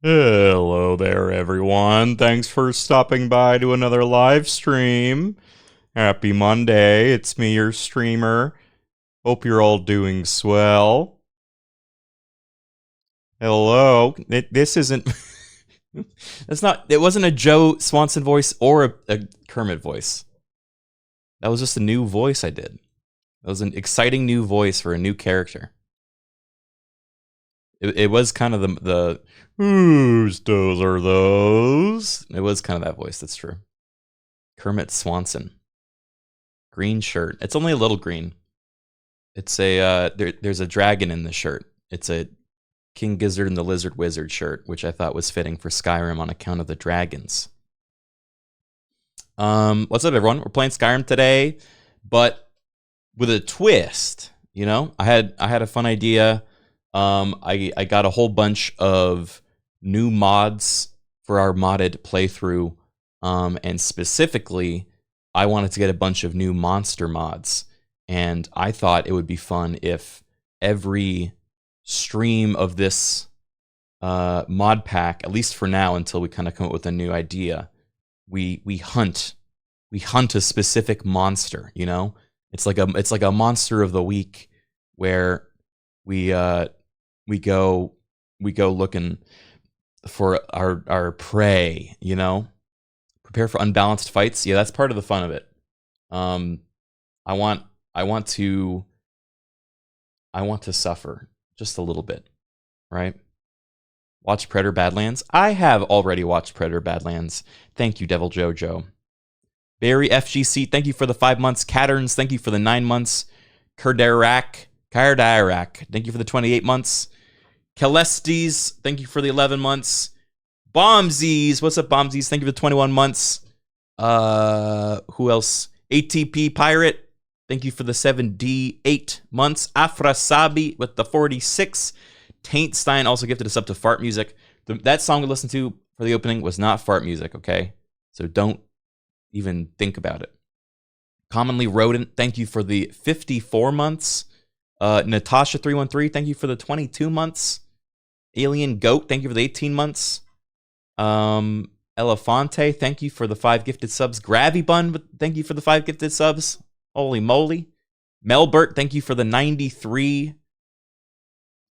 Hello there, everyone. Thanks for stopping by to another live stream. Happy Monday. It's me, your streamer. Hope you're all doing swell. Hello. This isn't. It wasn't a Joe Swanson voice or a Kermit voice. That was just a new voice I did. That was an exciting new voice for a new character. It was kind of the whose those are those? It was kind of that voice, that's true. Kermit Swanson. Green shirt. It's only a little green. It's a there's a dragon in the shirt. It's a King Gizzard and the Lizard Wizard shirt, which I thought was fitting for Skyrim on account of the dragons. What's up, everyone? We're playing Skyrim today, but with a twist. You know, I had a fun idea. I got a whole bunch of new mods for our modded playthrough, and specifically, I wanted to get a bunch of new monster mods, and I thought it would be fun if every stream of this mod pack, at least for now, until we kind of come up with a new idea, we hunt a specific monster. You know, it's like a monster of the week where we go looking for our prey, you know? Prepare for unbalanced fights. Yeah, that's part of the fun of it. I want to suffer just a little bit, right? Watch Predator Badlands. I have already watched Predator Badlands. Thank you, Devil Jojo. Barry FGC, thank you for the 5 months. Catterns, thank you for the 9 months. Kardarak, thank you for the 28 months. Celestes, thank you for the 11 months. Bombsies, what's up, Bombsies? Thank you for the 21 months. Who else? ATP Pirate, thank you for the 78 months. Afrasabi with the 46. Taintstein also gifted us up to fart music. That song we listened to for the opening was not fart music, okay? So don't even think about it. Commonly Rodent, thank you for the 54 months. Natasha313, thank you for the 22 months. Alien Goat, thank you for the 18 months. Elefante, thank you for the 5 gifted subs. Gravibun, thank you for the 5 gifted subs. Holy moly. Melbert, thank you for the 93.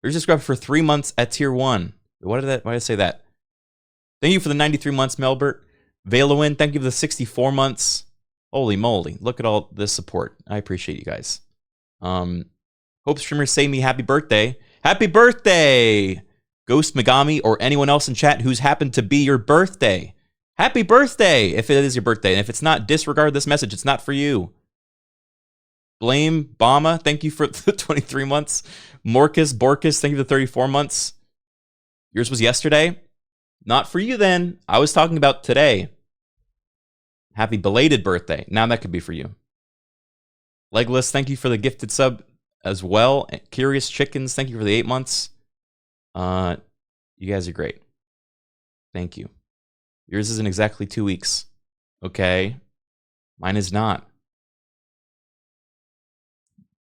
You're subscribed for 3 months at tier 1. Why did I say that? Thank you for the 93 months, Melbert. Valowin, thank you for the 64 months. Holy moly. Look at all this support. I appreciate you guys. Hope streamers say me happy birthday. Happy birthday! Ghost Megami or anyone else in chat who's happened to be your birthday. Happy birthday if it is your birthday. And if it's not, disregard this message. It's not for you. Blame Bama, thank you for the 23 months. Borkus, thank you for the 34 months. Yours was yesterday? Not for you then. I was talking about today. Happy belated birthday. Now that could be for you. Legless, thank you for the gifted sub as well. Curious Chickens, thank you for the 8 months. You guys are great. Thank you. Yours isn't exactly 2 weeks. Okay. Mine is not.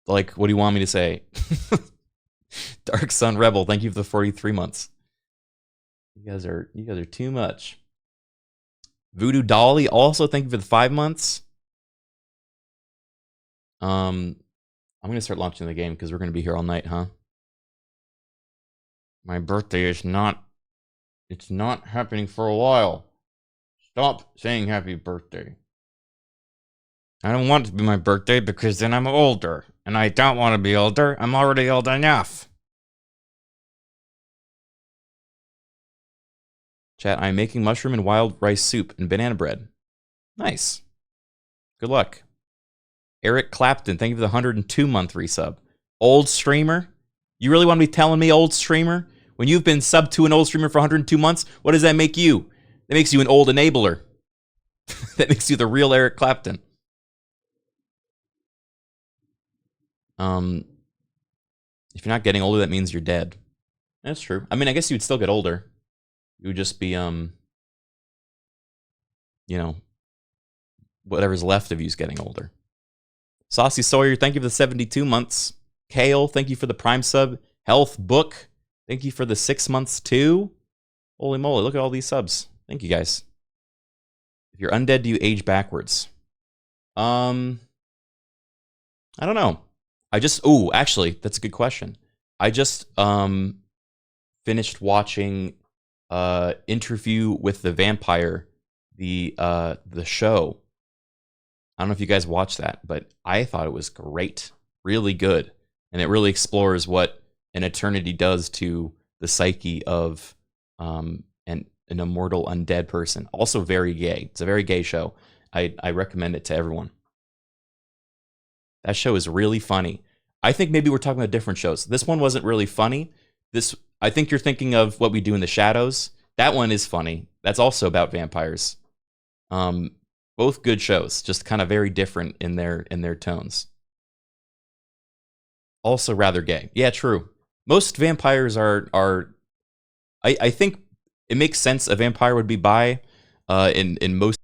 Like, what do you want me to say? Dark Sun Rebel, thank you for the 43 months. You guys are too much. Voodoo Dolly, also thank you for the 5 months. I'm gonna start launching the game because we're gonna be here all night, huh? My birthday is not. It's not happening for a while. Stop saying happy birthday. I don't want it to be my birthday because then I'm older. And I don't want to be older. I'm already old enough. Chat, I'm making mushroom and wild rice soup and banana bread. Nice. Good luck. Eric Clapton, thank you for the 102-month resub. Old streamer? You really want to be telling me, old streamer? When you've been subbed to an old streamer for 102 months, what does that make you? That makes you an old enabler. That makes you the real Eric Clapton. If you're not getting older, that means you're dead. That's true. I mean, I guess you'd still get older. You would just be, you know, whatever's left of you is getting older. Saucy Sawyer, thank you for the 72 months. Kale, thank you for the Prime sub. Health Book, thank you for the 6 months too. Holy moly, look at all these subs. Thank you guys. If you're undead, do you age backwards? I don't know. Actually, that's a good question. I just finished watching Interview with the Vampire, the show. I don't know if you guys watched that, but I thought it was great. Really good. And it really explores what an eternity does to the psyche of an immortal undead person. Also very gay. It's a very gay show. I recommend it to everyone. That show is really funny. I think maybe we're talking about different shows. This one wasn't really funny. I think you're thinking of What We Do in the Shadows. That one is funny. That's also about vampires. Both good shows, just kind of very different in their tones. Also rather gay. Yeah, true. Most vampires are I think it makes sense a vampire would be bi in most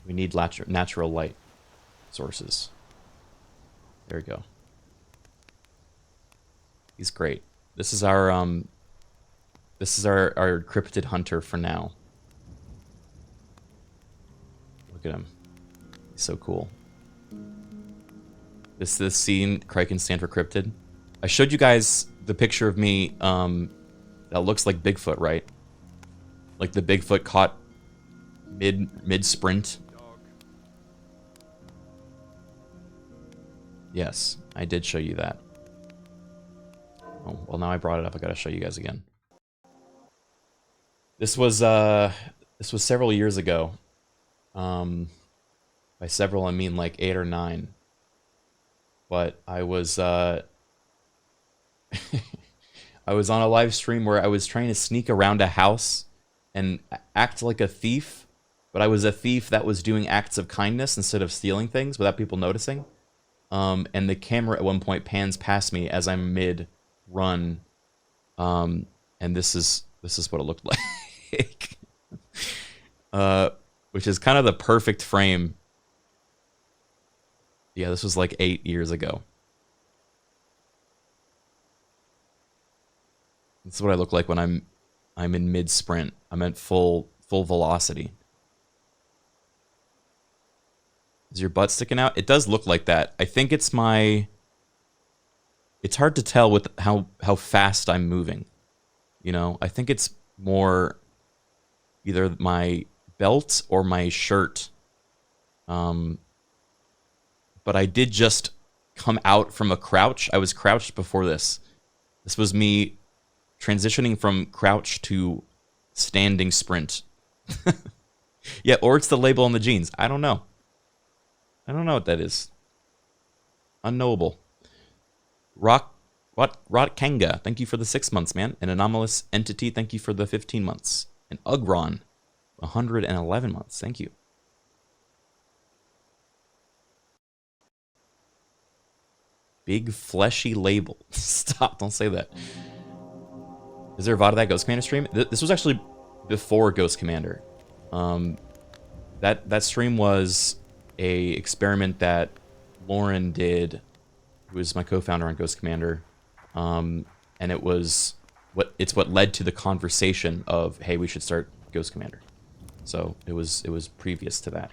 we need natural light sources. There we go. He's great. This is our cryptid hunter for now. Look at him. He's so cool. This scene, Criken stand for cryptid. I showed you guys the picture of me that looks like Bigfoot, right? Like the Bigfoot caught mid sprint. Yes, I did show you that. Oh, well, now I brought it up. I gotta show you guys again. This was several years ago. By several, I mean like 8 or 9. But I was I was on a live stream where I was trying to sneak around a house and act like a thief, but I was a thief that was doing acts of kindness instead of stealing things without people noticing. And the camera at one point pans past me as I'm mid-run, and this is what it looked like, which is kind of the perfect frame. Yeah, this was like 8 years ago. This is what I look like when I'm in mid-sprint. I'm at full velocity. Is your butt sticking out? It does look like that. I think it's my... It's hard to tell with how fast I'm moving. You know, I think it's more either my belt or my shirt. But I did just come out from a crouch. I was crouched before this. This was me transitioning from crouch to standing sprint. Yeah, or it's the label on the jeans. I don't know. I don't know what that is. Unknowable. Rotkenga, thank you for the 6 months, man. An anomalous entity, thank you for the 15 months. And Ugron, 111 months, thank you. Big fleshy label. Stop, don't say that. Is there a VOD of that Ghost Commander stream? This was actually before Ghost Commander. That stream was a experiment that Lauren did, who is my co-founder on Ghost Commander, and it was what led to the conversation of, hey, we should start Ghost Commander. So it was previous to that.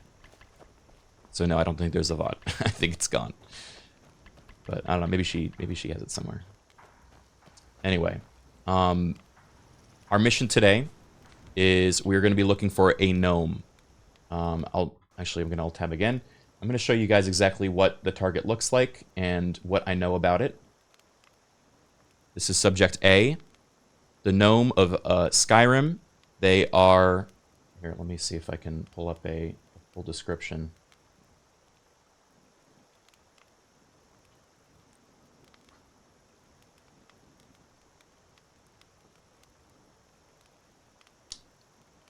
So no, I don't think there's a VOD. I think it's gone. But I don't know. Maybe she has it somewhere. Anyway, our mission today is we're going to be looking for a gnome. I'm going to alt-tab again. I'm going to show you guys exactly what the target looks like and what I know about it. This is Subject A, the gnome of Skyrim. They are... Here, let me see if I can pull up a full description.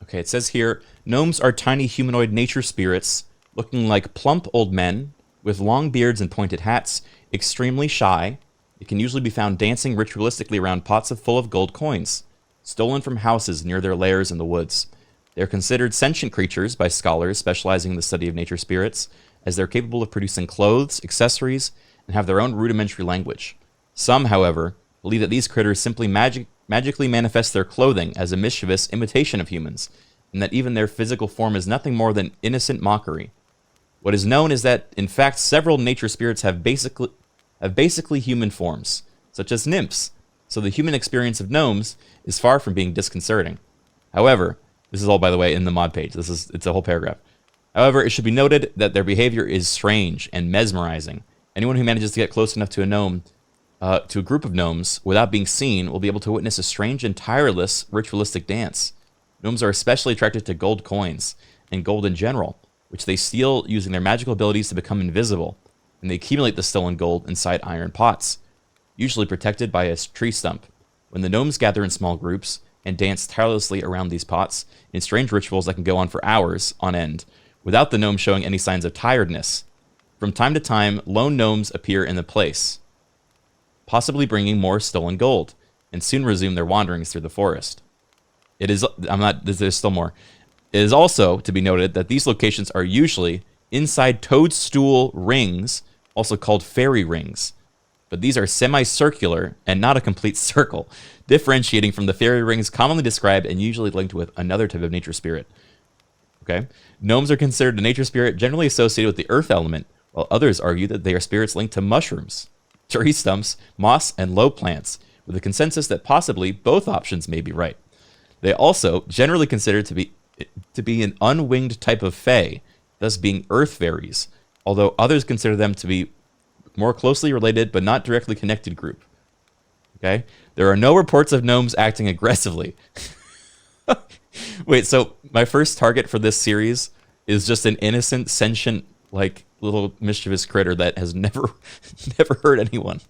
Okay, it says here, gnomes are tiny humanoid nature spirits, looking like plump old men, with long beards and pointed hats, extremely shy. It can usually be found dancing ritualistically around pots full of gold coins, stolen from houses near their lairs in the woods. They are considered sentient creatures by scholars specializing in the study of nature spirits, as they're capable of producing clothes, accessories, and have their own rudimentary language. Some, however, believe that these critters simply magically manifest their clothing as a mischievous imitation of humans, and that even their physical form is nothing more than innocent mockery. What is known is that, in fact, several nature spirits have basically human forms, such as nymphs, so the human experience of gnomes is far from being disconcerting. However, this is all, by the way, in the mod page. It's a whole paragraph. However, it should be noted that their behavior is strange and mesmerizing. Anyone who manages to get close enough to a gnome, to a group of gnomes, without being seen, will be able to witness a strange and tireless ritualistic dance. Gnomes are especially attracted to gold coins, and gold in general, which they steal using their magical abilities to become invisible, and they accumulate the stolen gold inside iron pots, usually protected by a tree stump. When the gnomes gather in small groups and dance tirelessly around these pots in strange rituals that can go on for hours on end, without the gnome showing any signs of tiredness. From time to time, lone gnomes appear in the place, possibly bringing more stolen gold, and soon resume their wanderings through the forest. There's still more. It is also to be noted that these locations are usually inside toadstool rings, also called fairy rings. But these are semicircular and not a complete circle, differentiating from the fairy rings commonly described and usually linked with another type of nature spirit. Okay? Gnomes are considered a nature spirit generally associated with the earth element, while others argue that they are spirits linked to mushrooms, tree stumps, moss, and low plants, with a consensus that possibly both options may be right. They also generally considered to be an unwinged type of fae, thus being earth fairies, although others consider them to be more closely related but not directly connected group. Okay? There are no reports of gnomes acting aggressively. Wait, so my first target for this series is just an innocent, sentient, like, little mischievous critter that has never hurt anyone.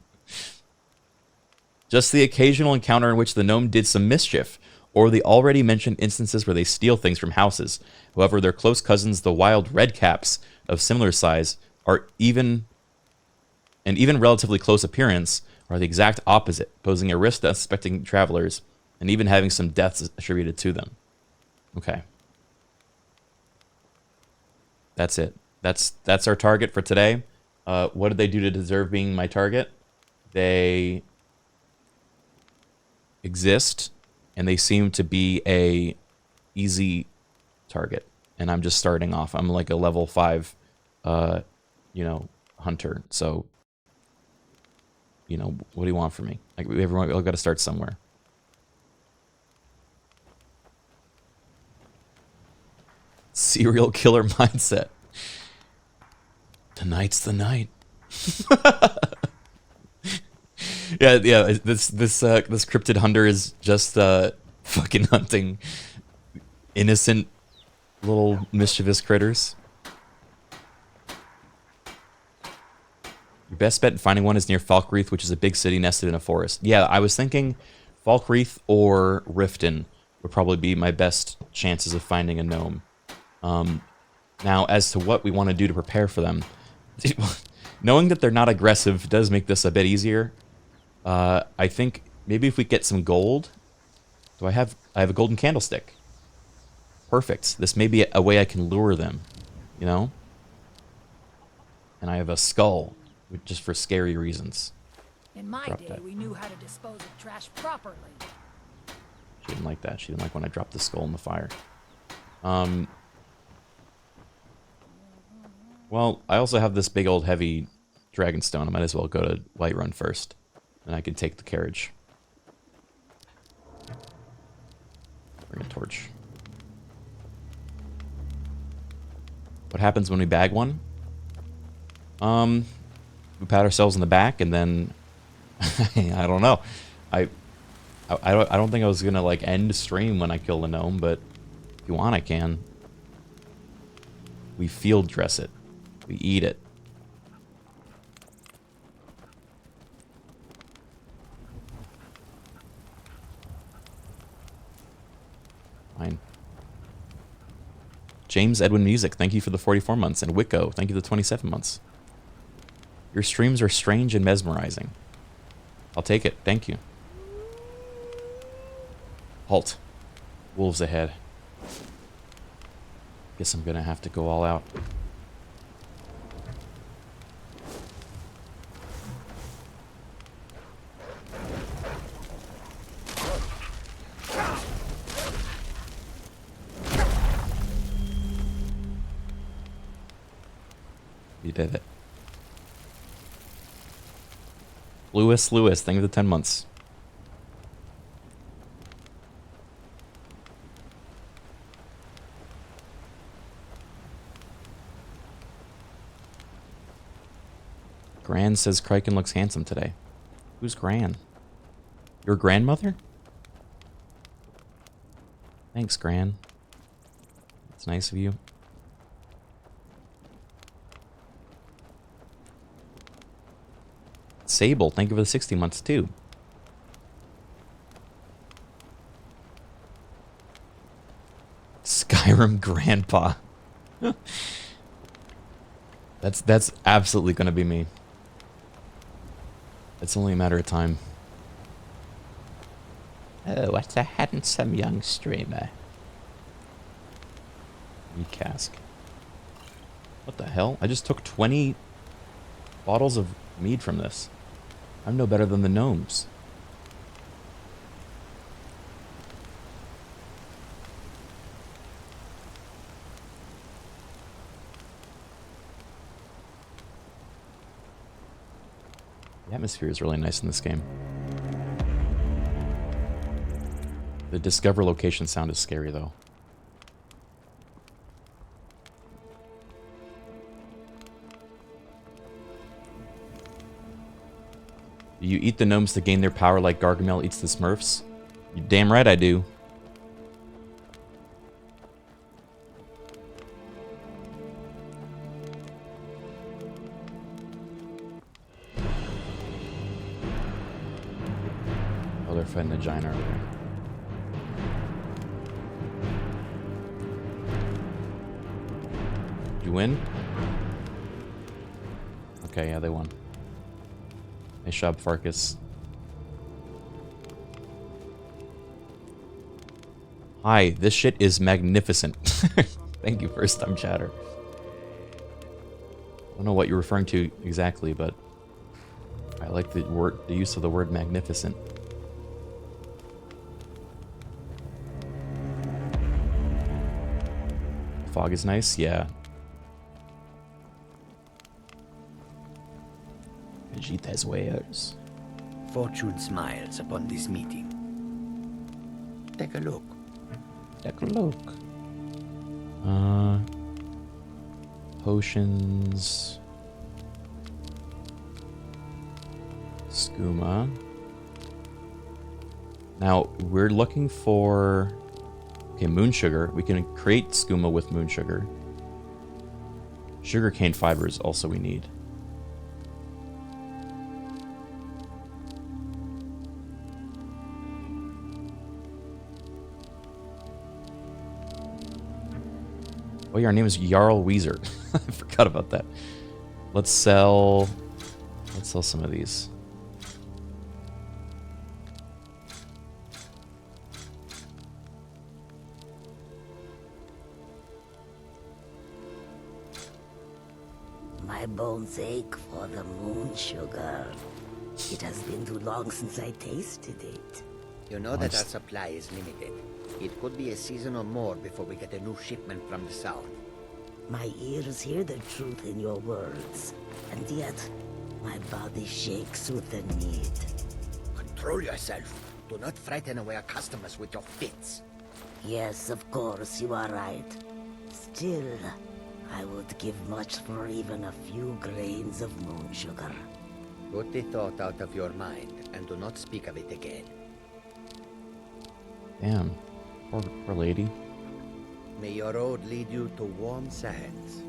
Just the occasional encounter in which the gnome did some mischief, or the already mentioned instances where they steal things from houses. However, their close cousins, the wild redcaps of similar size, are even relatively close appearance, are the exact opposite, posing a risk to unsuspecting travelers, and even having some deaths attributed to them. Okay. That's it. That's our target for today. What did they do to deserve being my target? They exist, and they seem to be a easy target. And I'm just starting off. I'm like a level 5, hunter. So, what do you want from me? Like, everyone got to start somewhere. Serial killer mindset. Tonight's the night. Yeah. This cryptid hunter is just fucking hunting innocent little mischievous critters. Your best bet in finding one is near Falkreath, which is a big city nested in a forest. Yeah, I was thinking Falkreath or Riften would probably be my best chances of finding a gnome. Now, as to what we want to do to prepare for them, knowing that they're not aggressive does make this a bit easier. I think maybe if we get some gold. I have a golden candlestick. Perfect. This may be a way I can lure them, And I have a skull, just for scary reasons. In my day, we knew how to dispose of trash properly. She didn't like that. She didn't like when I dropped the skull in the fire. Well, I also have this big old heavy Dragonstone. I might as well go to Whiterun first. And I can take the carriage. Bring a torch. What happens when we bag one? We pat ourselves in the back, and then I don't know. I don't think I was gonna like end stream when I kill the gnome, but if you want, I can. We field dress it. We eat it. Fine. James Edwin Music, thank you for the 44 months. And Wicco, thank you for the 27 months. Your streams are strange and mesmerizing. I'll take it. Thank you. Halt. Wolves ahead. Guess I'm gonna have to go all out. You did it. Lewis, thank you for the 10 months. Gran says Criken looks handsome today. Who's Gran? Your grandmother? Thanks, Gran. That's nice of you. Sable, thank you for the 60 months too. Skyrim grandpa. That's absolutely gonna be me. It's only a matter of time. Oh, what a handsome young streamer. Meat cask. What the hell? I just took 20 bottles of mead from this. I'm no better than the gnomes. The atmosphere is really nice in this game. The discover location sound is scary though. Do you eat the gnomes to gain their power like Gargamel eats the Smurfs? You damn right I do. fighting the giant earlier. Did you win? Okay, yeah, they won. Nice job, Farkas. Hi, this shit is magnificent. Thank you, first time chatter. I don't know what you're referring to exactly, but I like the use of the word magnificent. Fog is nice, yeah. Vegeta's wares. Fortune smiles upon this meeting. Take a look. Take a look. Potions. Skooma. Now, we're looking for... Okay, moon sugar. We can create skooma with moon sugar. Sugarcane fibers also we need. Oh yeah, our name is Jarl Weezer. I forgot about that. Let's sell some of these. My bones ache for the moon sugar. It has been too long since I tasted it. You know that our supply is limited. It could be a season or more before we get a new shipment from the south. My ears hear the truth in your words, and yet my body shakes with the need. Control yourself. Do not frighten away our customers with your fits. Yes, of course, you are right. Still, I would give much for even a few grains of moon sugar. Put the thought out of your mind and do not speak of it again. Damn. Poor lady. May your road lead you to warm sands.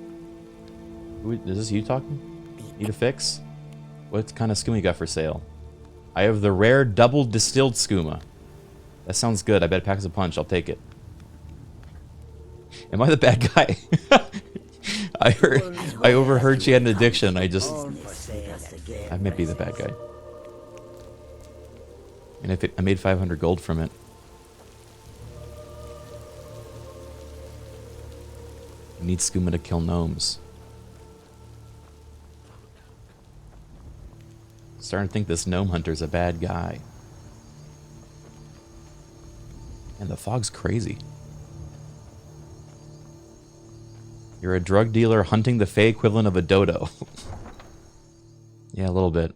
Is this you talking? Need a fix? What kind of skooma you got for sale? I have the rare double distilled skooma. That sounds good. I bet it packs a punch. I'll take it. Am I the bad guy? I overheard she had an addiction. I may be the bad guy. And if I made 500 gold from it. I need skooma to kill gnomes. Starting to think this gnome hunter's a bad guy. And the fog's crazy. You're a drug dealer hunting the fey equivalent of a dodo. Yeah, a little bit.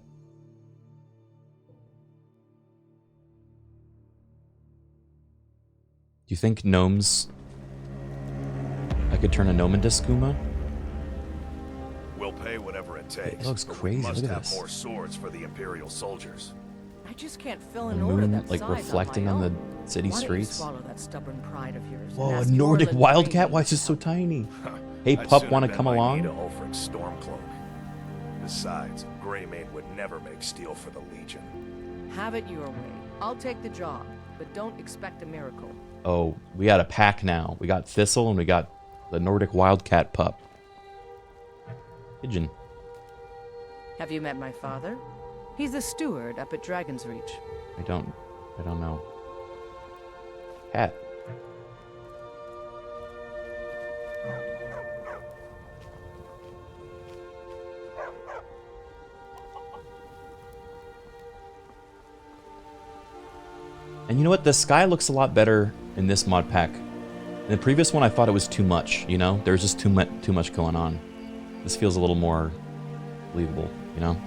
Do you think gnomes... I could turn a gnome into skooma? We'll pay whatever it takes. It looks but crazy. We must Look at have this. more swords for the Imperial soldiers. I just can't fill The an order moon, that like, size reflecting on my the own. city Why don't you streets. swallow that stubborn pride of yours and Whoa, a ask Nordic Orland wildcat? Rain Why is to it so help? tiny? Hey, I'd pup, sooner want to bet come my along? knee to Ulfric's Stormcloak. Besides, Greymane would never make steel for the Legion. Have it your way. I'll take the job, but don't expect a miracle. Oh, we got a pack now. We got Thistle and we got the Nordic wildcat pup. Pigeon. Have you met my father? He's the steward up at Dragon's Reach. I don't know. Cat. And you know what? The sky looks a lot better in this mod pack. In the previous one, I thought it was too much, you know? There's just too much going on. This feels a little more believable, you know?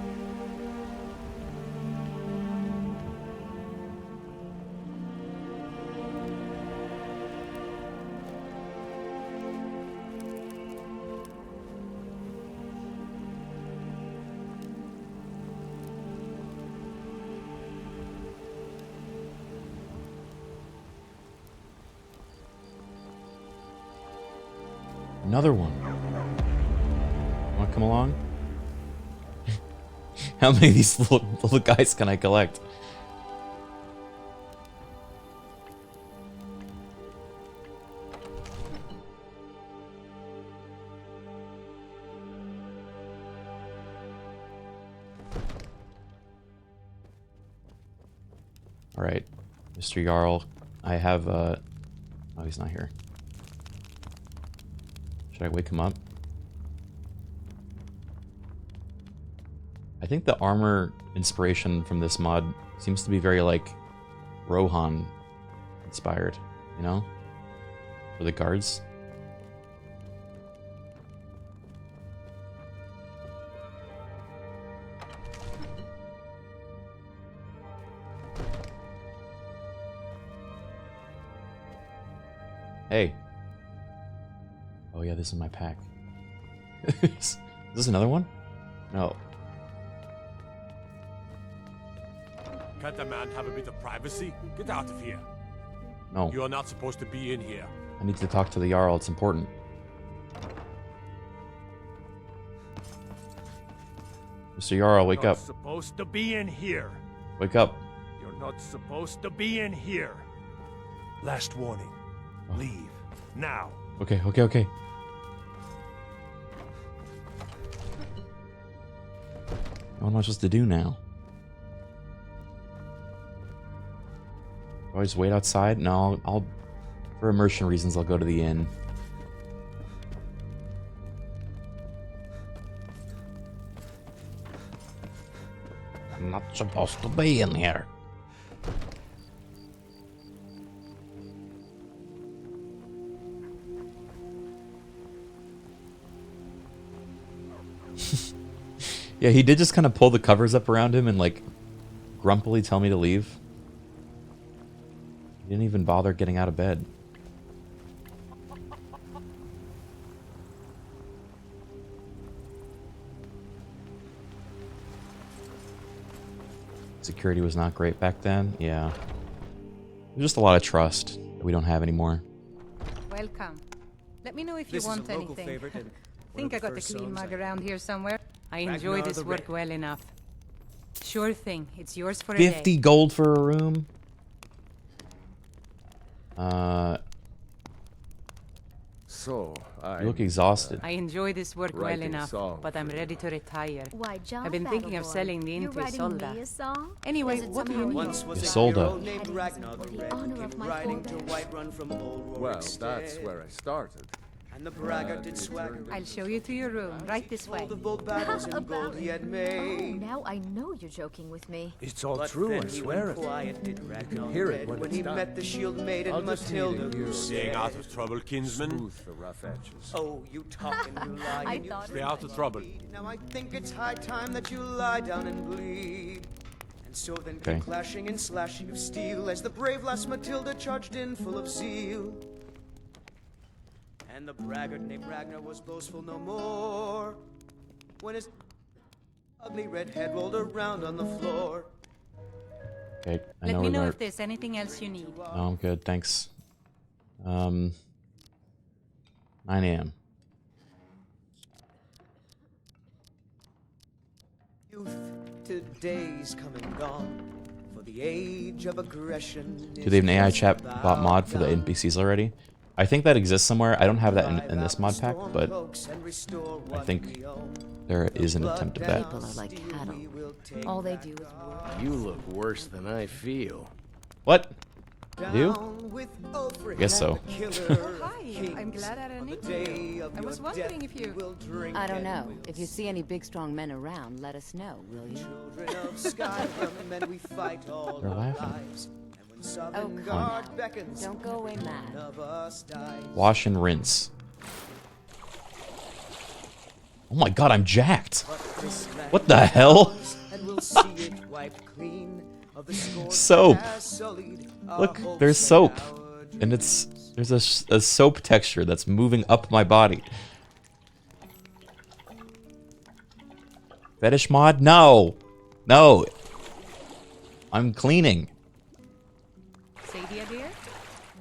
Another one. Want to come along? How many of these little guys can I collect? Alright. Mr. Jarl, I have, oh, he's not here. Should I wake him up? I think the armor inspiration from this mod seems to be very, like, Rohan inspired, you know? For the guards. Hey. Oh yeah, this is my pack. Is this another one? No. Can't a man have a bit of privacy? Get out of here. No. You are not supposed to be in here. I need to talk to the Jarl, it's important. Mr. Jarl, wake You're up. not supposed to be in here. Wake up. You're not supposed to be in here. Last warning. Oh. Leave. Now. Okay, okay, okay. What am I supposed to do now? Do I just wait outside? No, I'll for immersion reasons, I'll go to the inn. I'm not supposed to be in here. Yeah, he did just kind of pull the covers up around him and, like, grumpily tell me to leave. He didn't even bother getting out of bed. Security was not great back then. Yeah. There's just a lot of trust that we don't have anymore. Welcome. Let me know if This you want is a local anything. favorite and Think one I of the got the first clean songs mug I- around here somewhere. I enjoy Ragnar this the work Red. well enough. Sure thing. It's yours for a 50 day. gold for a room? So, You look exhausted. I enjoy this work well Writing a enough, song but I'm ready to retire. Why, John I've been thinking of Battleborn, selling the you're Inti writing Solda. me a song? Anyway, Is it what do you somehow need? Once was a Isolde. hero named Headings Ragnar the for the Red, honor came of my riding to forebears. Whiterun from old well, Rorikstead. that's where I started. And the braggart did swagger. I'll show you to your room, right this way. Told of bold battles and gold he had Oh, made. now I know you're joking with me. It's all But true, then I he swear went it. quiet, did Ragnar hear the it Red, when when it's he done. met the shield maiden I'll just need a Matilda, who year. Staying out said, of trouble, kinsman. Smooth the rough edges. "Oh, you talk and you lie I and you thought- Stay out of trouble. bleed. Now I think it's high time that you lie down and bleed." And so then Okay. came clashing and slashing of steel as the brave lass Matilda charged in full of zeal. And the braggart named Ragnar was boastful no more when his ugly red head rolled around on the floor. Okay, I Let know me we know are. if there's anything else you need. No, I'm good, thanks. 9 a.m. Youth today's come and gone, for the age of aggression. Do they have an AI chat bot mod for the NPCs already? I think that exists somewhere. I don't have that in this mod pack, but I think there is an attempt of that. People are like cattle. All they do is work. You look worse than I feel. What? You? I guess so. Hi, I'm glad I ran into you. I was wondering if you... I don't know. If you see any big strong men around, let us know, will you? Children of Skyrim, and we fight all They're our laughing. lives. And when Oh, Southern come Guard on. beckons, Don't go away none mad. of us dies. Wash and rinse. Oh my god, I'm jacked. What the hell? And we'll see it wiped clean of the scorn Soap. that has sullied our Look, hopes there's soap. our And there's a soap texture that's moving up my body. Fetish mod? No. No. I'm cleaning. Sadie, dear?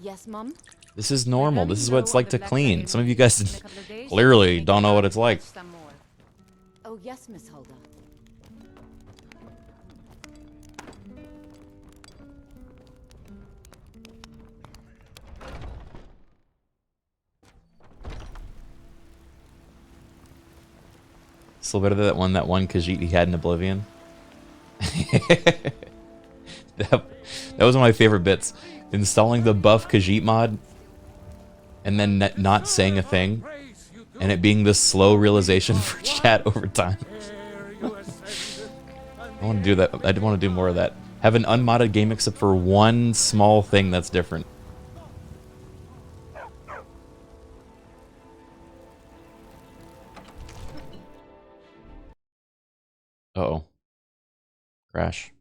Yes, Mum? This is normal. This is what it's like to clean. Some of you guys clearly don't know what it's like. Oh, yes, Miss Hulda. Still better than that one Khajiit he had in Oblivion. that That was one of my favorite bits. Installing the buff Khajiit mod, and then not saying a thing, and it being this slow realization for chat over time. I want to do that. I want to do more of that. Have an unmodded game except for one small thing that's different. Uh-oh. Crash.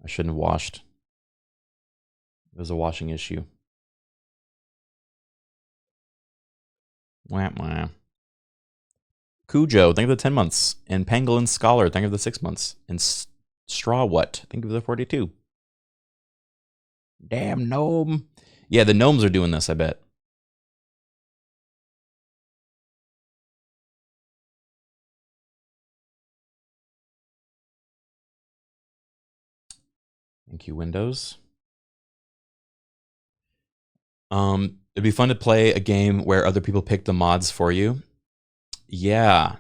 I shouldn't have washed. It was a washing issue. Wah, wah. Cujo, think of the 10 months. And Pangolin Scholar, think of the 6 months. And Straw What, think of the 42. Damn gnome. Yeah, the gnomes are doing this, I bet. Thank you, Windows. It'd be fun to play a game where other people pick the mods for you. Yeah,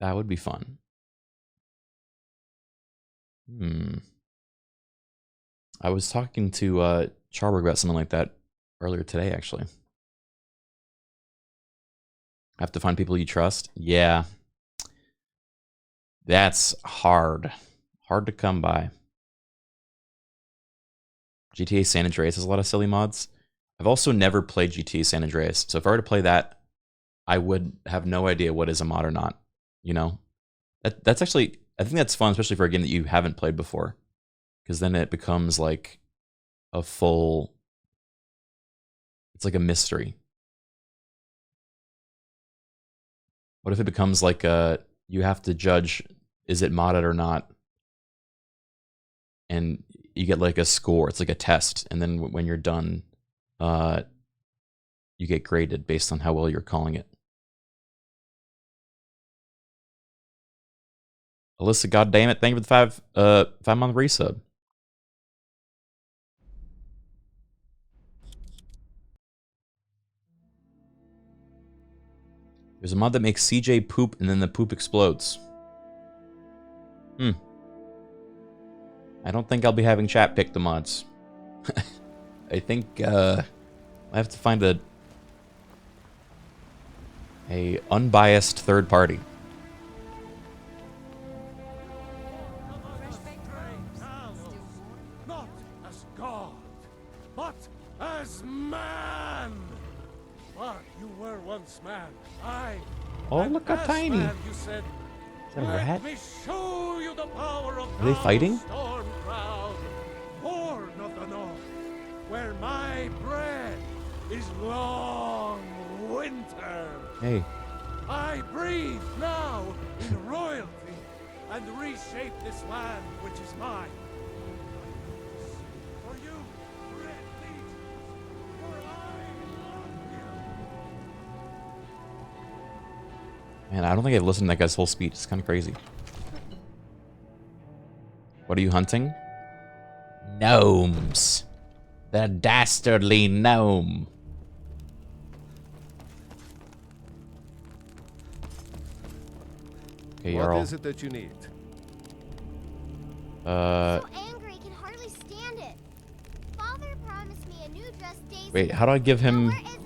that would be fun. I was talking to Charberg about something like that earlier today, actually. Have to find people you trust? Yeah. That's hard. Hard to come by. GTA San Andreas has a lot of silly mods. I've also never played GTA San Andreas, so if I were to play that, I would have no idea what is a mod or not. You know, that's actually, I think that's fun, especially for a game that you haven't played before, because then it becomes like a full. It's like a mystery. What if it becomes like you have to judge, is it modded or not, and you get like a score. It's like a test, and then when you're done, you get graded based on how well you're calling it. Alyssa, goddammit, thank you for the 5-month resub. There's a mod that makes CJ poop and then the poop explodes. I don't think I'll be having chat pick the mods. I think I have to find a unbiased third party. Not as God, but as man. But you were once man. Oh, look how tiny. Man, you said, is that a rat? Let me show you the power of Are they fighting? Storm Cloud, Horn of the North, where my bread is long winter. Hey. I breathe now in royalty and reshape this land which is mine. For you, red legions, for I love you. Man, I don't think I've listened to that guy's whole speech. It's kind of crazy. What are you hunting? Gnomes. The dastardly gnome. Okay, what Jarl. is it that you need? So angry, can hardly stand it. Father promised me a new dress days Wait, how do I give him? Where is it?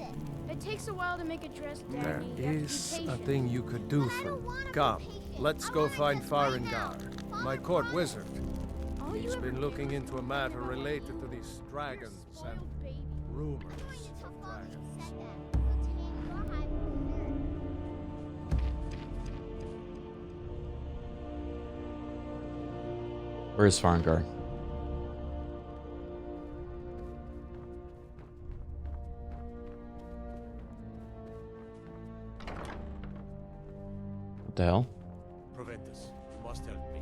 It takes a while to make a dress, Daddy. There is a thing you could do for me. Come, let's go find Farengar, my court wizard. He's been looking into a matter related to these dragons and rumors of dragons. Where is Farengar? What the hell? Prevent this. You must help me.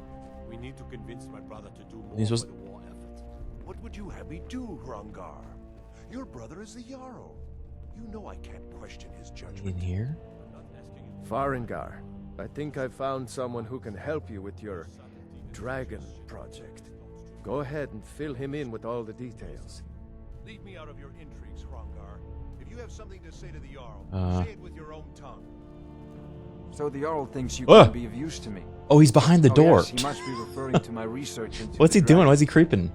We need to convince my brother to do more He's for supposed- the war effort. What would you have me do, Hrongar? Your brother is the Jarl. You know I can't question his judgment. In here? Farengar, I think I found someone who can help you with your dragon project. Go ahead and fill him in with all the details. Leave me out of your intrigues, Hrongar. If you have something to say to the Jarl, say it with your own tongue. So the Jarl thinks you can be of use to me. Oh, he's behind the door. Yes, he must be referring to my research into What's he the doing? dragon. Why is he creeping?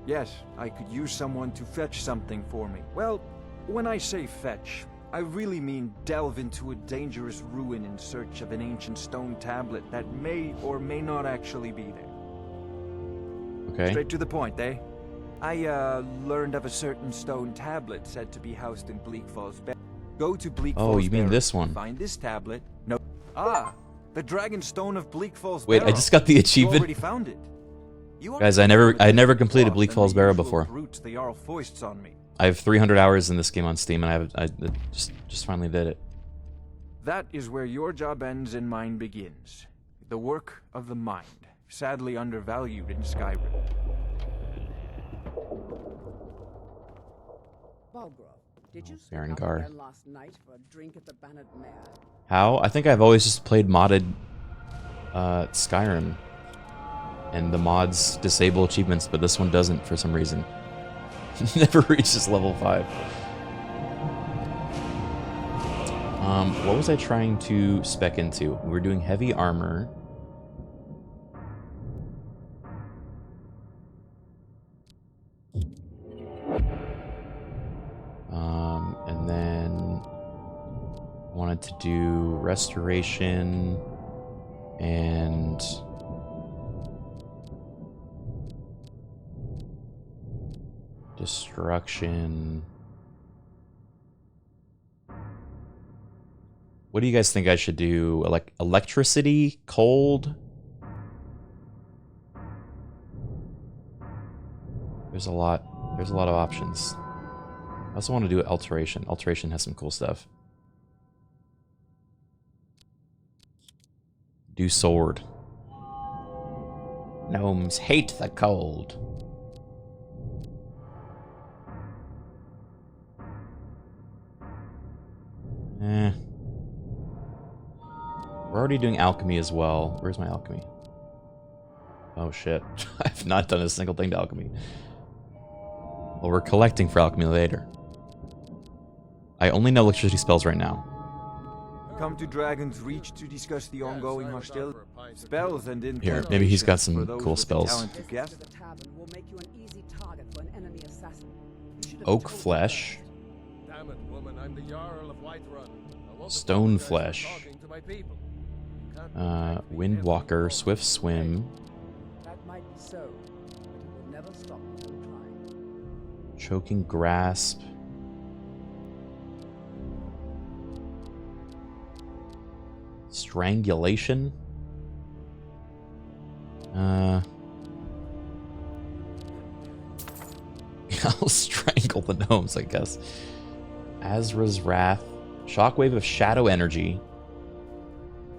Yes, I could use someone to fetch something for me. Well, when I say fetch, I really mean delve into a dangerous ruin in search of an ancient stone tablet that may or may not actually be there. Okay. Straight to the point, eh? I learned of a certain stone tablet said to be housed in Bleak Falls Barrow. Go to Bleak Falls Oh, you mean Barrow, this one? find this tablet. No. Ah, the Dragonstone of Bleak Falls Wait, Barrow. I just got the You achievement. already found it. Guys, I never completed Bleak Falls Barrow before. The Jarl foists on me. I have 300 hours in this game on Steam, and I just finally did it. That is where your job ends and mine begins. The work of the mind, sadly undervalued in Skyrim. Did you Berengar. last night for a drink at the Bannered Mare? How? I think I've always just played modded Skyrim. And the mods disable achievements, but this one doesn't for some reason. Never reaches level 5. What was I trying to spec into? We were doing heavy armor. And then wanted to do restoration and destruction. What do you guys think I should do? Electricity? Cold? There's a lot of options. I also want to do alteration. Alteration has some cool stuff. Do sword. Gnomes hate the cold. We're already doing alchemy as well. Where's my alchemy? Oh shit. I've not done a single thing to alchemy. Well, we're collecting for alchemy later. I only know electricity spells right now. Come to Dragon's Reach to discuss the ongoing hostility. Spells and incantations. Here, maybe he's got some cool spells. Oak flesh. Damn it, woman, I'm the Jarl of Whiterun. Stone flesh. Windwalker, swift swim. That might be so, but it will never stop me from trying. Choking grasp. Strangulation. I'll strangle the gnomes, I guess. Azra's Wrath. Shockwave of shadow energy.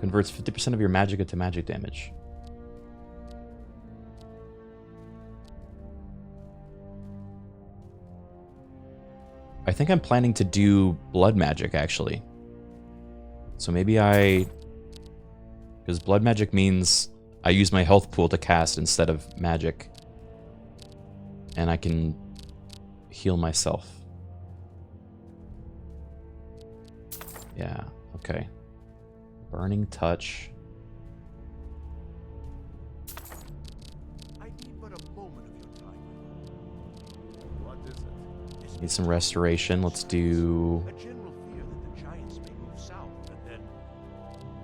Converts 50% of your magic into magic damage. I think I'm planning to do blood magic, actually. So maybe because blood magic means I use my health pool to cast instead of magic. And I can heal myself. Yeah, okay. Burning touch. I need but a moment of your time. What is it? Need some restoration. Let's do... A general fear that the giants may move south and then...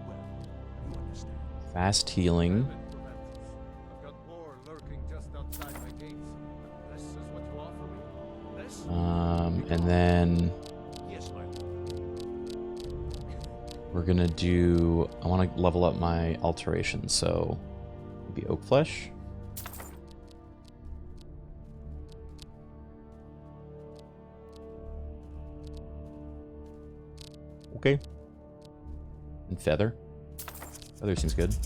Well, you understand. Fast healing. I've got more lurking just outside my gates. This is what you offer me? This? And then... Yes, my lord. We're gonna do... I want to level up my alteration, so... Maybe oak flesh? Okay. And feather. Feather seems good.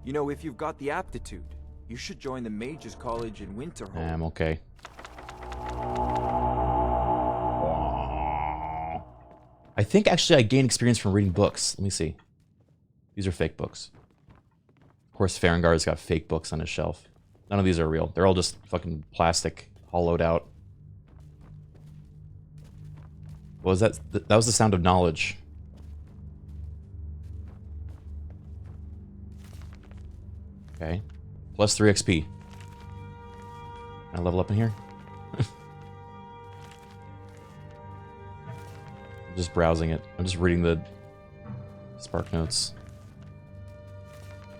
You know, if you've got the aptitude, you should join the Mages College in Winterhold. I'm okay. I think actually I gain experience from reading books. Let me see. These are fake books. Of course, Farengar's got fake books on his shelf. None of these are real. They're all just fucking plastic, hollowed out. What was that? That was the sound of knowledge. Okay. Plus 3 XP. Can I level up in here? I'm just browsing it. I'm just reading the Spark Notes.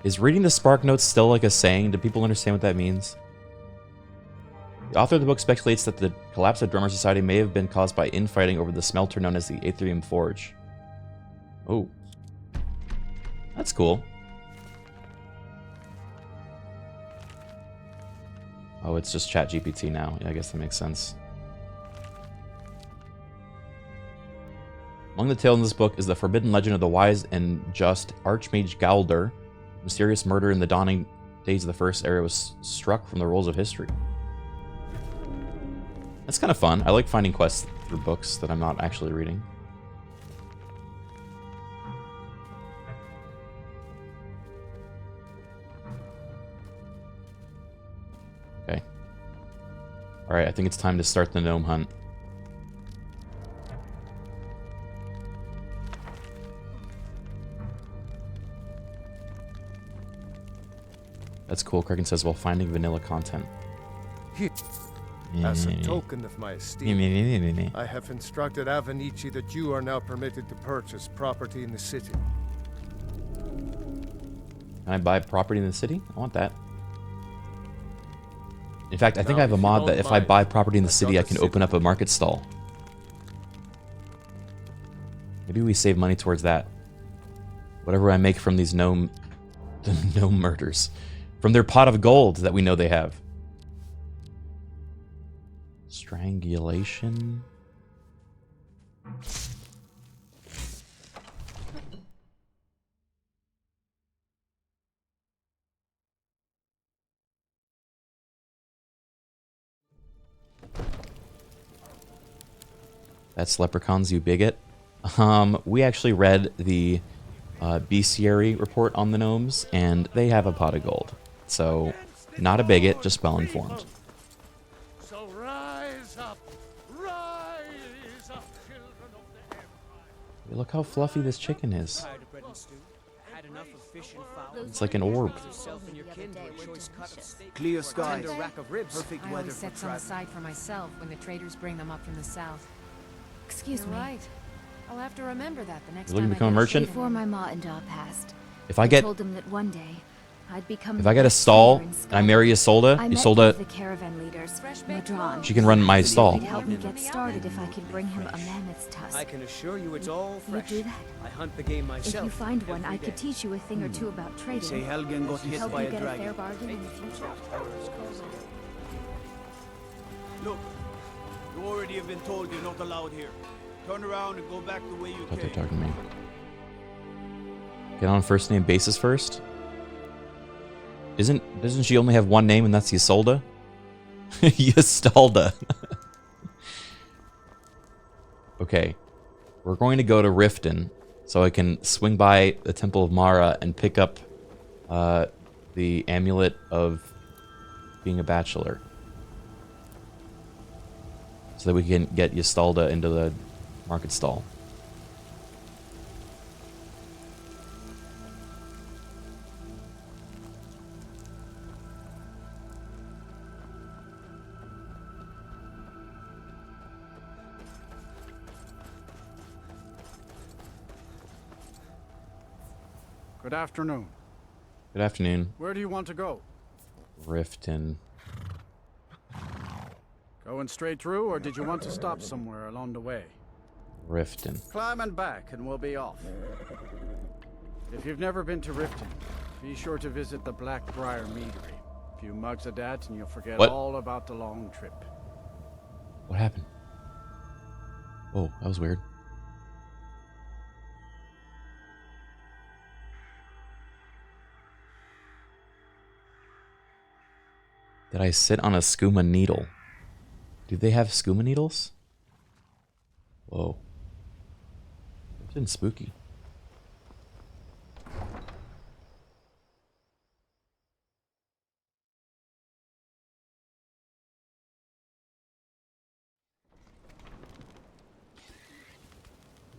Is reading the Spark Notes still like a saying? Do people understand what that means? The author of the book speculates that the collapse of Drummer Society may have been caused by infighting over the smelter known as the Aetherium Forge. Oh. That's cool. Oh, it's just ChatGPT now. Yeah, I guess that makes sense. Among the tales in this book is the forbidden legend of the wise and just Archmage Galder. Mysterious murder in the dawning days of the First Era was struck from the rolls of history. That's kind of fun. I like finding quests through books that I'm not actually reading. Okay. Alright, I think it's time to start the gnome hunt. That's cool, Criken says, while finding vanilla content. As a token of my esteem, I have instructed Avenici that you are now permitted to purchase property in the city. Can I buy property in the city? I want that. In fact, I think I have a mod that if I buy property in the city, I can open up a market stall. Maybe we save money towards that. Whatever I make from these gnome murders. From their pot of gold that we know they have. Strangulation. That's leprechauns, you bigot. We actually read the bestiary report on the gnomes, and they have a pot of gold. So, not a bigot, just well informed. So rise up, children of the Empire. Look how fluffy this chicken is. It's like an orb. Clear skies. Perfect weather. I always set some aside for myself when the traders bring them up from the south. Excuse me. Right. I'll have to remember that the next You're looking time to become a merchant? Before my ma-and-da passed, If I get, told them that one day I'd become if I get a stall and I marry Isolde, the caravan leaders, Madron. she can run my stall. He'd help me get started if I could bring him a mammoth's tusk. I can assure you it's all fresh. You do that? I hunt the game myself. If you find one, I could teach you a thing or two about trading. Say Helgen got hit Help by you a get dragon. a fair bargain in the future. Look, you already have been told you're not allowed here. Turn around and go back the way you Thought they're came. talking to me. Get on first name basis first. Doesn't she only have one name and that's Isolde? Ystalda. Okay. We're going to go to Riften so I can swing by the Temple of Mara and pick up the amulet of being a bachelor. So that we can get Ystalda into the market stall. Good afternoon. Good afternoon. Where do you want to go? Riften. Going straight through, or did you want to stop somewhere along the way? Riften. Climb and back, and we'll be off. If you've never been to Riften, be sure to visit the Blackbriar Meadery. A few mugs of that, and you'll forget all about the long trip. What happened? Oh, that was weird. Did I sit on a skooma needle? Do they have skooma needles? Whoa. It's been spooky.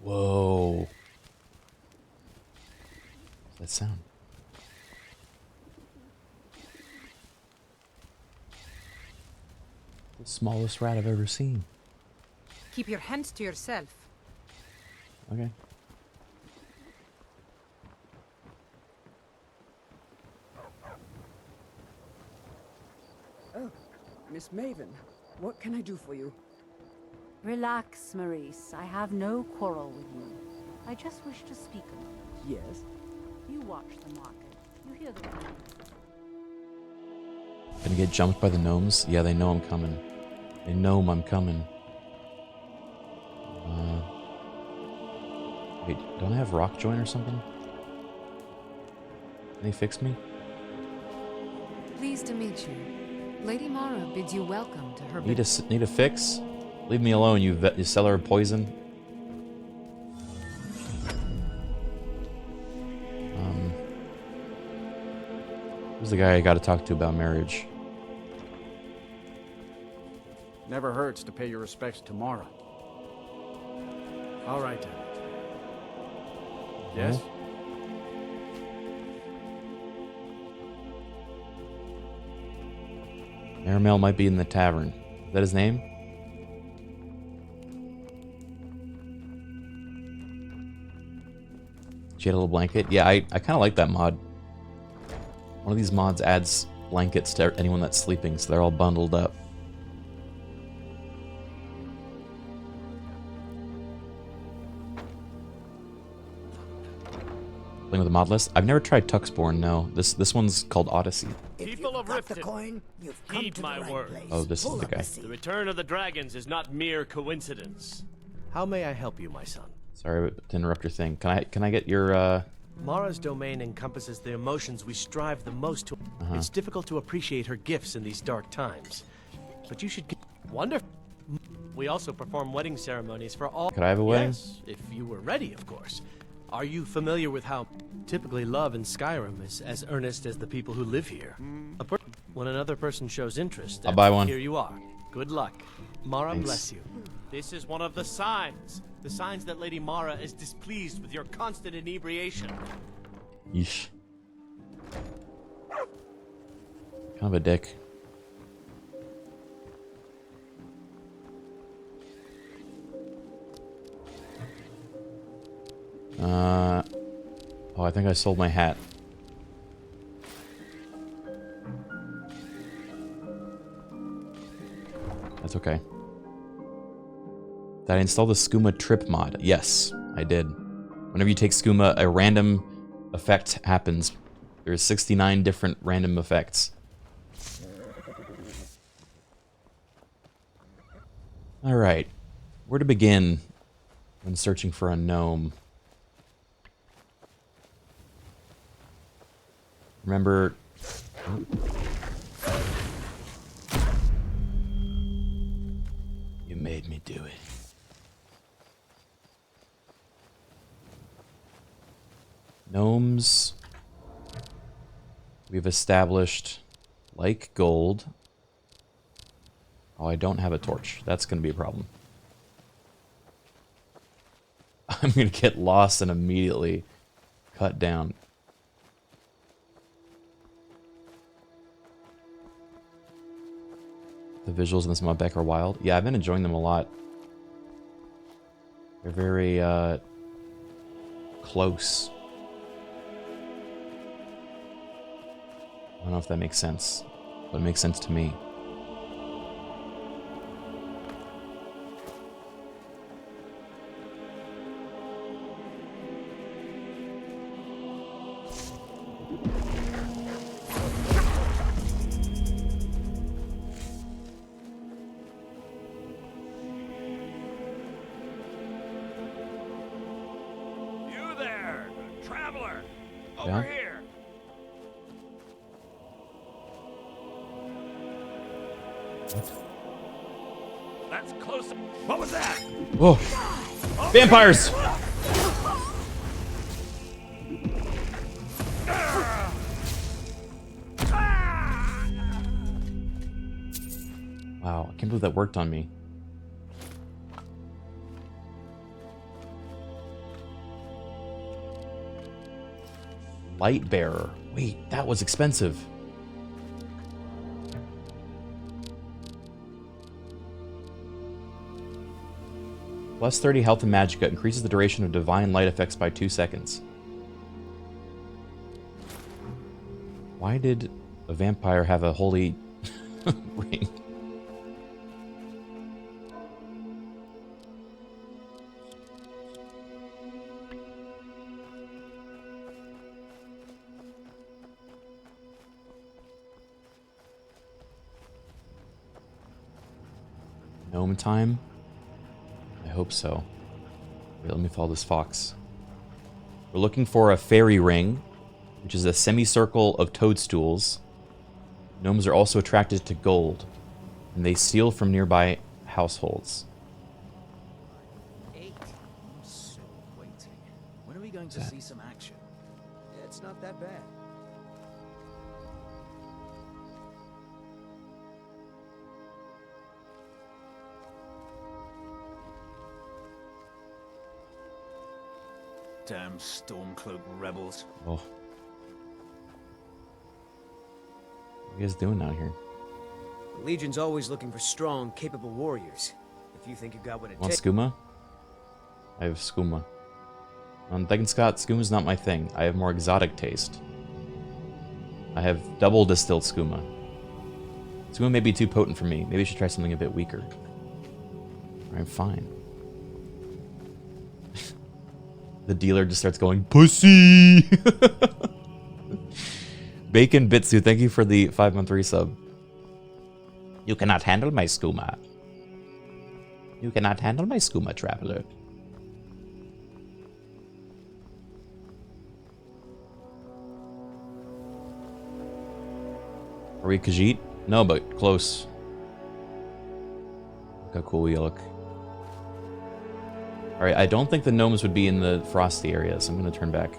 Whoa. What's that sound? The smallest rat I've ever seen. Keep your hands to yourself. Okay. Oh, Miss Maven, what can I do for you? Relax, Maurice. I have no quarrel with you. I just wish to speak a moment. Yes? You watch the market. You hear the wind. Gonna get jumped by the gnomes? Yeah, they know I'm coming. They know I'm coming. Wait, don't I have rock join or something? Can they fix me? Pleased to meet you. Lady Mara bids you welcome to her. Need a fix? Leave me alone, you seller of poison. Who's the guy I gotta talk to about marriage? Never hurts to pay your respects to Mara. All right, then. Yes? Aramel might be in the tavern. Is that his name? She had a little blanket. Yeah, I kind of like that mod. One of these mods adds blankets to anyone that's sleeping, so they're all bundled up. Playing with the Modlist. I've never tried Tuxborn, no. This one's called Odyssey. People of Riften, heed my words. Oh, this is the guy. The return of the dragons is not mere coincidence. How may I help you, my son? Sorry to interrupt your thing. Can I get your Mara's domain encompasses the emotions we strive the most to. It's difficult to appreciate her gifts in these dark times. But you should get wonderful. We also perform wedding ceremonies for all. Could I have a wedding? Yes, if you were ready, of course. Are you familiar with how typically love in Skyrim is as earnest as the people who live here? When another person shows interest, I'll buy one. Here you are. Good luck. Mara Thanks. bless you. This is one of the signs. The signs that Lady Mara is displeased with your constant inebriation. Yeesh. Kind of a dick. Oh, I think I sold my hat. That's okay. Did I install the Skooma trip mod? Yes, I did. Whenever you take Skooma, a random effect happens. There's 69 different random effects. Alright. Where to begin when searching for a gnome? Remember... You made me do it. Gnomes, we've established, like gold. Oh, I don't have a torch. That's going to be a problem. I'm going to get lost and immediately cut down. The visuals in this mod pack are wild. Yeah, I've been enjoying them a lot. They're very, close. I don't know if that makes sense, but it makes sense to me. You there, traveler! Over Yeah? here! That's close. What was that? Whoa! Vampires! Wow, I can't believe that worked on me. Light bearer. Wait, that was expensive. Plus 30 health and magicka. Increases the duration of divine light effects by 2 seconds. Why did a vampire have a holy ring? Gnome time? I hope so. Wait, let me follow this fox. We're looking for a fairy ring, which is a semicircle of toadstools. Gnomes are also attracted to gold, and they steal from nearby households. 8. I'm so waiting. When are we going to see some action? It's not that bad. Damn Stormcloak rebels. Oh. What are you guys doing out here? The Legion's always looking for strong, capable warriors. If you think you got what it Want takes. skooma? I have skooma. On Scott, skooma's not my thing. I have more exotic taste. I have double distilled skooma. Skooma may be too potent for me. Maybe I should try something a bit weaker. I'm fine. The dealer just starts going, pussy! Bacon Bitsu, thank you for the 5-month resub. You cannot handle my skooma. You cannot handle my skooma, traveler. Are we Khajiit? No, but close. Look how cool we look. Alright, I don't think the gnomes would be in the frosty area, so I'm going to turn back.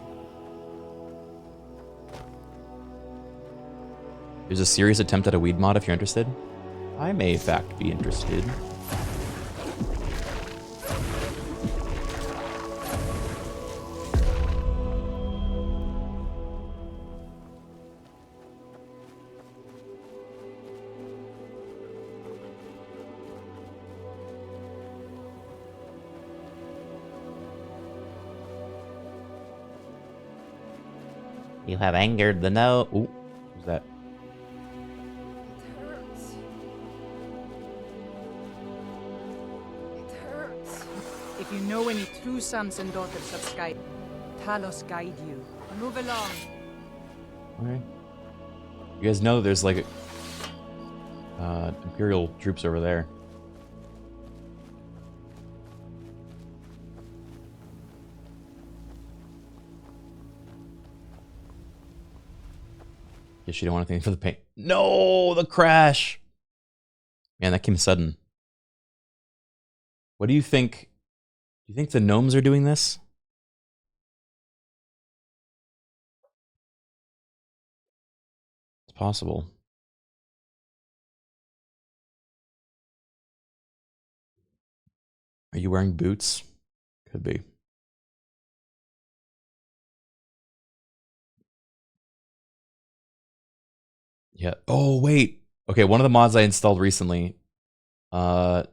There's a serious attempt at a weed mod if you're interested. I may, in fact, be interested. You have angered the no. Ooh, who's that? It hurts. If you know any true sons and daughters of Sky, Talos guide you. Move along. Alright. You guys know there's like Imperial troops over there. Guess you don't want anything for the paint. No, the crash. Man, that came sudden. What do you think? Do you think the gnomes are doing this? It's possible. Are you wearing boots? Could be. Yeah. Oh, wait. Okay, one of the mods I installed recently, this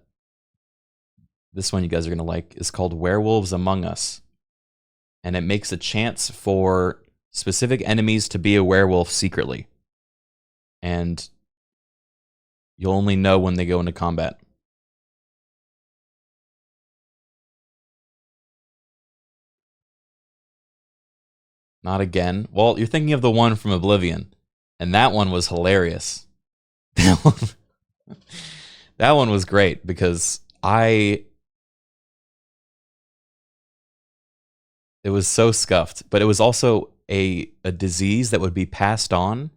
one you guys are going to like, is called Werewolves Among Us. And it makes a chance for specific enemies to be a werewolf secretly. And you'll only know when they go into combat. Not again. Well, you're thinking of the one from Oblivion. And that one was hilarious. That one was great because it was so scuffed, but it was also a disease that would be passed on,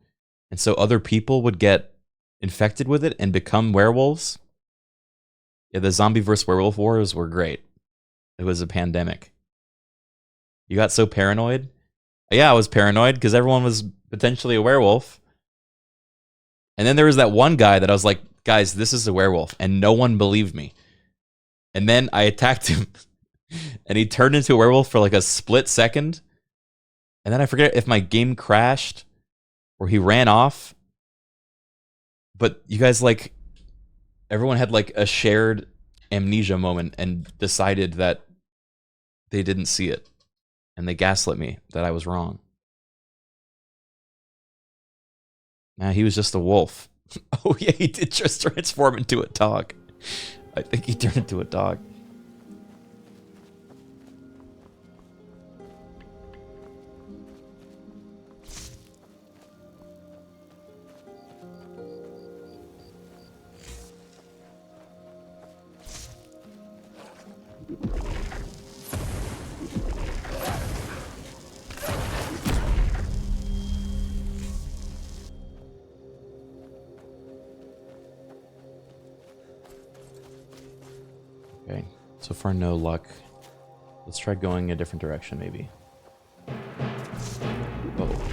and so other people would get infected with it and become werewolves. Yeah, the zombie versus werewolf wars were great. It was a pandemic. You got so paranoid. Yeah, I was paranoid because everyone was potentially a werewolf. And then there was that one guy that I was like, guys, this is a werewolf. And no one believed me. And then I attacked him. And he turned into a werewolf for like a split second. And then I forget if my game crashed or he ran off. But you guys, like, everyone had like a shared amnesia moment and decided that they didn't see it. And they gaslit me that I was wrong. Nah, he was just a wolf. Oh yeah, he did just transform into a dog. I think he turned into a dog. Okay, so far no luck. Let's try going a different direction, maybe. Oh.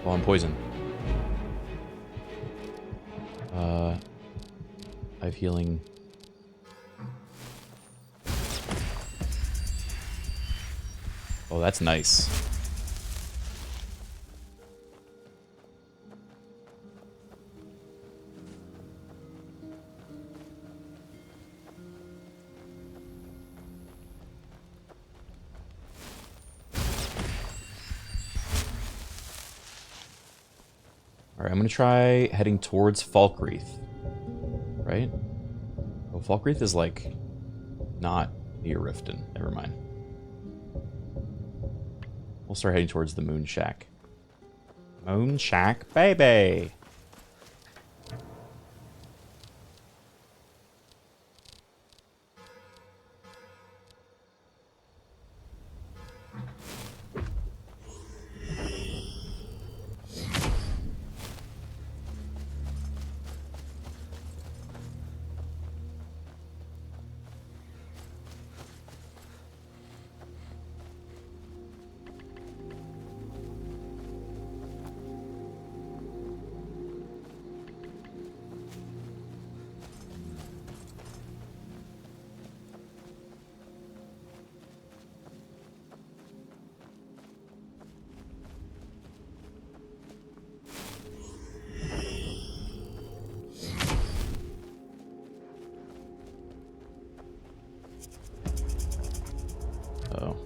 Oh, I'm poisoned. I have healing. Oh, that's nice. All right, I'm gonna try heading towards Falkreath. Right? Oh, Falkreath is like not near Riften. Never mind. We'll start heading towards the Moon Shack. Moon Shack, baby! Oh.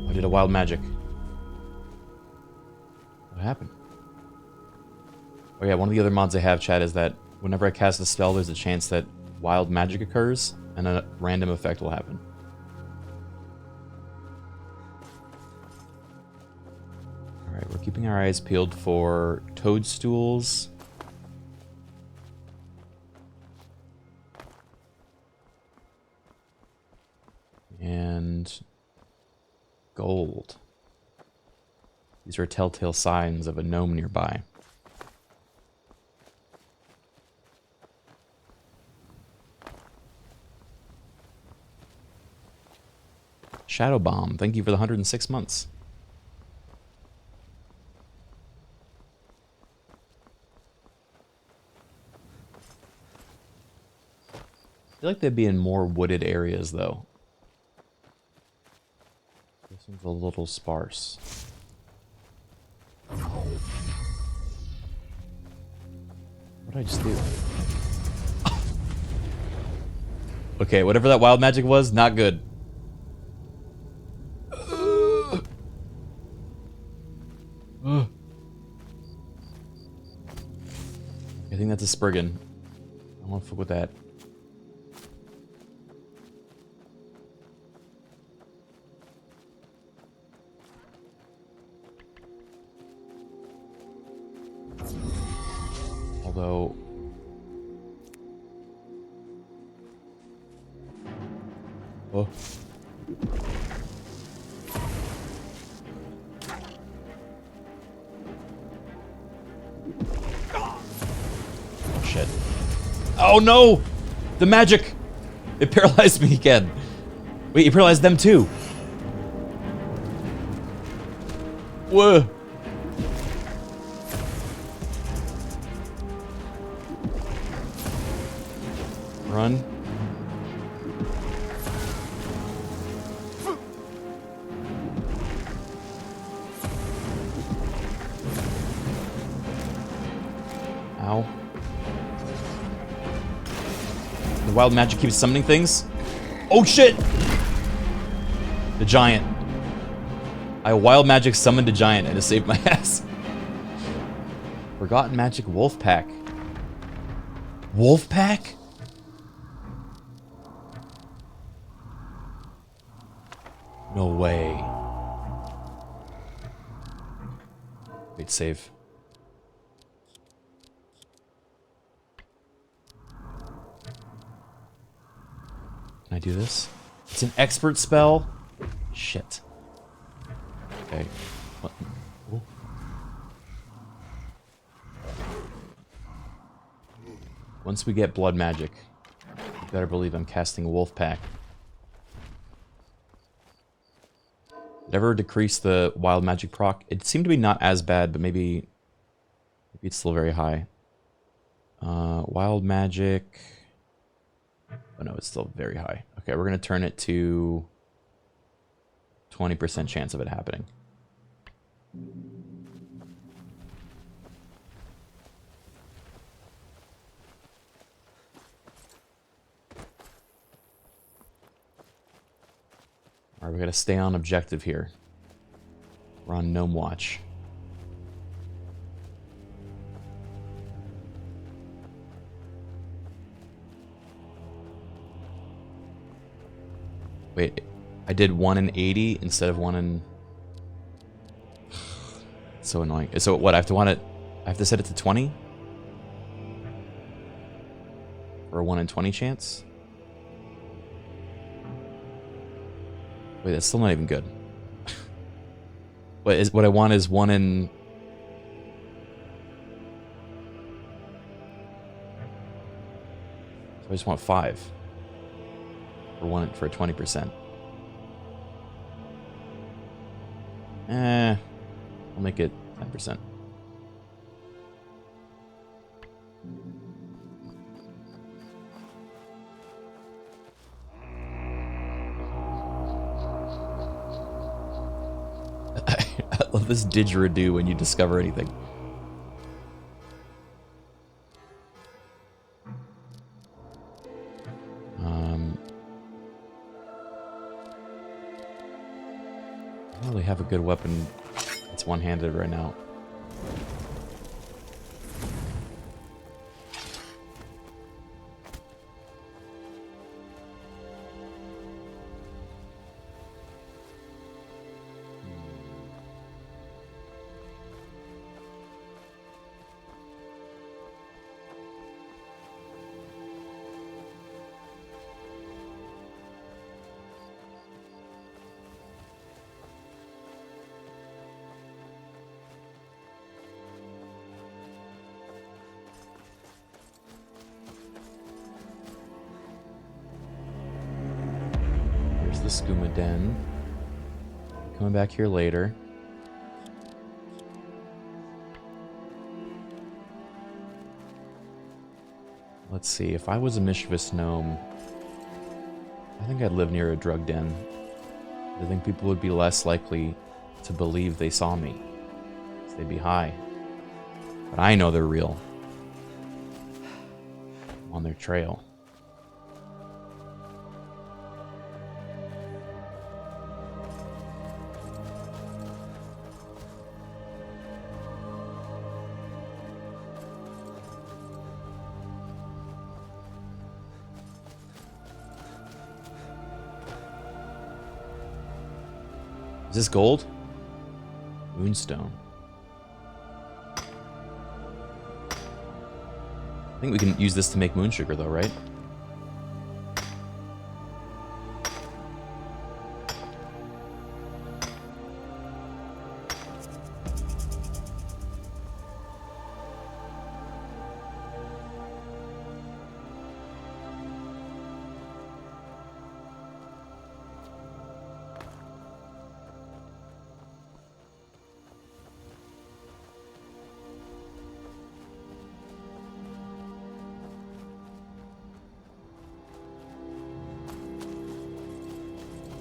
I did a wild magic. What happened? Oh yeah, one of the other mods I have, chat, is that whenever I cast a spell, there's a chance that wild magic occurs, and a random effect will happen. Alright, we're keeping our eyes peeled for toadstools. And gold. These are telltale signs of a gnome nearby. Shadow Bomb, thank you for the 106 months. I feel like they'd be in more wooded areas, though. This one's a little sparse. What did I just do? Okay, whatever that wild magic was, not good. I think that's a Spriggan. I don't want to fuck with that. Although... Oh. Shit. Oh no! The magic! It paralyzed me again. Wait, it paralyzed them too. Whoa. Run. Ow. The wild magic keeps summoning things. Oh shit! The giant. I wild magic summoned a giant and it saved my ass. Forgotten magic wolf pack. Wolf pack? No way. Wait, save. Can I do this? It's an expert spell? Shit. Okay. What? Ooh. Once we get blood magic, you better believe I'm casting a wolf pack. Never decrease the wild magic proc. It seemed to be not as bad, but maybe it's still very high. Wild magic. Oh no, it's still very high. Okay, we're gonna turn it to 20% chance of it happening. Alright, we gotta stay on objective here. We're on Gnome Watch. Wait, I did 1 in 80 instead of 1 in... It's so annoying. So what, I have to set it to 20? For a 1 in 20 chance? Wait, that's still not even good. What I want is 1 in... So I just want 5. For 20%. I'll make it 10%. I love this didgeridoo when you discover anything. I don't really have a good weapon that's one-handed right now. The skooma den. Coming back here later. Let's see, if I was a mischievous gnome, I think I'd live near a drug den. I think people would be less likely to believe they saw me. They'd be high. But I know they're real. I'm on their trail. Is this gold? Moonstone. I think we can use this to make moon sugar though, right?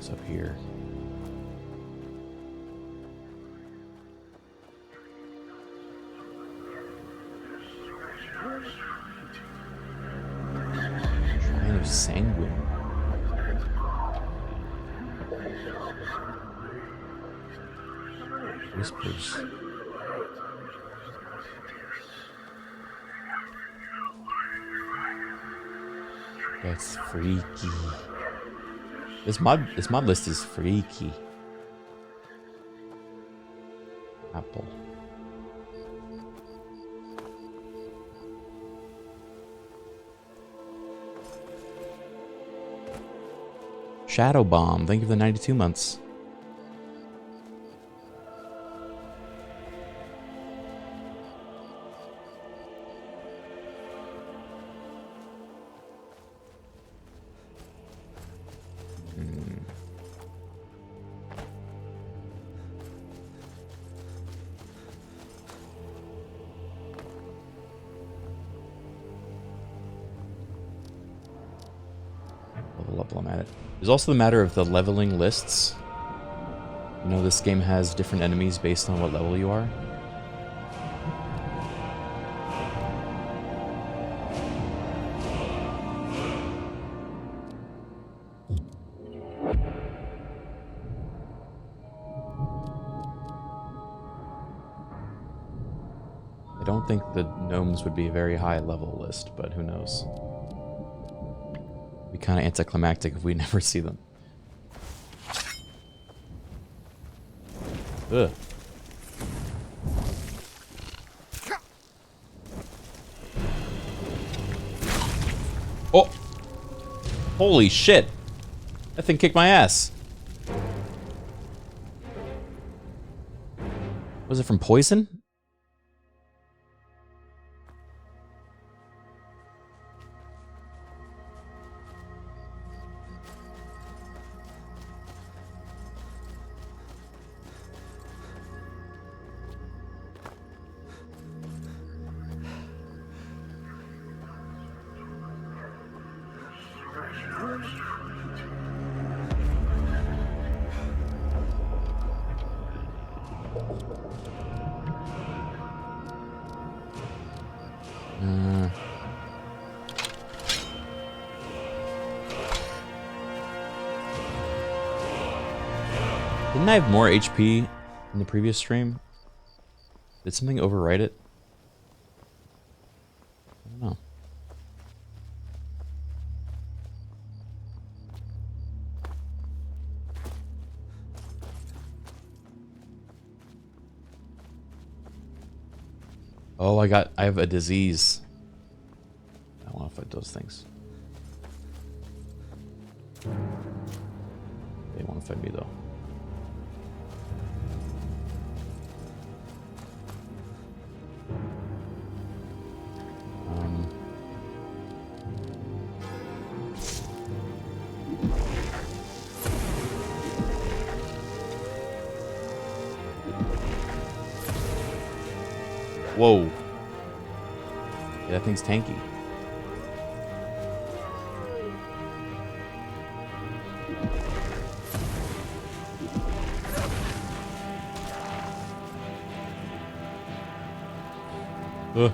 What's up here? Shrine of Sanguine. Whispers. That's freaky. This mod list is freaky. Apple. Shadow Bomb. Thank you for the 92 months. There's also the matter of the leveling lists. You know, this game has different enemies based on what level you are. I don't think the gnomes would be a very high level list, but who knows. Be kind of anticlimactic if we never see them. Ugh. Oh! Holy shit! That thing kicked my ass. Was it from poison? Didn't I have more HP in the previous stream? Did something overwrite it? I don't know. Oh, I have a disease. I don't want to fight those things. They want to fight me though. Whoa. Yeah, that thing's tanky. Ugh.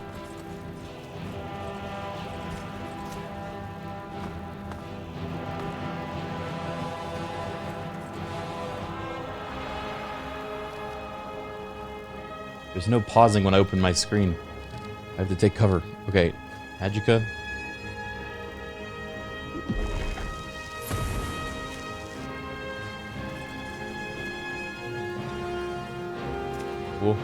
There's no pausing when I open my screen. I have to take cover. Okay, Adjika. Cool.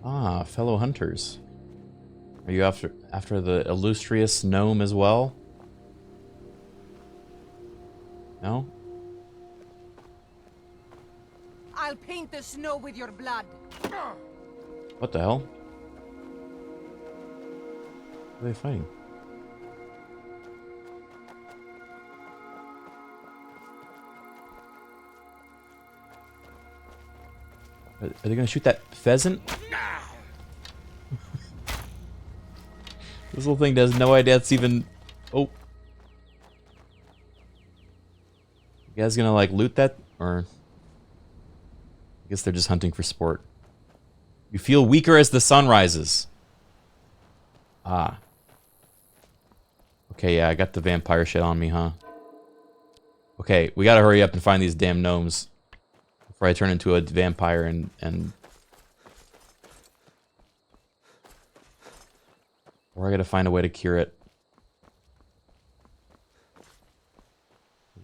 Ah, fellow hunters. Are you after the illustrious gnome as well? No? I'll paint the snow with your blood. What the hell? What are they fighting? Are they gonna shoot that pheasant? This little thing has no idea it's even... Oh. You guys gonna, like, loot that? Or... I guess they're just hunting for sport. You feel weaker as the sun rises. Ah. Okay, yeah, I got the vampire shit on me, huh? Okay, we gotta hurry up and find these damn gnomes before I turn into a vampire and... Or I gotta find a way to cure it.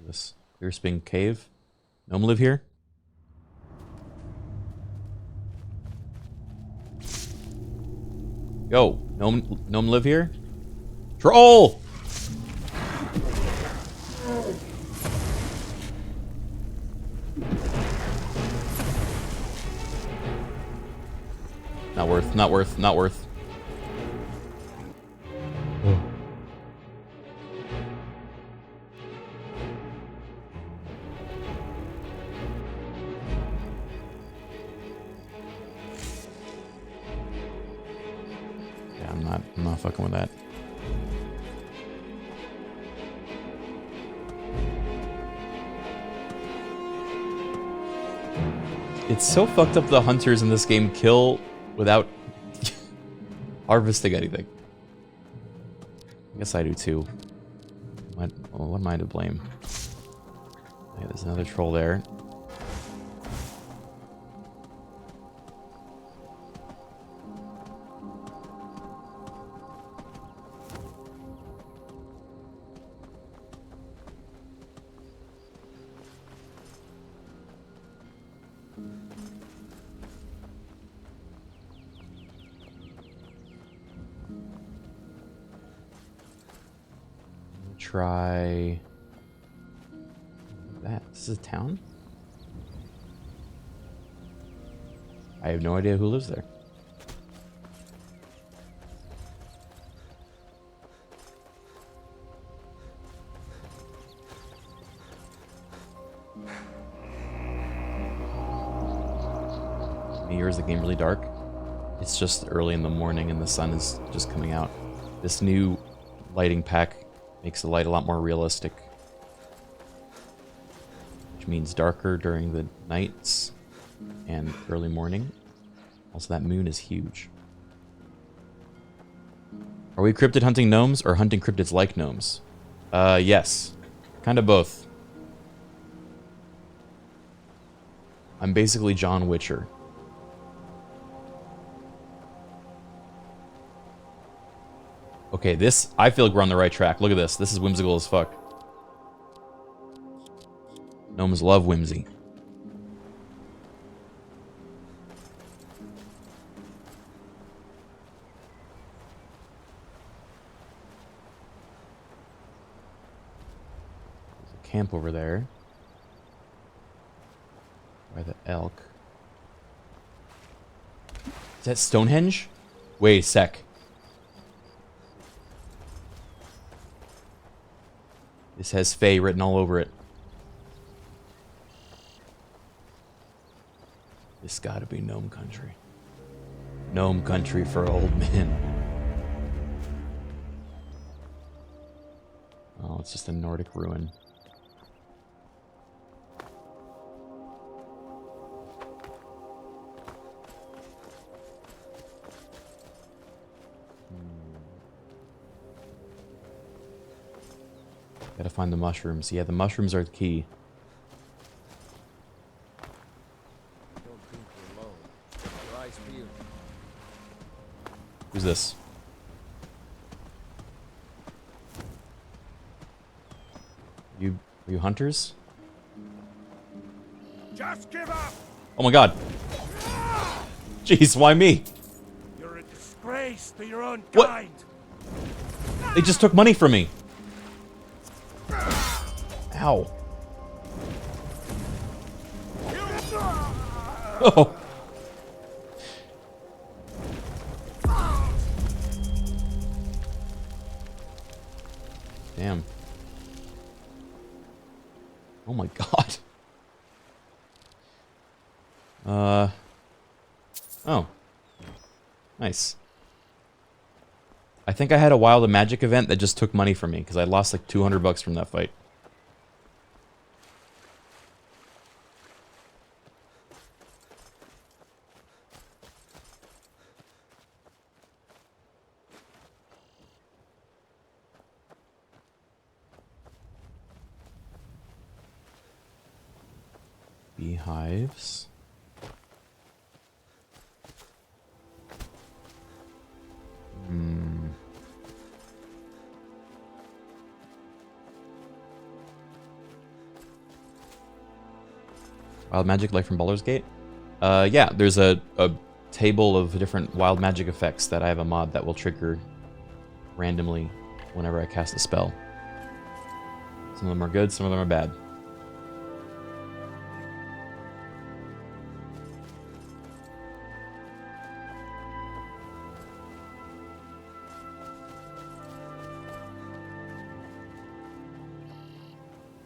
This Clearspring Cave. Gnome live here? Yo, gnome live here? Troll! Not worth, not worth, not worth. I'm not fucking with that. It's so fucked up the hunters in this game kill without harvesting anything. I guess I do too. What am I to blame? Okay, there's another troll there. Try that. This is a town? I have no idea who lives there. Or is the game really dark? It's just early in the morning and the sun is just coming out. This new lighting pack makes the light a lot more realistic, which means darker during the nights and early morning. Also, that moon is huge. Are we cryptid hunting gnomes or hunting cryptids like gnomes? Yes. Kind of both. I'm basically John Witcher. Okay, this, I feel like we're on the right track. Look at this. This is whimsical as fuck. Gnomes love whimsy. There's a camp over there. By the elk. Is that Stonehenge? Wait a sec. This has Fae written all over it. This gotta be Gnome Country. Gnome Country for old men. Oh, it's just a Nordic ruin. Gotta find the mushrooms. Yeah, the mushrooms are the key. Who's this? Are you hunters? Just give up. Oh my god. Jeez, why me? You're a disgrace to your own What? kind. They just took money from me. Ow. Oh. Damn. Oh my god. Oh. Nice. I think I had a Wild of Magic event that just took money from me because I lost like 200 bucks from that fight. Beehives. Wild magic like from Baldur's Gate? Yeah, there's a table of different wild magic effects that I have a mod that will trigger randomly whenever I cast a spell. Some of them are good, some of them are bad.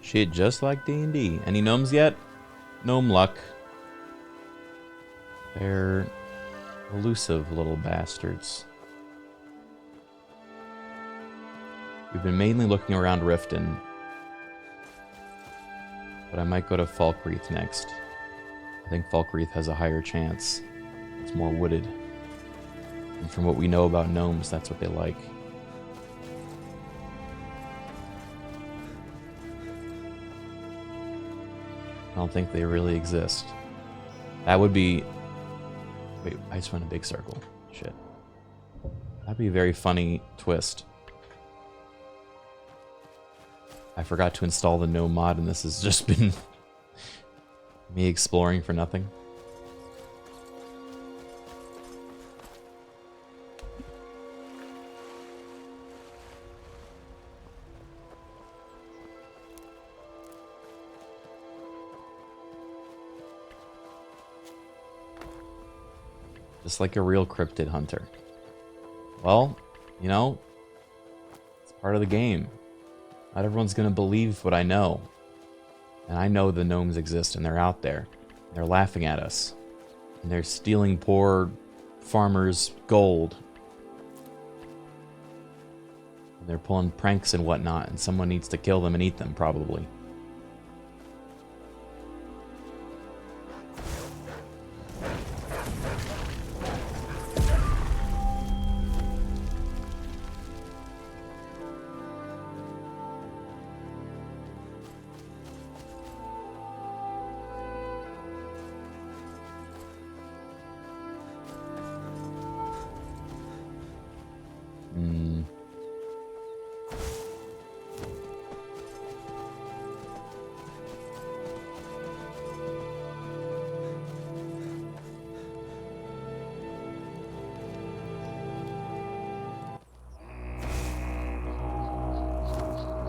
Shit, just like D&D. Any gnomes yet? Gnome luck. They're elusive little bastards. We've been mainly looking around Riften, but I might go to Falkreath next. I think Falkreath has a higher chance. It's more wooded. And from what we know about gnomes, that's what they like. I don't think they really exist. That would be... Wait, I just went a big circle. Shit. That'd be a very funny twist. I forgot to install the Gnome mod, and this has just been me exploring for nothing. Just like a real cryptid hunter. Well, you know, it's part of the game. Not everyone's gonna believe what I know. And I know the gnomes exist and they're out there. They're laughing at us. And they're stealing poor farmers' gold. And they're pulling pranks and whatnot, and someone needs to kill them and eat them, probably.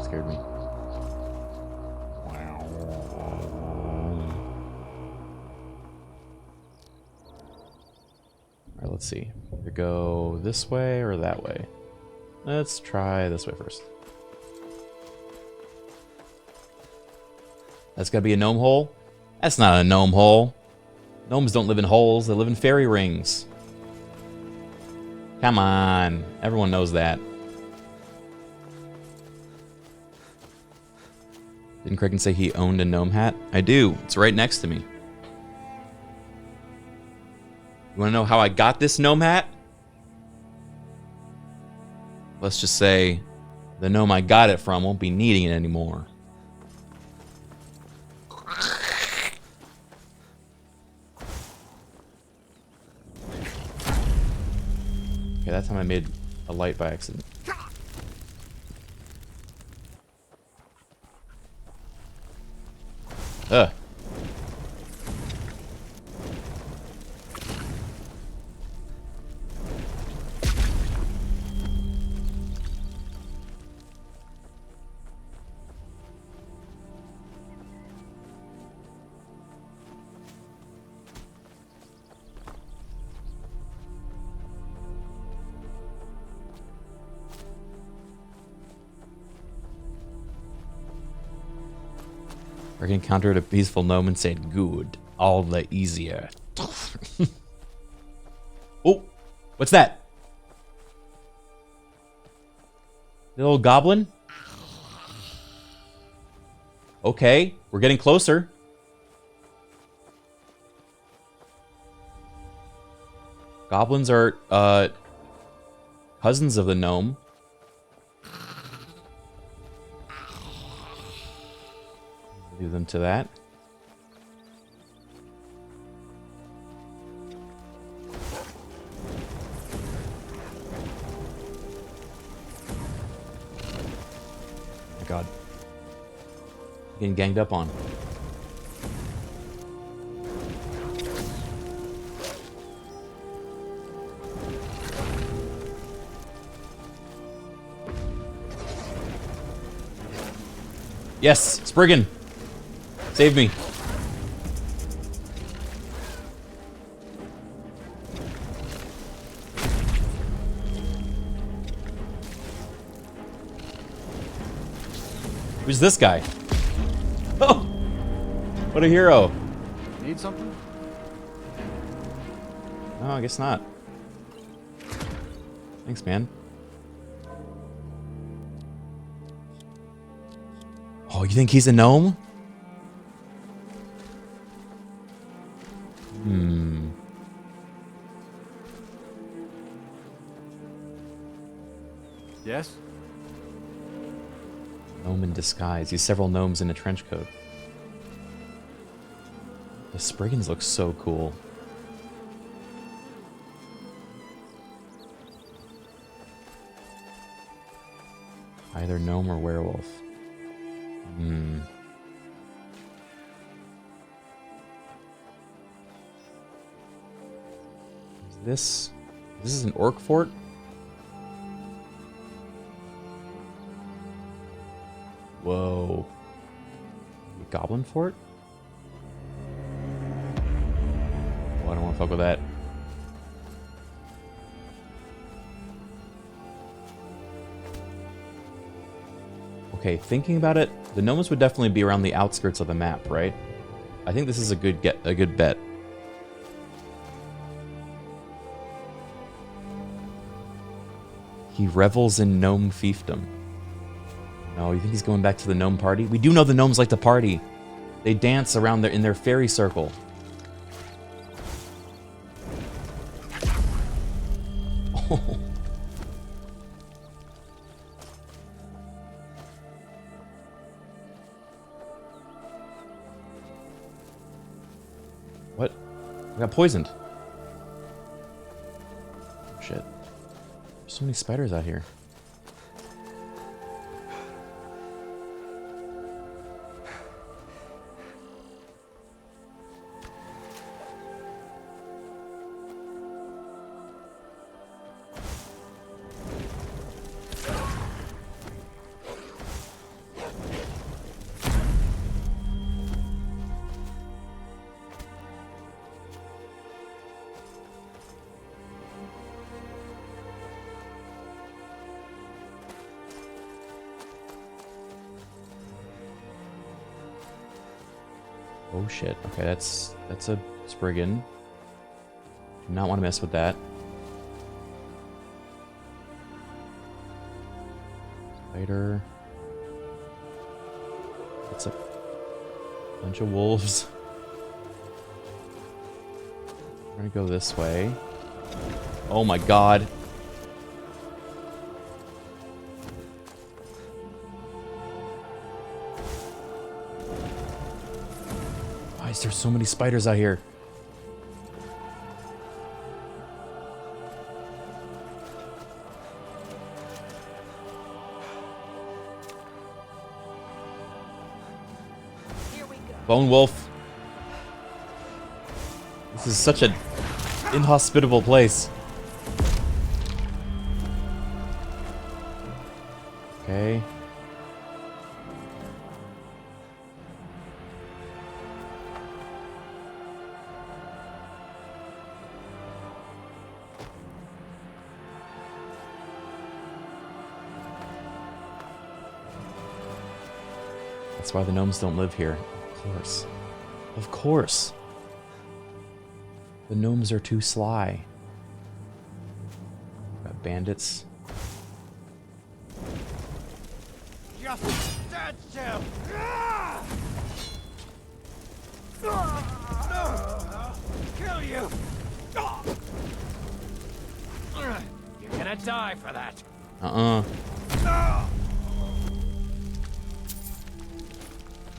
Scared me. Alright, let's see. Either go this way or that way. Let's try this way first. That's gotta be a gnome hole? That's not a gnome hole. Gnomes don't live in holes, they live in fairy rings. Come on. Everyone knows that. Didn't Criken say he owned a gnome hat? I do. It's right next to me. You want to know how I got this gnome hat? Let's just say the gnome I got it from won't be needing it anymore. Okay, that time I made a light by accident. Ugh. Criken encountered a peaceful gnome and said, "Good, all the easier." Oh, what's that? Little goblin? Okay, we're getting closer. Goblins are cousins of the gnome. Leave them to that. Oh my god. Getting ganged up on. Yes, Spriggan. Save me. Who's this guy? Oh! What a hero. Need something? No, I guess not. Thanks, man. Oh, you think he's a gnome? Hmm. Yes? Gnome in disguise. He's several gnomes in a trench coat. The Spriggans look so cool. Either gnome or werewolf. Hmm. This is an orc fort? Whoa. A goblin fort? Oh, I don't want to fuck with that. Okay, thinking about it, the gnomes would definitely be around the outskirts of the map, right? I think this is a good bet. He revels in gnome fiefdom. No, you think he's going back to the gnome party? We do know the gnomes like to party. They dance around in their fairy circle. Oh. What? I got poisoned. Shit. There's so many spiders out here. Oh shit. Okay, that's a Spriggan. Do not want to mess with that. Spider. It's a bunch of wolves. We're gonna go this way. Oh my god. Why is there so many spiders out here? Bone wolf. This is such an inhospitable place. Okay. That's why the gnomes don't live here. course. Of course. The gnomes are too sly. Got bandits. Just stand still! Kill you! You're gonna die for that.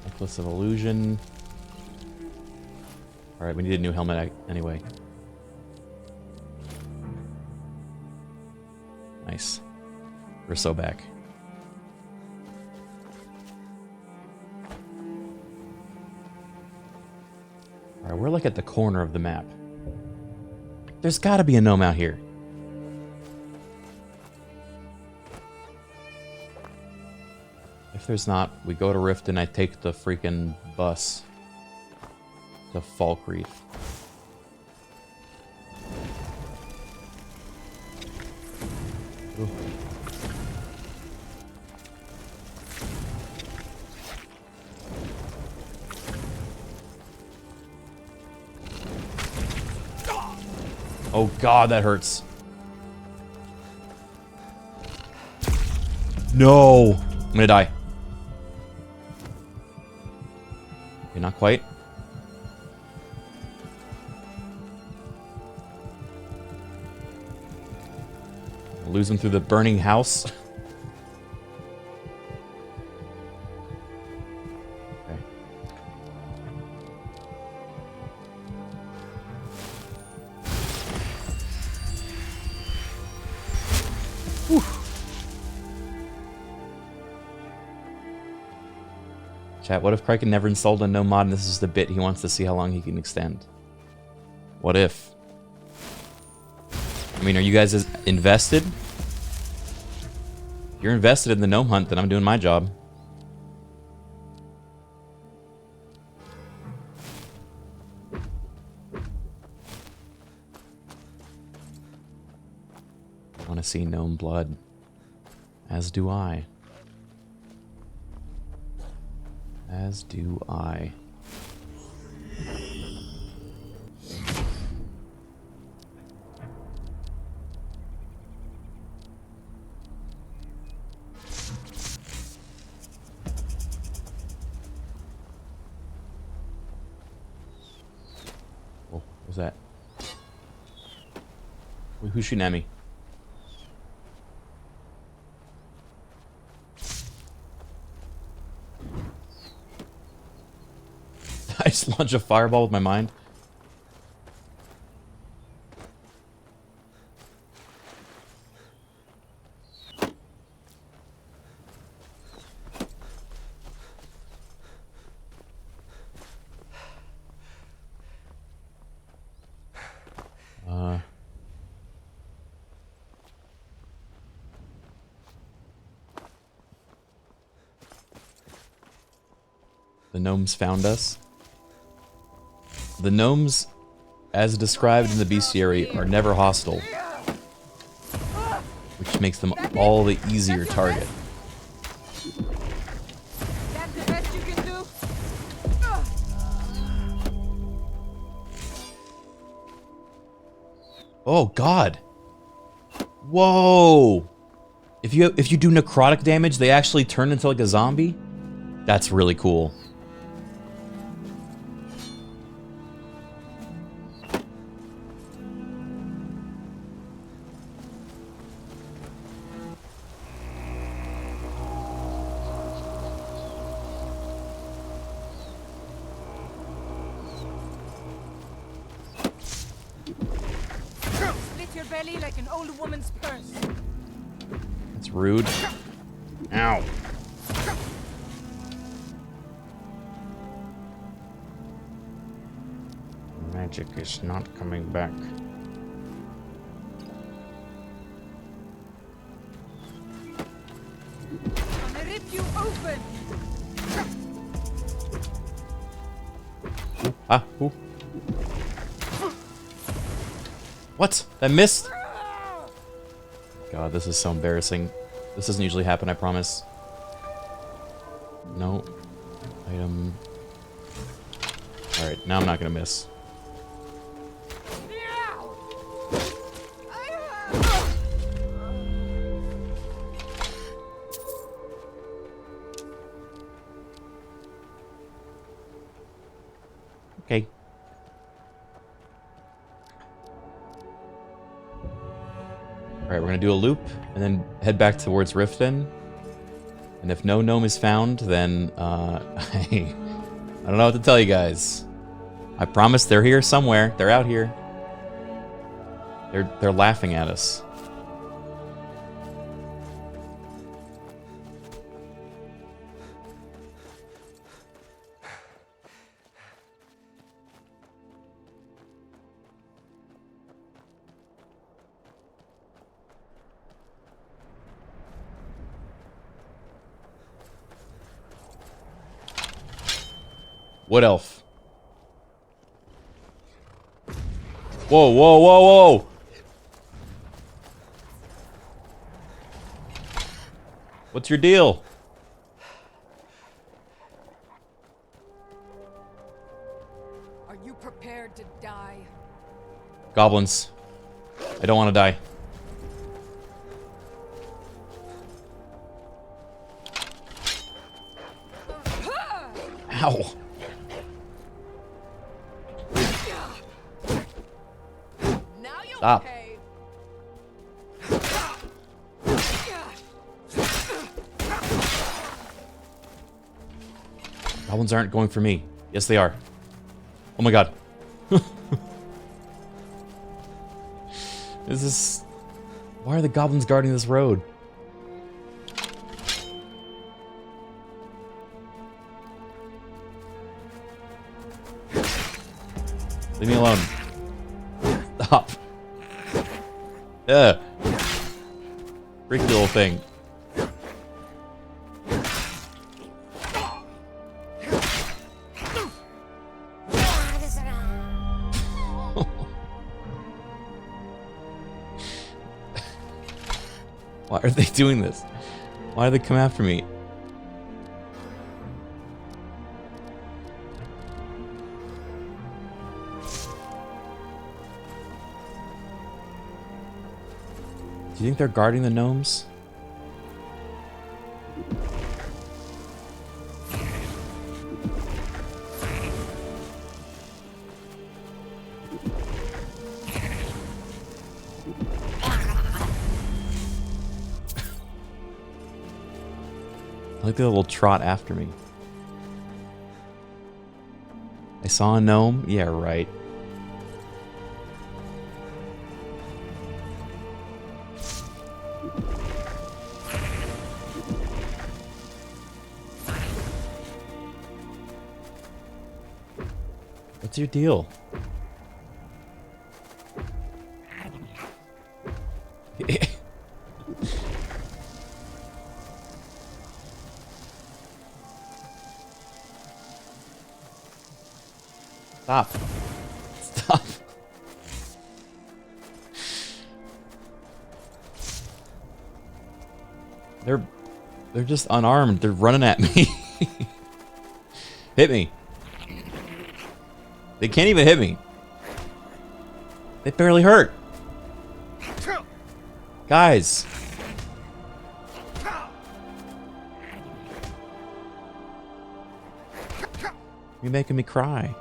Necklace of Illusion. Alright, we need a new helmet anyway. Nice. We're so back. Alright, we're like at the corner of the map. There's gotta be a gnome out here. If there's not, we go to Riften, I take the freaking bus to Falk Reef. Ooh. Oh god, that hurts. No! I'm gonna die. Okay, not quite. I'll lose him through the burning house. Okay. Whew. Chat, what if Criken never installed a gnome mod and this is the bit he wants to see how long he can extend? What if? I mean, are you guys invested? If you're invested in the gnome hunt, then I'm doing my job. I want to see gnome blood. As do I. As do I. Oh, what was that? Wait, who's shooting at me? I just launch a fireball with my mind. The gnomes found us. The gnomes, as described in the bestiary, are never hostile, which makes them all the easier target. That's the best you can do. Oh god! Whoa! If you do necrotic damage, they actually turn into like a zombie? That's really cool. Split your belly like an old woman's purse. That's rude. Ow. Magic is not coming back. I'm gonna rip you open. Ooh, ah, ooh. What? That missed? God, this is so embarrassing. This doesn't usually happen, I promise. No. Item. Alright, now I'm not gonna miss. Okay. Alright, we're gonna do a loop and then head back towards Riften. And if no gnome is found, then I don't know what to tell you guys. I promise they're here somewhere. They're out here. They're laughing at us. Wood elf. Whoa, whoa, whoa, whoa! What's your deal? Are you prepared to die? Goblins. I don't want to die. Ow. Stop. Goblins aren't going for me. Yes, they are. Oh my god. Is this... Why are the goblins guarding this road? Leave me alone. Stop. Yeah. Freaky little thing. Why are they doing this? Why do they come after me? Do you think they're guarding the gnomes? I like the little trot after me. I saw a gnome? Yeah, right. What's your deal? Stop. Stop. They're just unarmed. They're running at me. Hit me. They can't even hit me. They barely hurt. Guys. You're making me cry.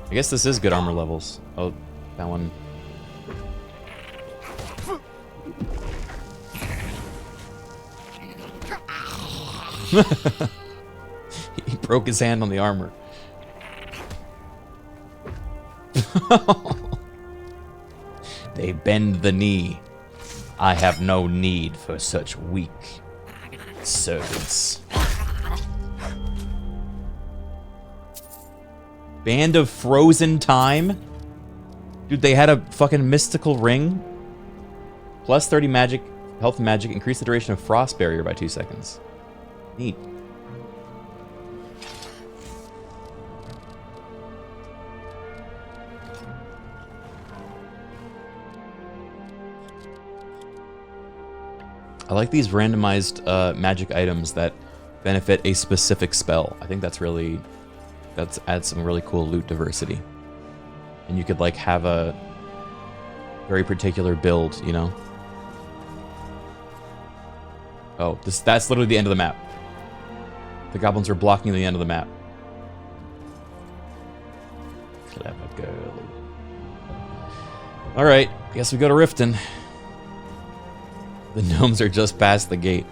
I guess this is good armor levels. Oh, that one. He broke his hand on the armor. They bend the knee. I have no need for such weak servants. Band of Frozen Time? Dude, they had a fucking mystical ring. Plus 30 magic, health and magic, increase the duration of frost barrier by 2 seconds. Neat. I like these randomized magic items that benefit a specific spell. I think that's adds some really cool loot diversity. And you could like have a very particular build, you know? Oh, that's literally the end of the map. The goblins are blocking the end of the map. Clever girl. Alright, guess we go to Riften. The gnomes are just past the gate.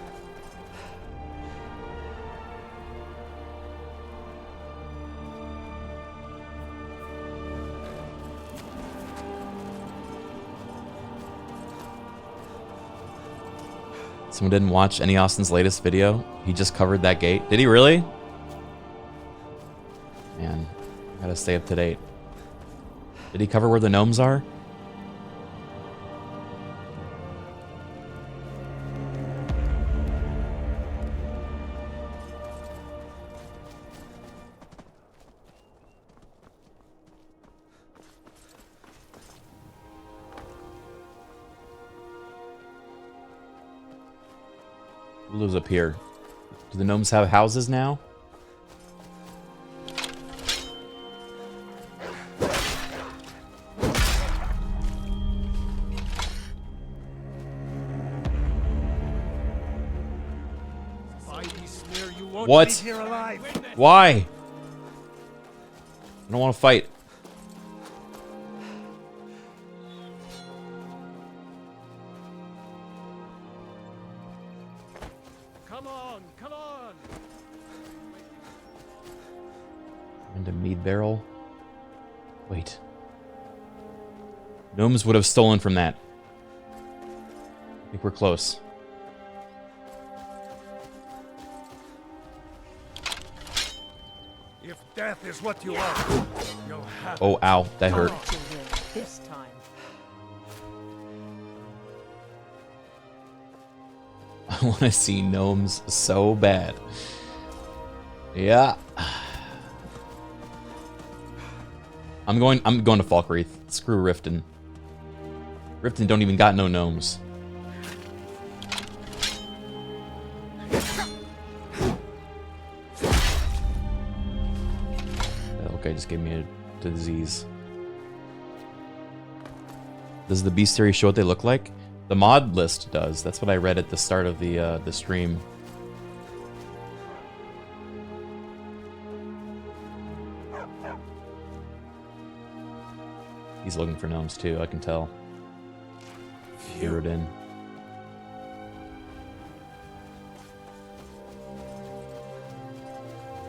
Someone didn't watch any Austin's latest video? He just covered that gate. Did he really? Man, I gotta stay up to date. Did he cover where the gnomes are? Who lives up here? Do the gnomes have houses now? What? Why? I don't want to fight. Come on, come on. And a mead barrel. Wait. Gnomes would have stolen from that. I think we're close. If death is what you are, you'll have Oh, ow. That hurt. This time. I want to see gnomes so bad. Yeah. I'm going to Falkreath. Screw Riften. Riften don't even got no gnomes. Okay, just gave me a disease. Does the bestiary show what they look like? The mod list does. That's what I read at the start of the stream. He's looking for gnomes too, I can tell. Zeroed in.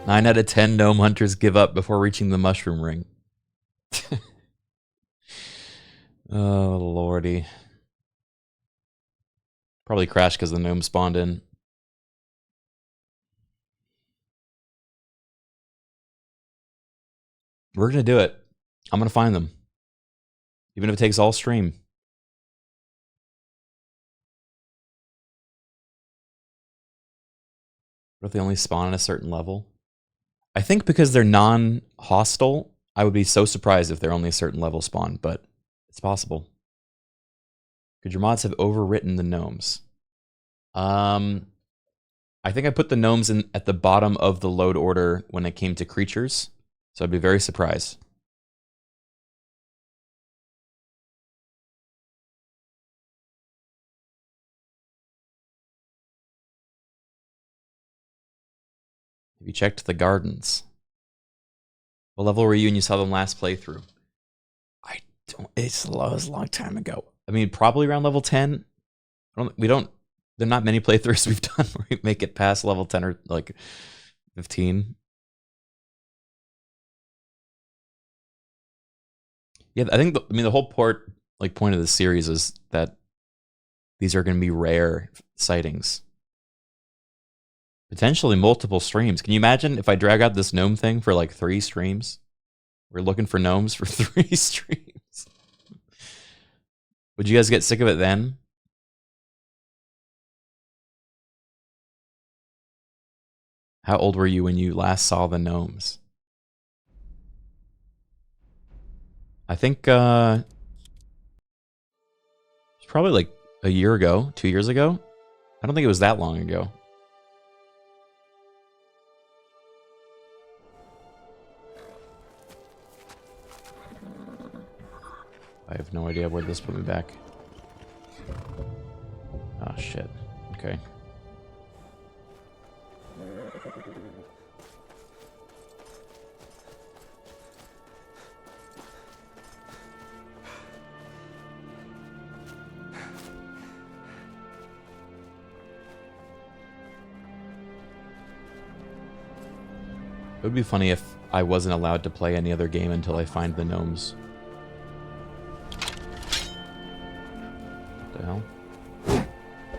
Nine out of 10 gnome hunters give up before reaching the mushroom ring. Oh, lordy. Probably crashed because the gnome spawned in. We're going to do it. I'm going to find them. Even if it takes all stream. What if they only spawn at a certain level? I think because they're non-hostile, I would be so surprised if they're only a certain level spawn, but it's possible. Could your mods have overwritten the gnomes? I think I put the gnomes in at the bottom of the load order when it came to creatures, so I'd be very surprised. Have you checked the gardens? What level were you when you saw them last playthrough? I don't. It was a long time ago. I mean, probably around level 10. There are not many playthroughs we've done where we make it past level 10 or like 15. Yeah, I think the whole point of the series is that these are going to be rare sightings. Potentially multiple streams. Can you imagine if I drag out this gnome thing for like 3 streams? We're looking for gnomes for 3 streams. Would you guys get sick of it then? How old were you when you last saw the gnomes? I think it's probably like a year ago, 2 years ago. I don't think it was that long ago. I have no idea where this put me back. Oh, shit. Okay. It would be funny if I wasn't allowed to play any other game until I find the gnomes. What the hell?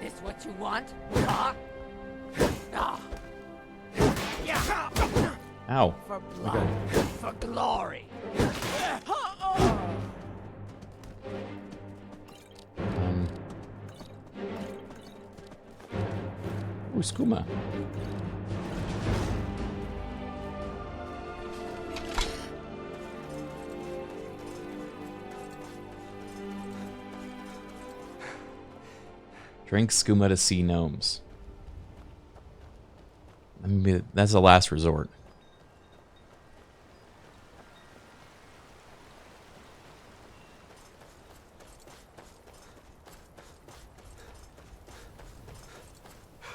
This what you want? Ah. Ah. Yeah. Ow. For blood. For glory. Ooh, skooma. Drink skooma to see gnomes. I mean, that's the last resort.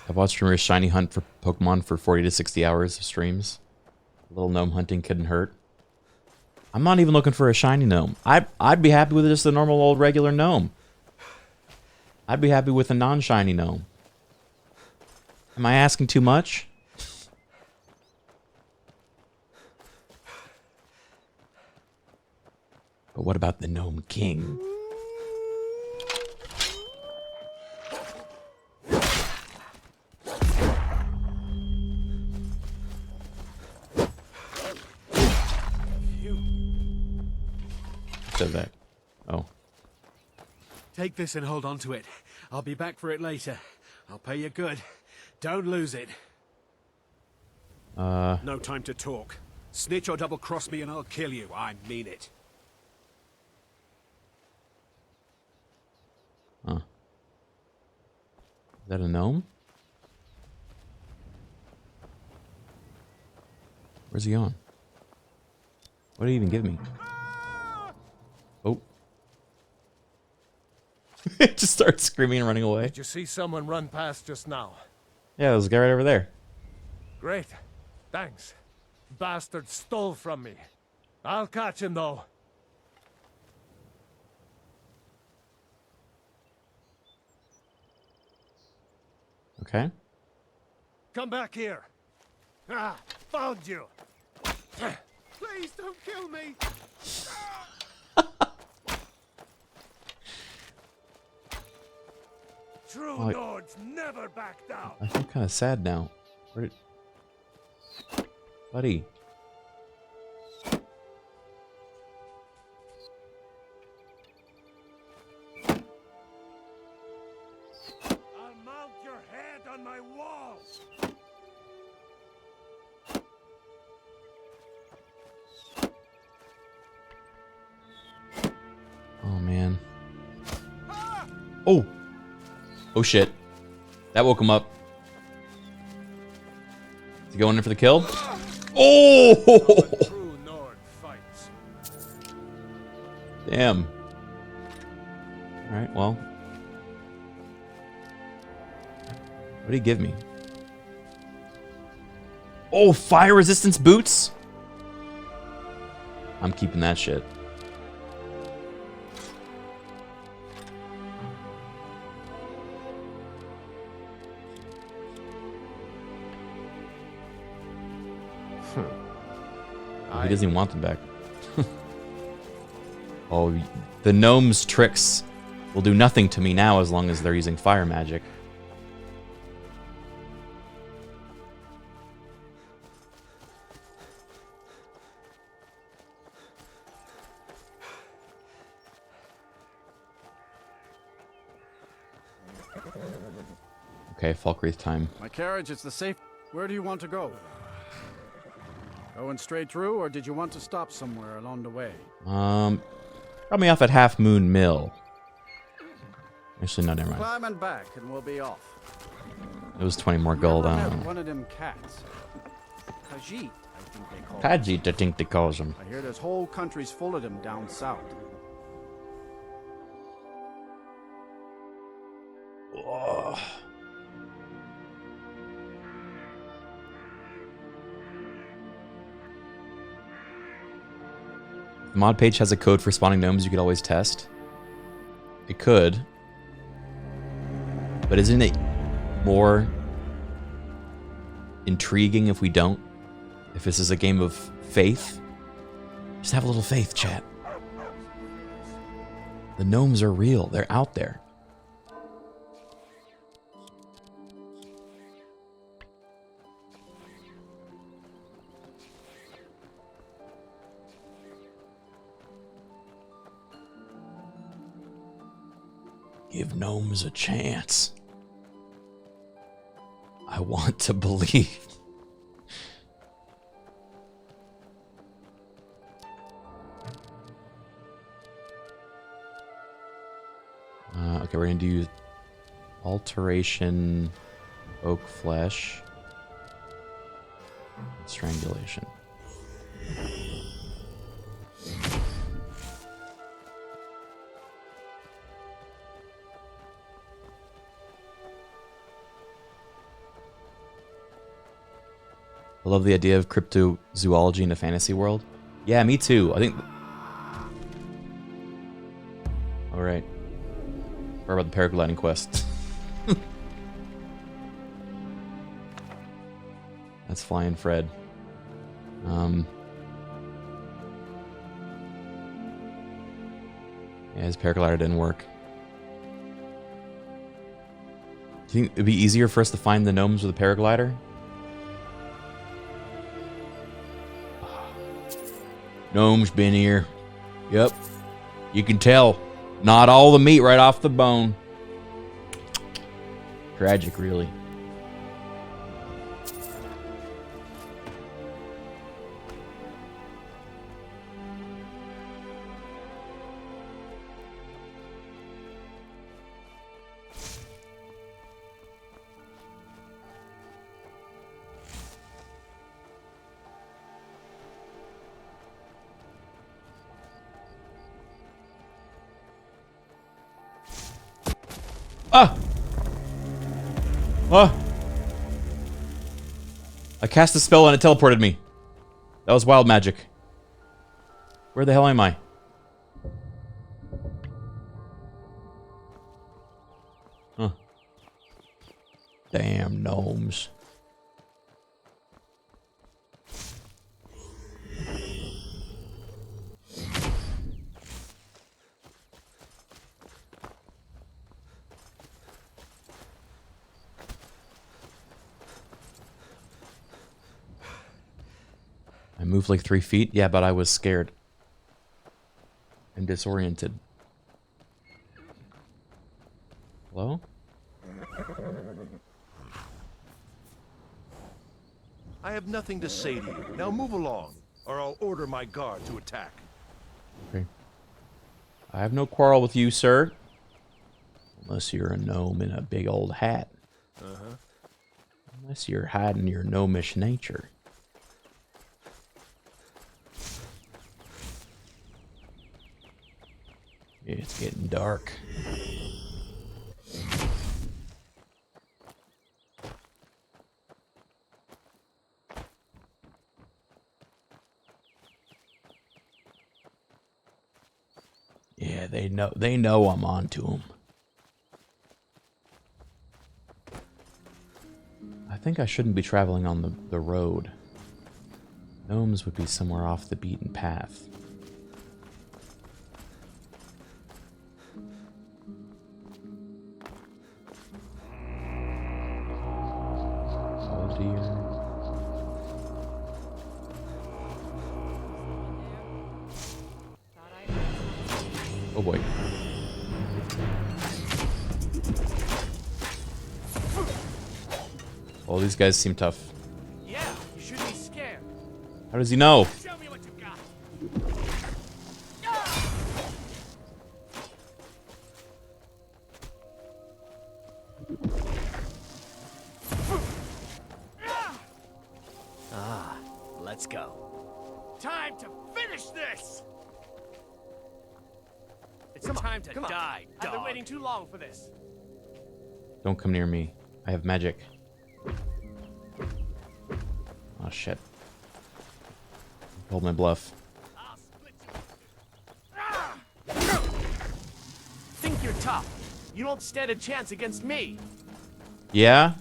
I've watched streamers shiny hunt for Pokemon for 40 to 60 hours of streams. A little gnome hunting couldn't hurt. I'm not even looking for a shiny gnome. I'd be happy with just a normal old regular gnome. I'd be happy with a non-shiny gnome. Am I asking too much? But what about the Gnome King? Said that. Oh. Take this and hold on to it. I'll be back for it later. I'll pay you good. Don't lose it. No time to talk. Snitch or double-cross me and I'll kill you. I mean it. Huh. Is that a gnome? Where's he on? What did he even give me? Oh. It just starts screaming and running away. Did you see someone run past just now? Yeah, there's a guy right over there. Great. Thanks. Bastard stole from me. I'll catch him, though. Okay. Come back here. Ah, found you. Please don't kill me. True Oh, lords never back down. I feel kind of sad now. Where did... Buddy. I'll mount your head on my wall. Oh, man. Oh! Oh, shit. That woke him up. Is he going in for the kill? Oh! Damn. Alright, well. What did he give me? Oh, fire resistance boots? I'm keeping that shit. He doesn't even want them back. Oh, the gnome's tricks will do nothing to me now as long as they're using fire magic. Okay, Falkreath time. My carriage is the safe. Where do you want to go? Going straight through, or did you want to stop somewhere along the way? Drop me off at Half Moon Mill. Actually, no, never mind. Climb and back, and we'll be off. It was 20 more gold. I don't know. One of them cats. Khajiit, I think they call Khajiit, I think they calls him. I hear there's whole countries full of them down south. Whoa. The mod page has a code for spawning gnomes you could always test. It could. But isn't it more intriguing if we don't? If this is a game of faith? Just have a little faith, chat. The gnomes are real. They're out there. Give gnomes a chance. I want to believe. Okay, we're gonna do alteration, oak flesh, and strangulation. I love the idea of cryptozoology in a fantasy world. Yeah, me too. I think. All right. Or about the paragliding quest. That's Flying Fred. Yeah, his paraglider didn't work. Do you think it'd be easier for us to find the gnomes with a paraglider? Gnome's been here. Yep. You can tell. Not all the meat right off the bone. Tragic, really. Ah! Ah! I cast a spell and it teleported me. That was wild magic. Where the hell am I? Huh. Damn gnomes. I moved like 3 feet. Yeah, but I was scared. And disoriented. Hello? I have nothing to say to you. Now move along, or I'll order my guard to attack. Okay. I have no quarrel with you, sir. Unless you're a gnome in a big old hat. Uh-huh. Unless you're hiding your gnomish nature. It's getting dark. Yeah, they know I'm onto them. I think I shouldn't be traveling on the road. Gnomes would be somewhere off the beaten path. Oh dear. Oh boy. Oh, these guys seem tough. Yeah, you shouldn't be scared. How does he know? Show me what you got. Let's go. Time to finish this! It's time to die, dog. I've been waiting too long for this. Don't come near me. I have magic. Oh shit. Hold my bluff. Think you're tough. You don't stand a chance against me. Yeah?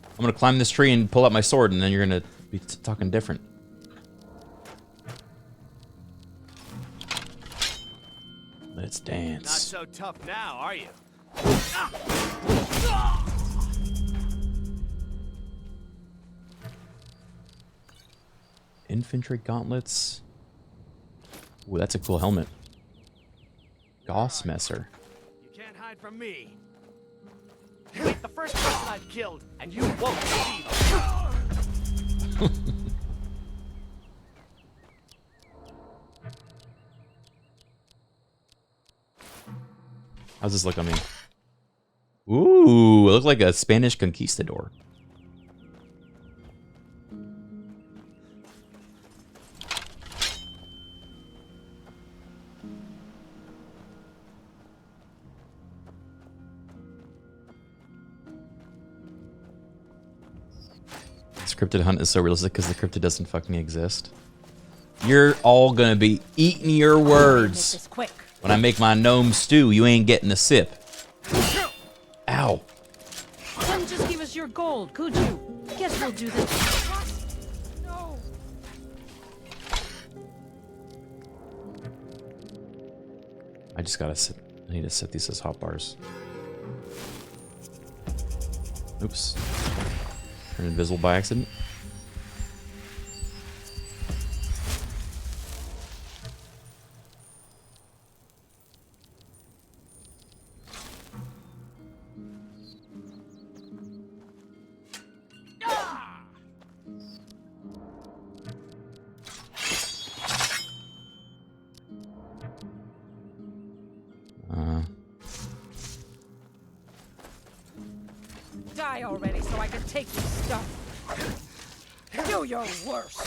I'm gonna climb this tree and pull out my sword, and then you're gonna be talking different. Let's dance. Not so tough now, are you? Infantry gauntlets. Ooh, that's a cool helmet. Goss messer. You can't hide from me. You ain't the first person I've killed, and you won't be the last. How's this look on me? Ooh, it looked like a Spanish conquistador. This cryptid hunt is so realistic because the cryptid doesn't fucking exist. You're all gonna be eating your words. When I make my gnome stew, you ain't getting a sip. Ow. Come just give us your gold, could you? Guess we'll do this. No. I just gotta sit. I need to set these as hotbars. Oops. Turn invisible by accident. Die already so I can take your stuff. Do your worst.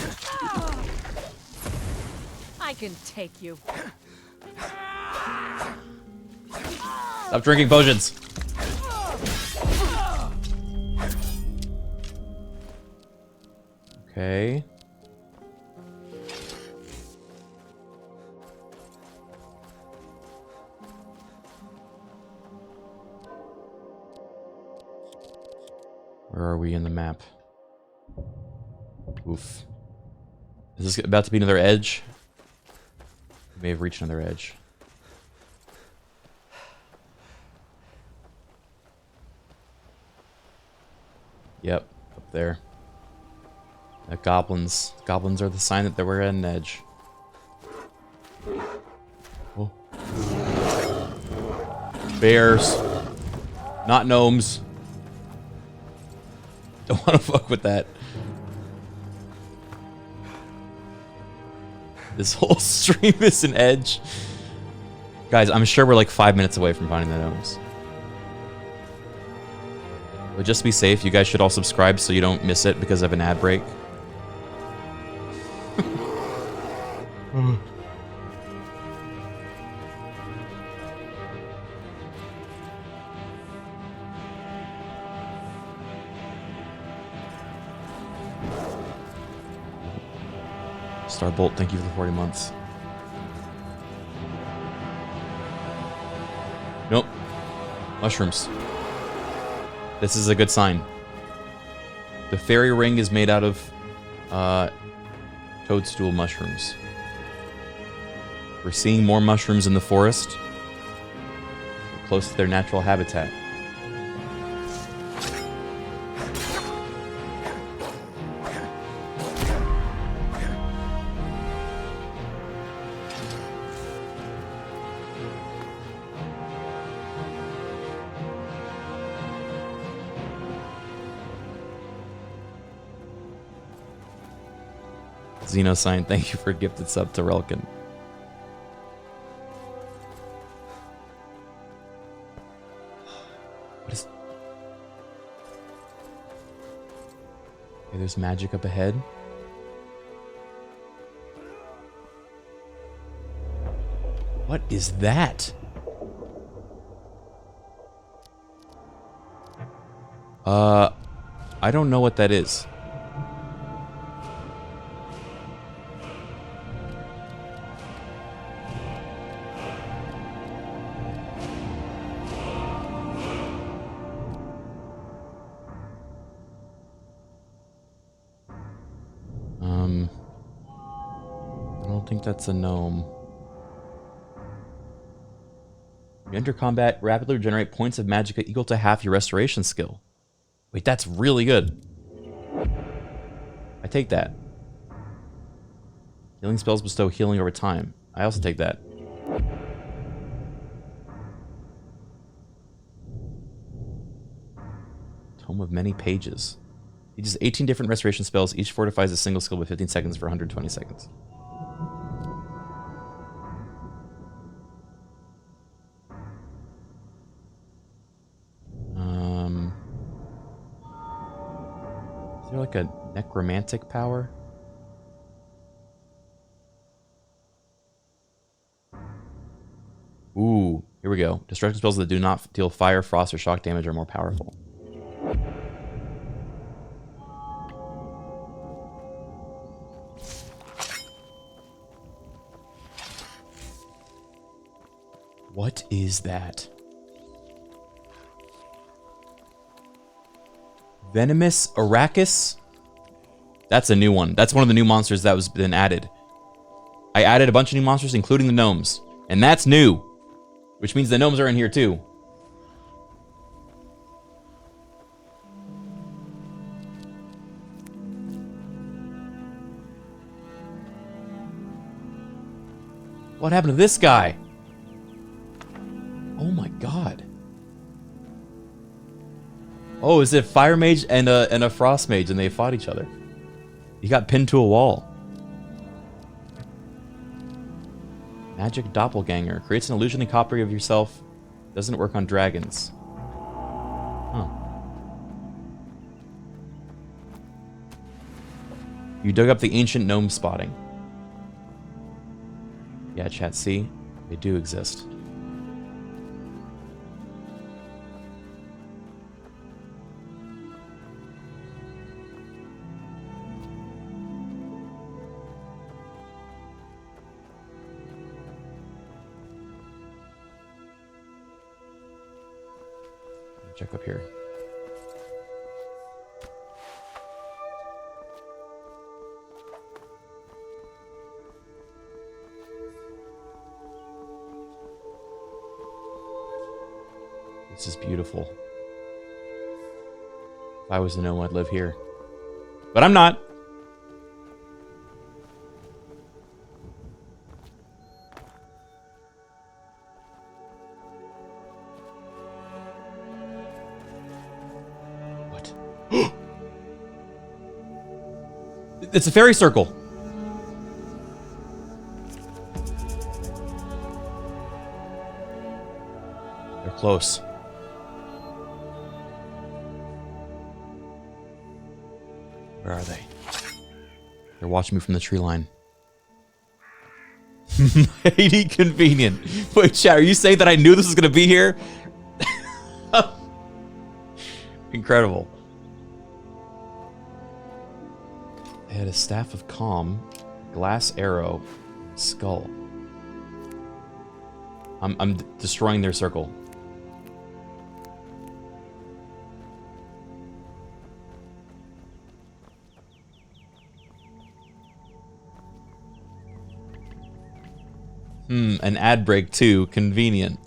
I can take you. Stop drinking potions. Okay. Where are we in the map? Oof. Is this about to be another edge? We may have reached another edge. Yep, up there. Goblins. Goblins are the sign that we're at an edge. Oh. Bears. Not gnomes. Don't want to fuck with that. This whole stream is an edge. Guys, I'm sure we're like 5 minutes away from finding the gnomes. But just to be safe, you guys should all subscribe so you don't miss it because of an ad break. Starbolt, thank you for the 40 months. Nope. Mushrooms. This is a good sign. The fairy ring is made out of toadstool mushrooms. We're seeing more mushrooms in the forest. We're close to their natural habitat. Xenosign, thank you for a gifted sub to Relkin. What is... Okay, there's magic up ahead. What is that? I don't know what that is. I don't think that's a gnome. You enter combat, rapidly regenerate points of magicka equal to half your restoration skill. Wait, that's really good. I take that. Healing spells bestow healing over time. I also take that. Tome of Many Pages. Uses 18 different restoration spells. Each fortifies a single skill by 15 seconds for 120 seconds. Is there like a necromantic power? Ooh, here we go. Destruction spells that do not deal fire, frost, or shock damage are more powerful. What is that? Venomous Arrakis? That's a new one. That's one of the new monsters that was been added. I added a bunch of new monsters, including the gnomes. And that's new. Which means the gnomes are in here too. What happened to this guy? Oh my god. Oh, is it Fire Mage and a Frost Mage and they fought each other? He got pinned to a wall. Magic Doppelganger. Creates an illusion and copy of yourself. Doesn't work on dragons. Huh. You dug up the ancient gnome spotting. Yeah, chat, see? They do exist. Check up here. This is beautiful. If I was a gnome, I'd live here. But I'm not. It's a fairy circle. They're close. Where are they? They're watching me from the tree line. Mighty convenient. Wait, chat, are you saying that I knew this was going to be here? Incredible. They had a Staff of Calm, Glass Arrow, Skull. I'm destroying their circle. An ad break too. Convenient.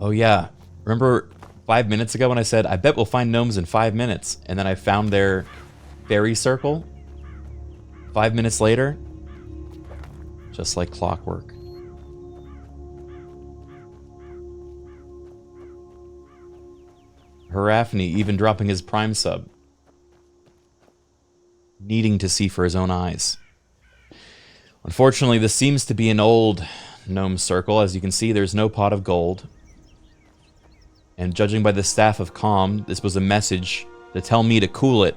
Oh yeah. Remember 5 minutes ago when I said, I bet we'll find gnomes in 5 minutes. And then I found their fairy circle. 5 minutes later. Just like clockwork. Harafni even dropping his Prime sub. Needing to see for his own eyes. Unfortunately, this seems to be an old gnome circle. As you can see, there's no pot of gold. And judging by the Staff of Calm, this was a message to tell me to cool it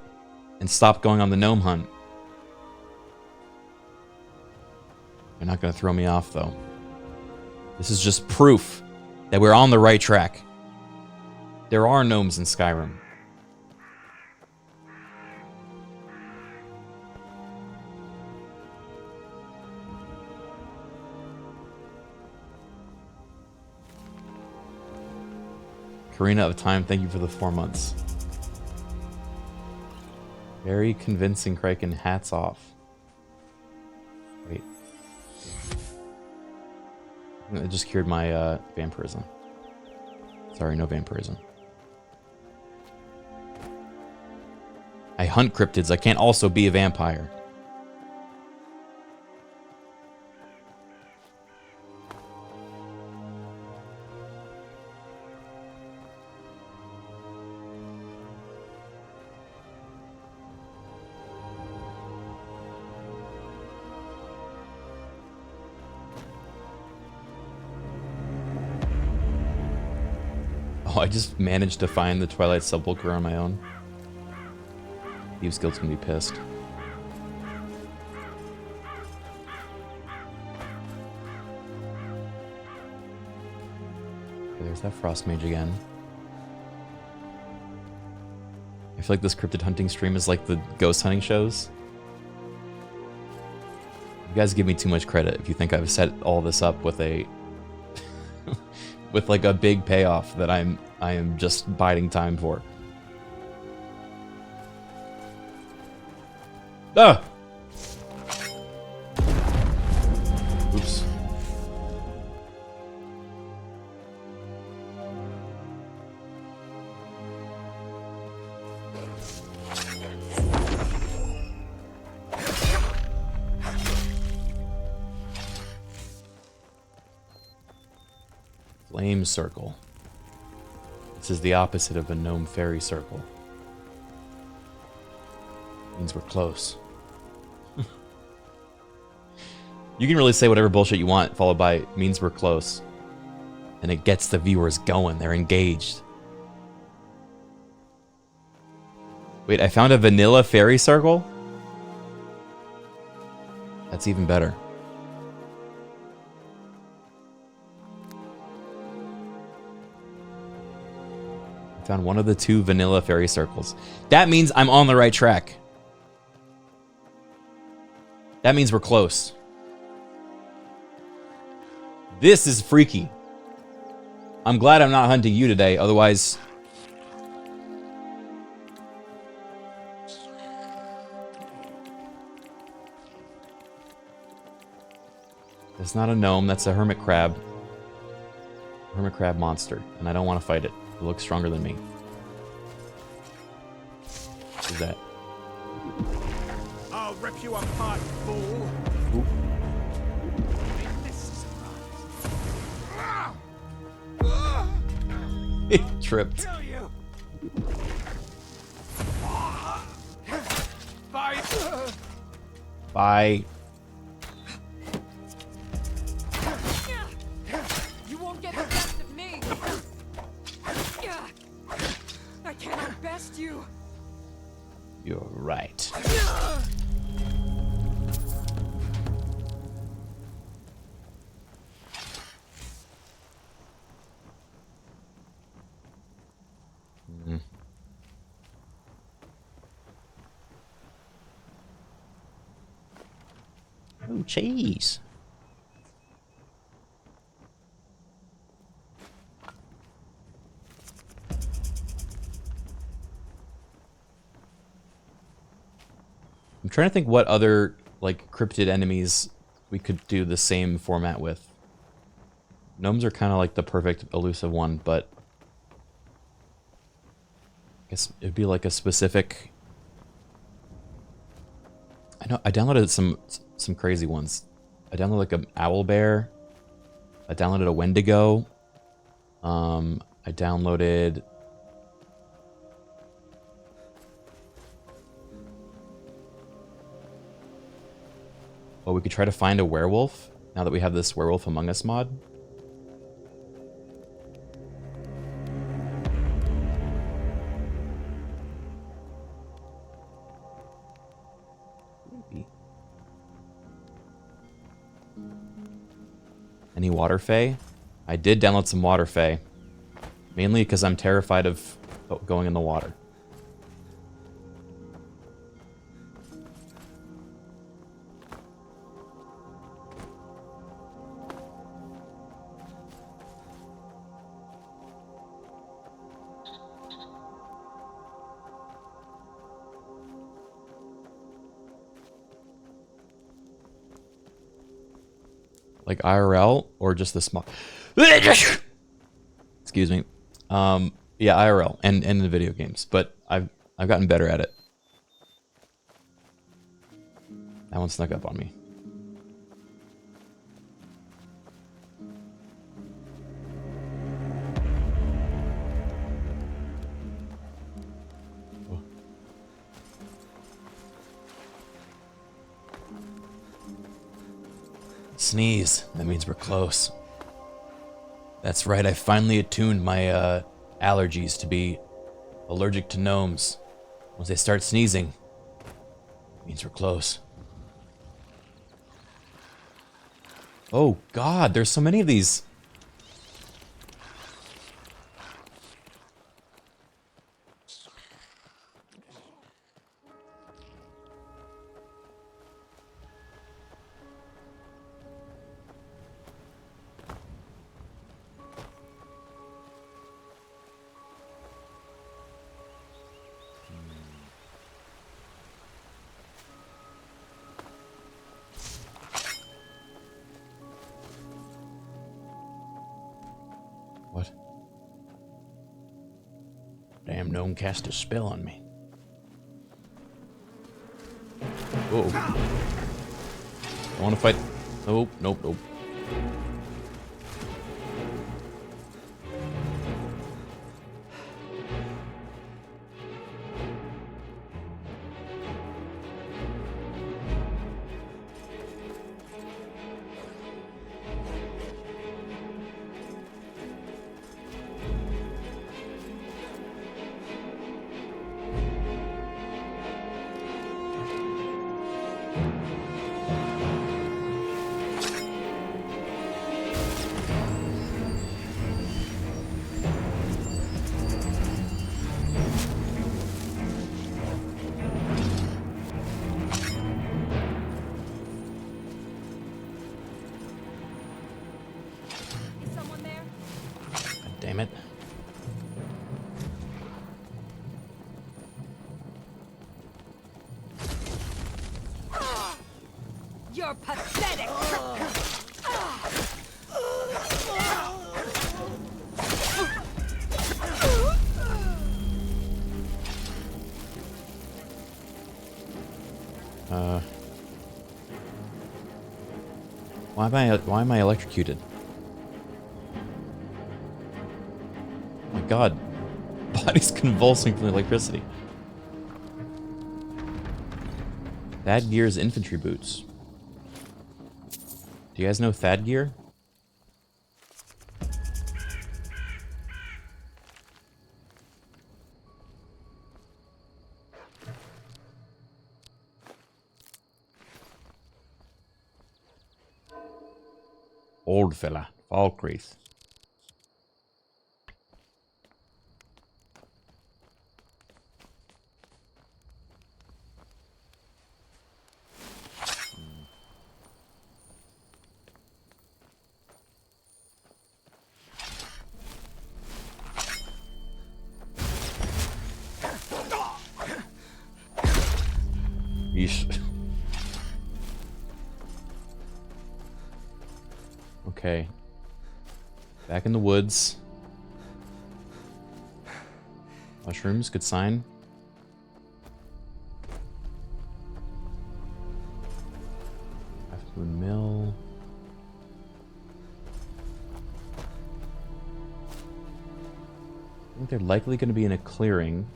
and stop going on the gnome hunt. They're not going to throw me off, though. This is just proof that we're on the right track. There are gnomes in Skyrim. Karina of Time, thank you for the 4 months. Very convincing, Criken. Hats off. Wait. I just cured my vampirism. Sorry, no vampirism. I hunt cryptids. I can't also be a vampire. Oh, I just managed to find the Twilight Sepulchre on my own. Thieves Guild's gonna be pissed. Okay, there's that Frost Mage again. I feel like this cryptid hunting stream is like the ghost hunting shows. You guys give me too much credit if you think I've set all this up with a with like a big payoff that I am just biding time for. Ah! Oops. Flame circle. This is the opposite of a gnome fairy circle. Means we're close. You can really say whatever bullshit you want, followed by means we're close. And it gets the viewers going. They're engaged. Wait, I found a vanilla fairy circle? That's even better. I found one of the 2 vanilla fairy circles. That means I'm on the right track. That means we're close. This is freaky. I'm glad I'm not hunting you today, otherwise... That's not a gnome, that's a hermit crab. Hermit crab monster, and I don't want to fight it. It looks stronger than me. Who's that? I'll rip you apart, fool! Ooh. It tripped. Bye. You won't get the best of me. I cannot best you. You're right. Oh, cheese. I'm trying to think what other, like, cryptid enemies we could do the same format with. Gnomes are kind of like the perfect elusive one, but I guess it'd be like a specific... I know I downloaded some crazy ones. I downloaded like an owl bear. I downloaded a wendigo. I downloaded... Oh, we could try to find a werewolf now that we have this Werewolf Among Us mod. Maybe. Any water fae? I did download some water fae. Mainly because I'm terrified of going in the water. Like IRL or just the small... Excuse me. Yeah, IRL and in the video games, but I've gotten better at it. That one snuck up on me. Oh. Sneeze. That means we're close. That's right, I finally attuned my allergies to be allergic to gnomes. Once they start sneezing, it means we're close. Oh god, there's so many of these. What? Damn gnome cast a spell on me. Oh. I want to fight. Nope, nope, nope. Damn it. You're pathetic. Why am I electrocuted? Oh my god. Body's convulsing from the electricity. Thad Gear's infantry boots. Do you guys know Thad Gear? Old fella, Falkreath. Yeesh. Okay. Back in the woods. Mushrooms, good sign. Half Moon Mill. I think they're likely going to be in a clearing,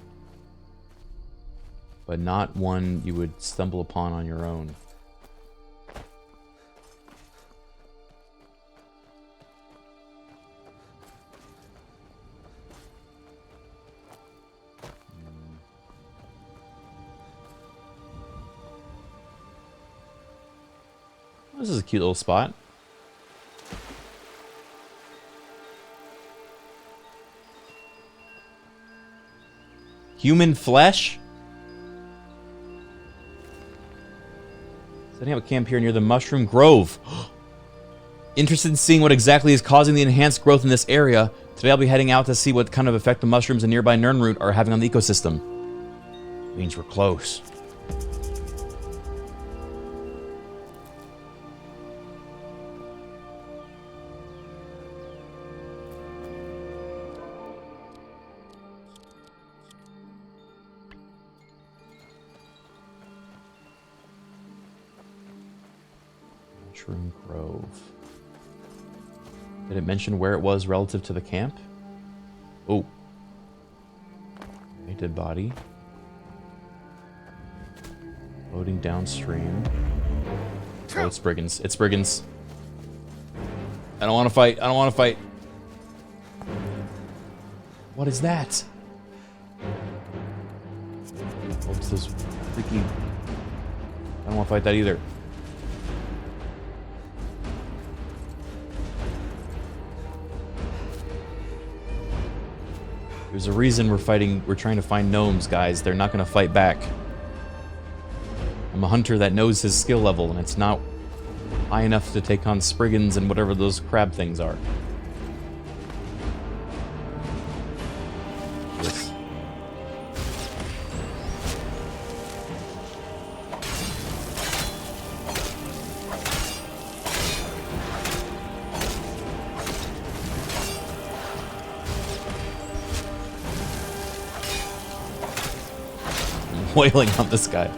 but not one you would stumble upon on your own. This is a cute little spot. Human flesh? Setting up a camp here near the Mushroom Grove. Interested in seeing what exactly is causing the enhanced growth in this area. Today I'll be heading out to see what kind of effect the mushrooms and nearby Nirnroot are having on the ecosystem. Means we're close. Mushroom Grove. Did it mention where it was relative to the camp? Oh. Okay, dead body. Loading downstream. Oh, it's brigands. It's brigands. I don't want to fight. I don't want to fight. What is that? Oh, it's those freaky... I don't want to fight that either. There's a reason we're trying to find gnomes, guys. They're not going to fight back. I'm a hunter that knows his skill level, and it's not high enough to take on Spriggans and whatever those crab things are. This. I'm wailing on this guy.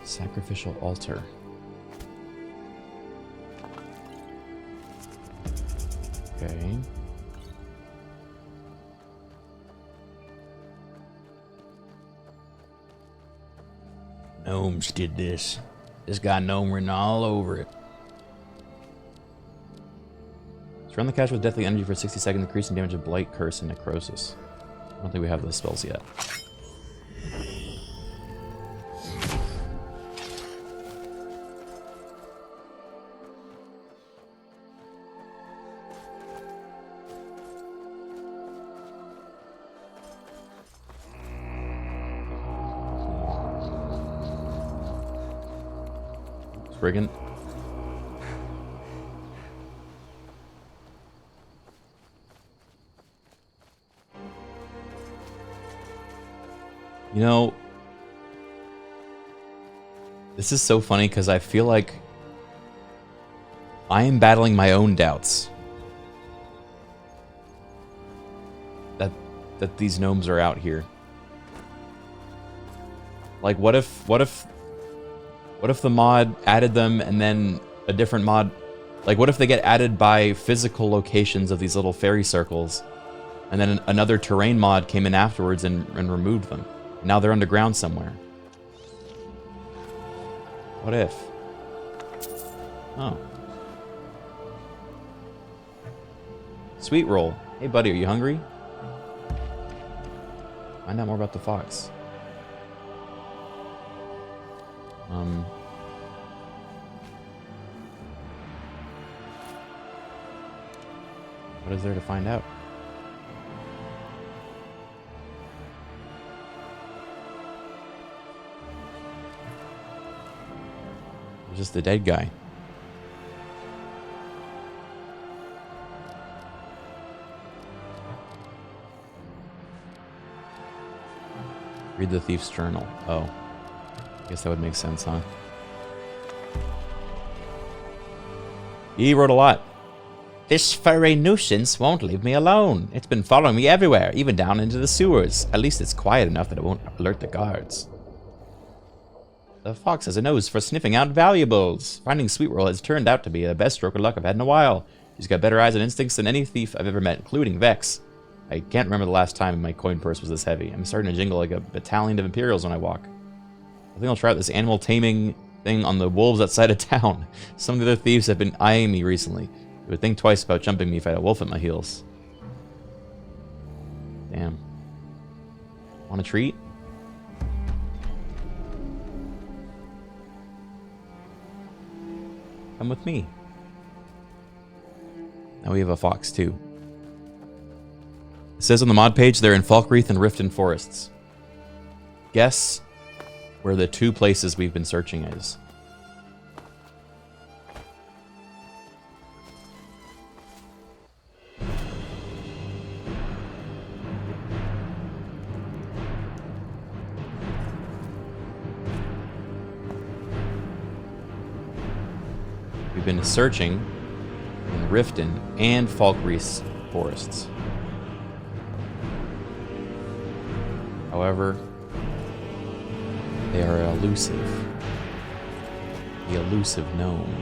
Sacrificial altar. Okay. Gnomes did this. This got gnome written all over it. Surround the cache with deathly energy for 60 seconds, increasing damage of blight, curse, and necrosis. I don't think we have those spells yet. Brigand. You know, this is so funny because I feel like I am battling my own doubts that these gnomes are out here. Like, what if the mod added them and then a different mod... Like, what if they get added by physical locations of these little fairy circles, and then another terrain mod came in afterwards and removed them? Now they're underground somewhere. What if? Oh. Sweet roll. Hey, buddy, are you hungry? Find out more about the fox. What is there to find out? It's just the dead guy. Read the thief's journal. Oh. I guess that would make sense, huh? He wrote a lot. This furry nuisance won't leave me alone. It's been following me everywhere, even down into the sewers. At least it's quiet enough that it won't alert the guards. The fox has a nose for sniffing out valuables. Finding Sweet Roll has turned out to be the best stroke of luck I've had in a while. She's got better eyes and instincts than any thief I've ever met, including Vex. I can't remember the last time my coin purse was this heavy. I'm starting to jingle like a battalion of Imperials when I walk. I think I'll try out this animal taming thing on the wolves outside of town. Some of the other thieves have been eyeing me recently. You would think twice about jumping me if I had a wolf at my heels. Damn. Want a treat? Come with me. Now we have a fox too. It says on the mod page they're in Falkreath and Riften forests. Guess where the two places we've been searching is. We've been searching in Riften and Falkreath forests. However, they are elusive. The elusive gnome.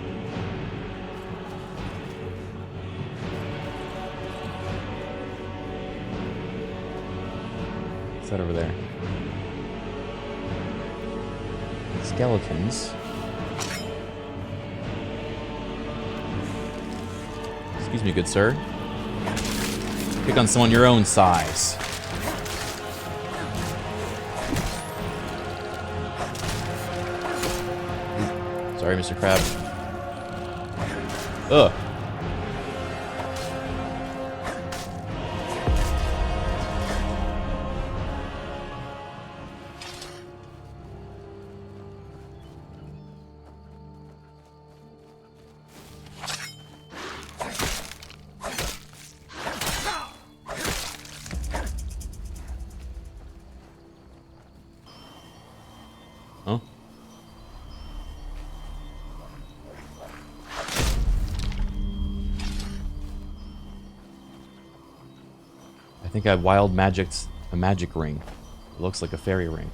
What's that over there? Skeletons. Excuse me, good sir. Pick on someone your own size. Sorry, Mr. Crab. Ugh. Huh? I think I wild magicked a magic ring. It looks like a fairy ring.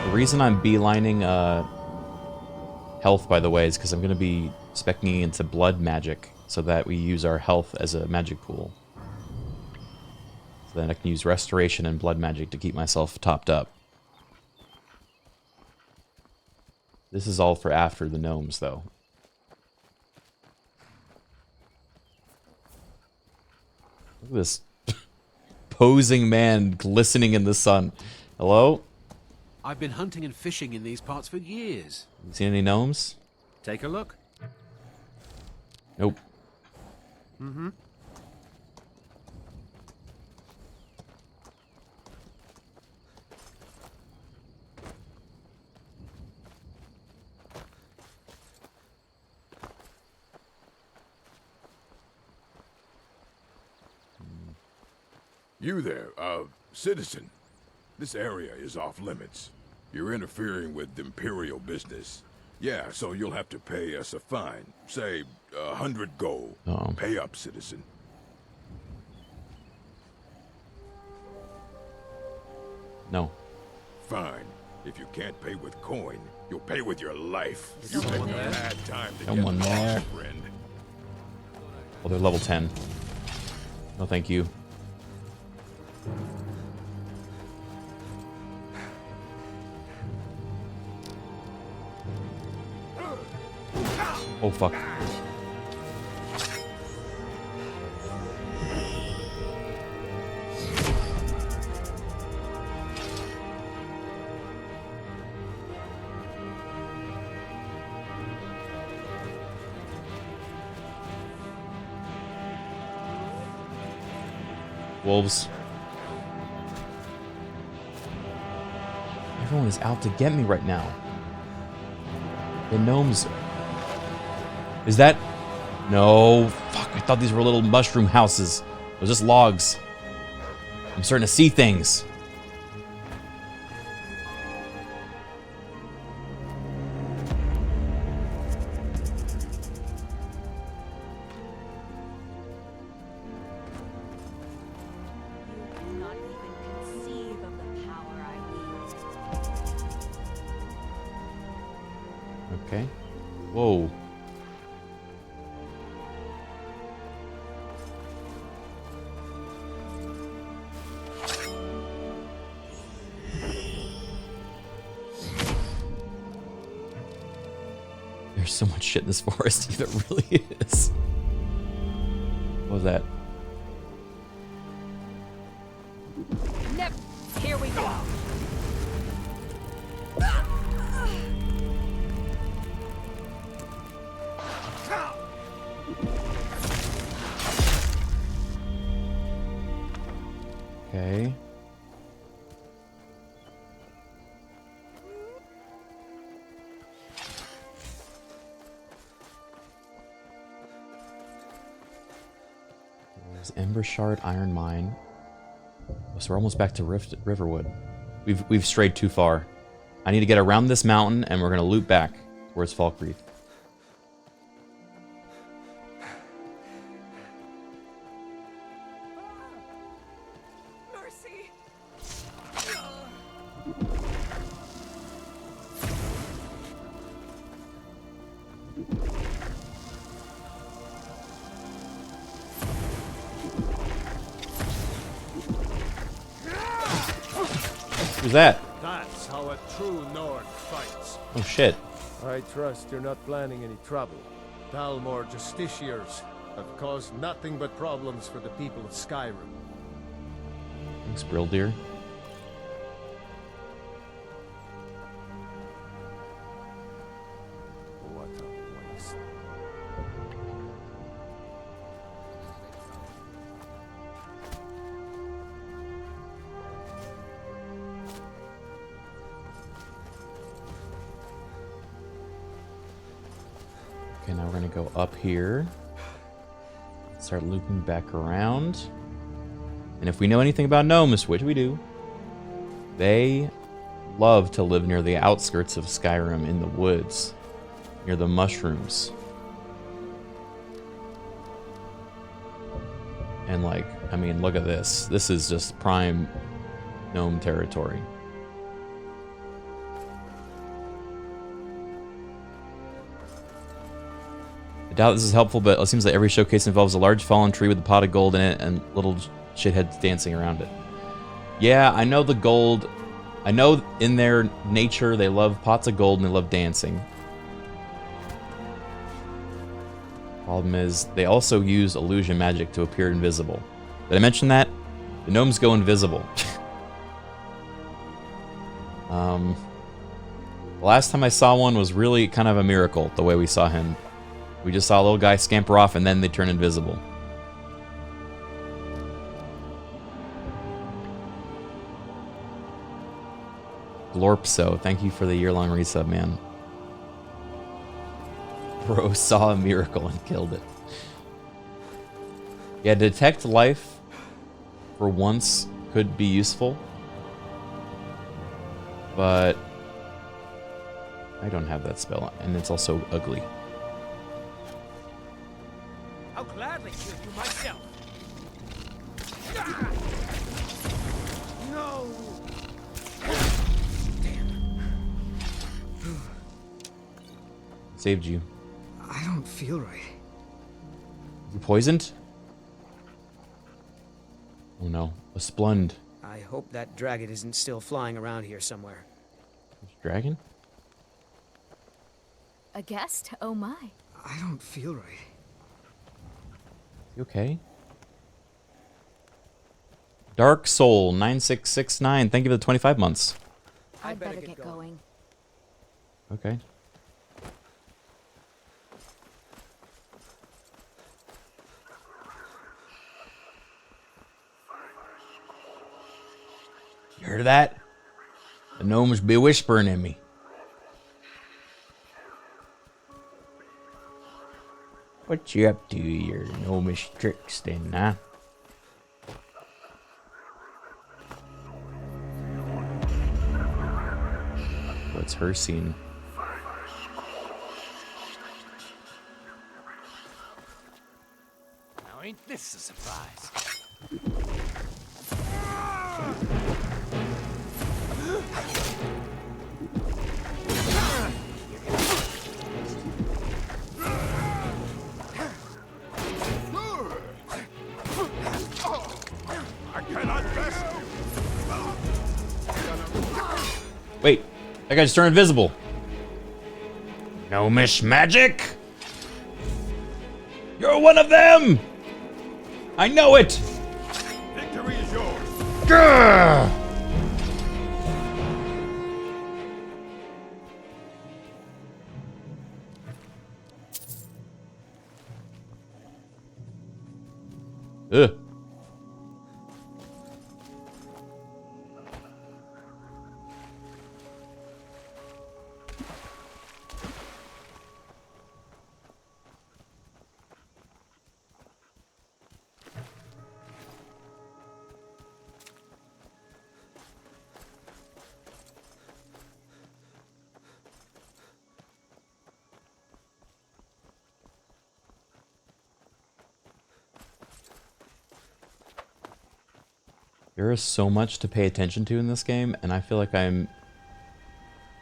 The reason I'm beelining health, by the way, is because I'm going to be speccing into blood magic so that we use our health as a magic pool. So then I can use restoration and blood magic to keep myself topped up. This is all for after the gnomes, though. Look at this posing man glistening in the sun. Hello? I've been hunting and fishing in these parts for years. You seen any gnomes? Take a look. Nope. Mm-hmm. You there, citizen. This area is off limits. You're interfering with imperial business. Yeah, so you'll have to pay us a fine. Say, 100 gold. Oh. Pay up, citizen. No. Fine. If you can't pay with coin, you'll pay with your life. Is You someone picked a there? bad time to Someone get there. lost, friend. Well, they're level 10. No, thank you. Oh, fuck. Wolves. Everyone is out to get me right now. The gnomes. Is that? No. Fuck, I thought these were little mushroom houses. It was just logs. I'm starting to see things. Okay. Whoa. there's so much shit in this forest. It really is. What was that? Nep, here we go. Okay. There's Ember Shard Iron Mine. Oh, so we're almost back to Riverwood. We've strayed too far. I need to get around this mountain, and we're gonna loop back towards Falkreath. Mercy. Who's that? That's how a true Nord fights. Oh shit. I trust you're not planning any trouble. Dalmor Justiciars have caused nothing but problems for the people of Skyrim. Thanks, Brildeer. What a waste. Okay, now we're gonna go up here. Start looping back around. And if we know anything about gnomes, which we do, they love to live near the outskirts of Skyrim in the woods, near the mushrooms. And like, I mean, look at this. This is just prime gnome territory. I doubt this is helpful, but it seems like every showcase involves a large fallen tree with a pot of gold in it and little shitheads dancing around it. Yeah, I know the gold. I know in their nature they love pots of gold and they love dancing. Problem is, they also use illusion magic to appear invisible. Did I mention that? The gnomes go invisible. The last time I saw one was really kind of a miracle, the way we saw him. We just saw a little guy scamper off and then they turn invisible. Glorpso, thank you for the year-long resub, man. Bro saw a miracle and killed it. Yeah, detect life for once could be useful. But I don't have that spell, and it's also ugly. I'll gladly kill you myself. No. Saved you. I don't feel right. You poisoned? Oh no, a splund. I hope that dragon isn't still flying around here somewhere. Dragon? A guest? Oh my. I don't feel right. You okay? Dark Soul 9669, thank you for the 25 months. I'd better get going. Okay. You heard of that? The gnomes be whispering in me. What you up to, your gnomish tricks then, huh? What's her scene? Now ain't this a surprise? Wait, that guy just turned invisible. Gnomish magic? You're one of them! I know it! Victory is yours. Grr! Ugh. There is so much to pay attention to in this game, and I feel like my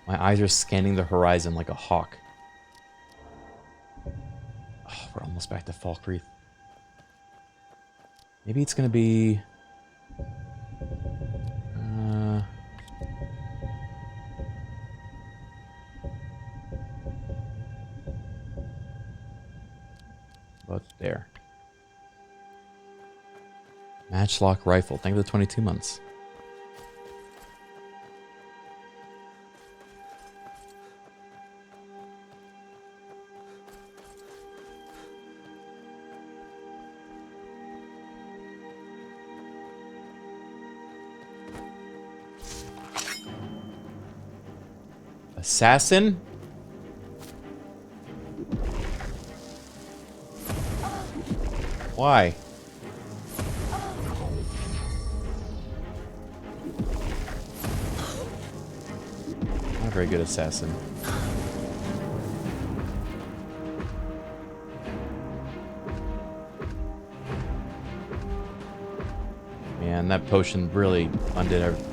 eyes are scanning the horizon like a hawk. Oh, we're almost back to Falkreath. Maybe it's gonna be... about there. Matchlock rifle. Thank you for the 22 months. Assassin? Why? Not a very good assassin. Man, that potion really undid everything.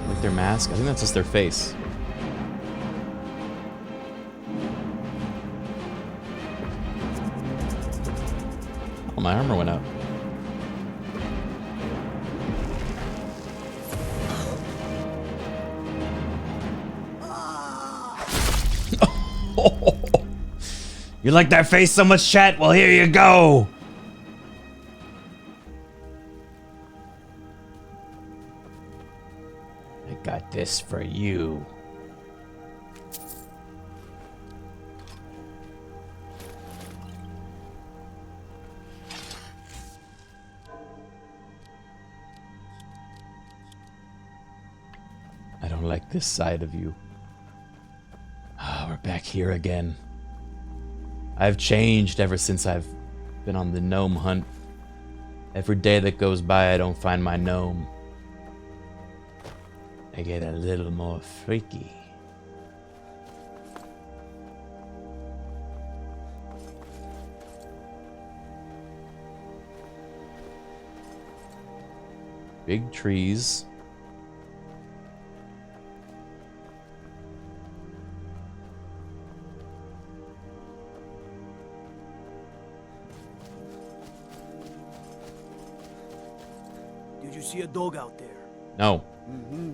Like their mask? I think that's just their face. Oh, my armor went up. You like that face so much, chat? Well, here you go. I got this for you. I don't like this side of you. Ah, we're back here again. I've changed ever since I've been on the gnome hunt. Every day that goes by, I don't find my gnome. I get a little more freaky. Big trees. Did you see a dog out there? No. Mm-hmm.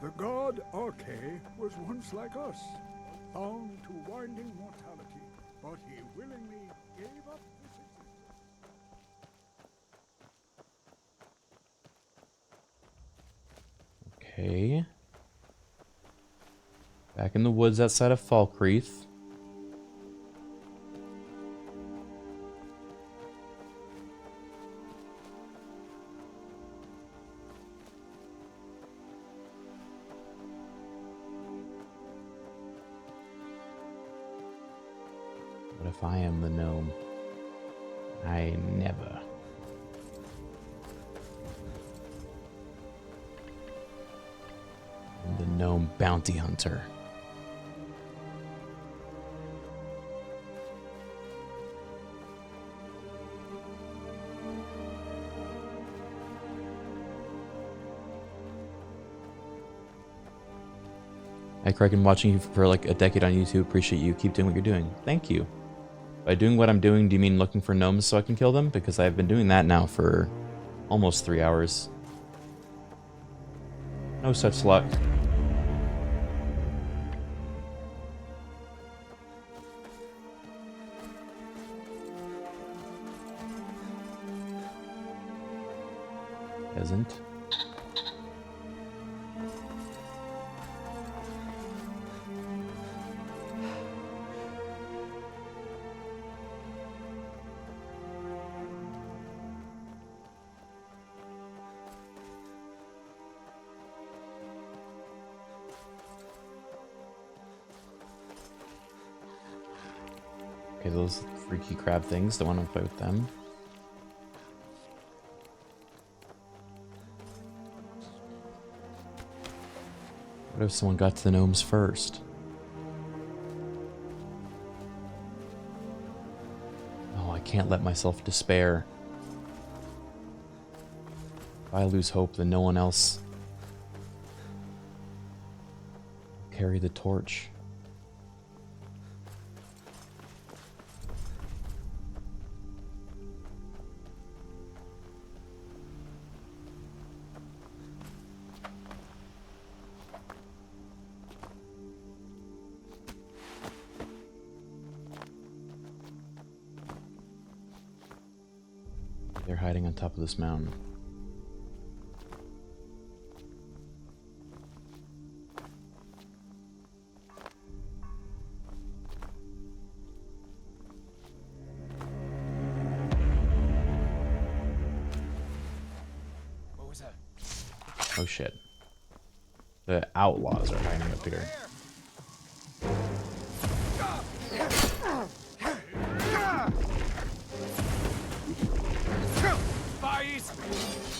The god Arche was once like us, bound to winding mortality, but he willingly gave up his existence. Okay. Back in the woods outside of Falkreath. What if I am the gnome? I never. I'm the gnome bounty hunter. Hi, Criken, watching you for like a decade on YouTube. Appreciate you. Keep doing what you're doing. Thank you. By doing what I'm doing, do you mean looking for gnomes so I can kill them? Because I've been doing that now for almost 3 hours. No such luck. Peasant. Okay, those freaky crab things, don't want to play with them. What if someone got to the gnomes first? Oh, I can't let myself despair. If I lose hope, then no one else will carry the torch. They're hiding on top of this mountain. What was that? Oh shit. The outlaws are hiding up here.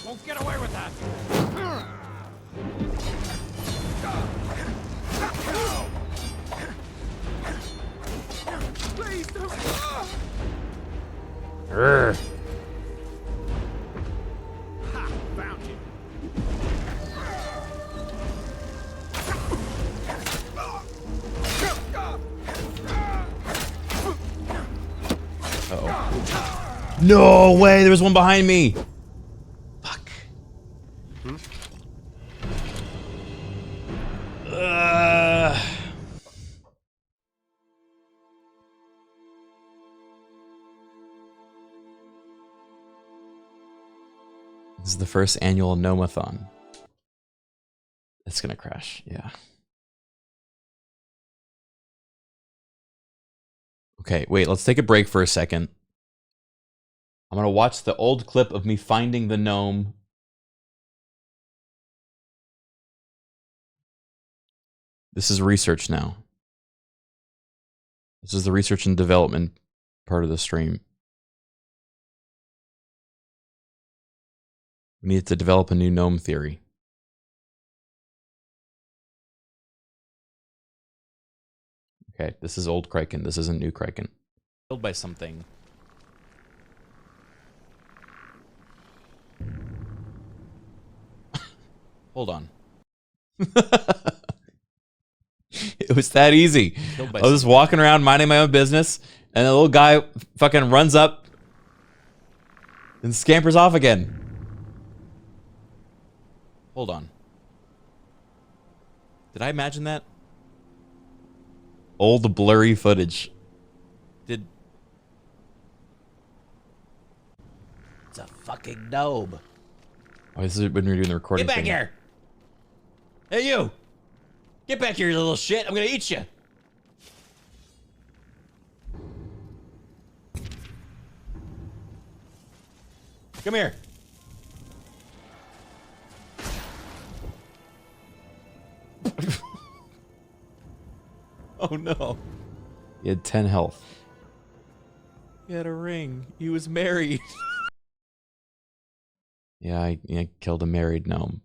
Won't get away with that. Please don't. Ha, found you. Uh-oh. No way, there was one behind me. This is the first annual Gnomathon. It's gonna crash, yeah. Okay, wait, let's take a break for a second. I'm gonna watch the old clip of me finding the gnome. This is research now. This is the research and development part of the stream. We need to develop a new gnome theory. Okay, this is old Criken. This isn't new Criken. Killed by something. Hold on. It was that easy. I was just walking around minding my own business, and the little guy fucking runs up and scampers off again. Hold on. Did I imagine that? Old blurry footage. Did... It's a fucking gnome. Oh, this is when we were doing the recording. Get back thing. here! Hey, you! Get back here, you little shit! I'm gonna eat you! Come here! Oh no. He had 10 health. He had a ring. He was married. Yeah, I killed a married gnome.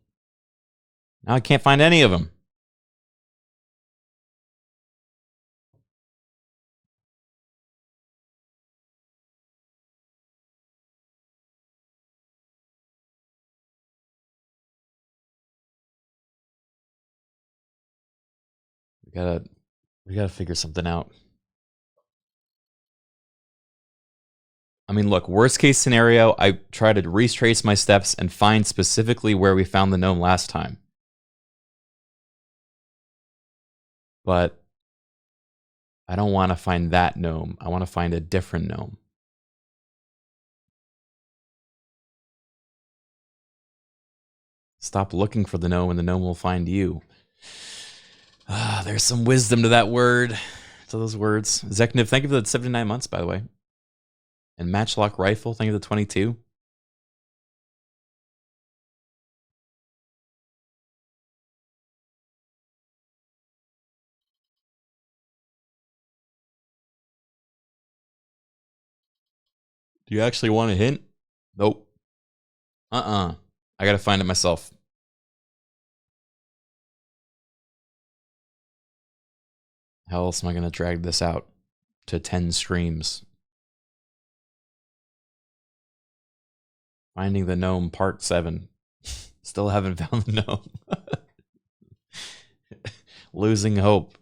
Now I can't find any of them. We gotta figure something out. I mean, look, worst case scenario, I try to retrace my steps and find specifically where we found the gnome last time. But I don't want to find that gnome. I want to find a different gnome. Stop looking for the gnome and the gnome will find you. Ah, there's some wisdom to that word. To those words. Zekniv, thank you for the 79 months, by the way. And Matchlock Rifle, thank you for the 22. Do you actually want a hint? Nope. I gotta find it myself. How else am I gonna drag this out to 10 streams? Finding the Gnome Part 7. Still haven't found the gnome. Losing hope.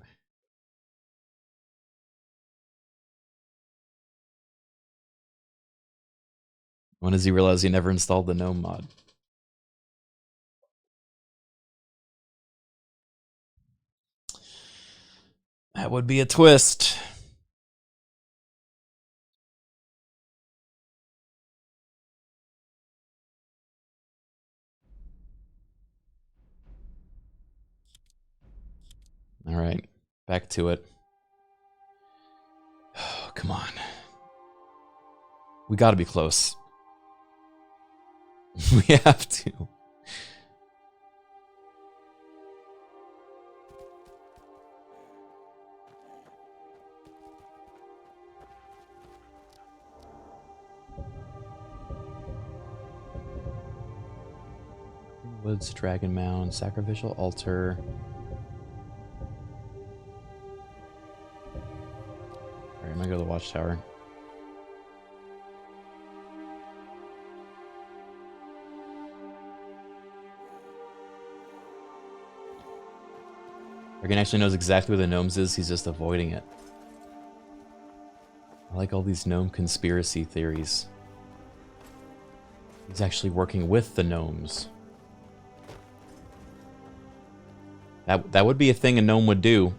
When does he realize he never installed the gnome mod? That would be a twist. All right, back to it. Oh, come on. We gotta be close. We have to. Woods, Dragon Mound, Sacrificial Altar. Alright, I'm gonna go to the Watchtower. Criken actually knows exactly where the gnomes is, he's just avoiding it. I like all these gnome conspiracy theories. He's actually working with the gnomes. That would be a thing a gnome would do.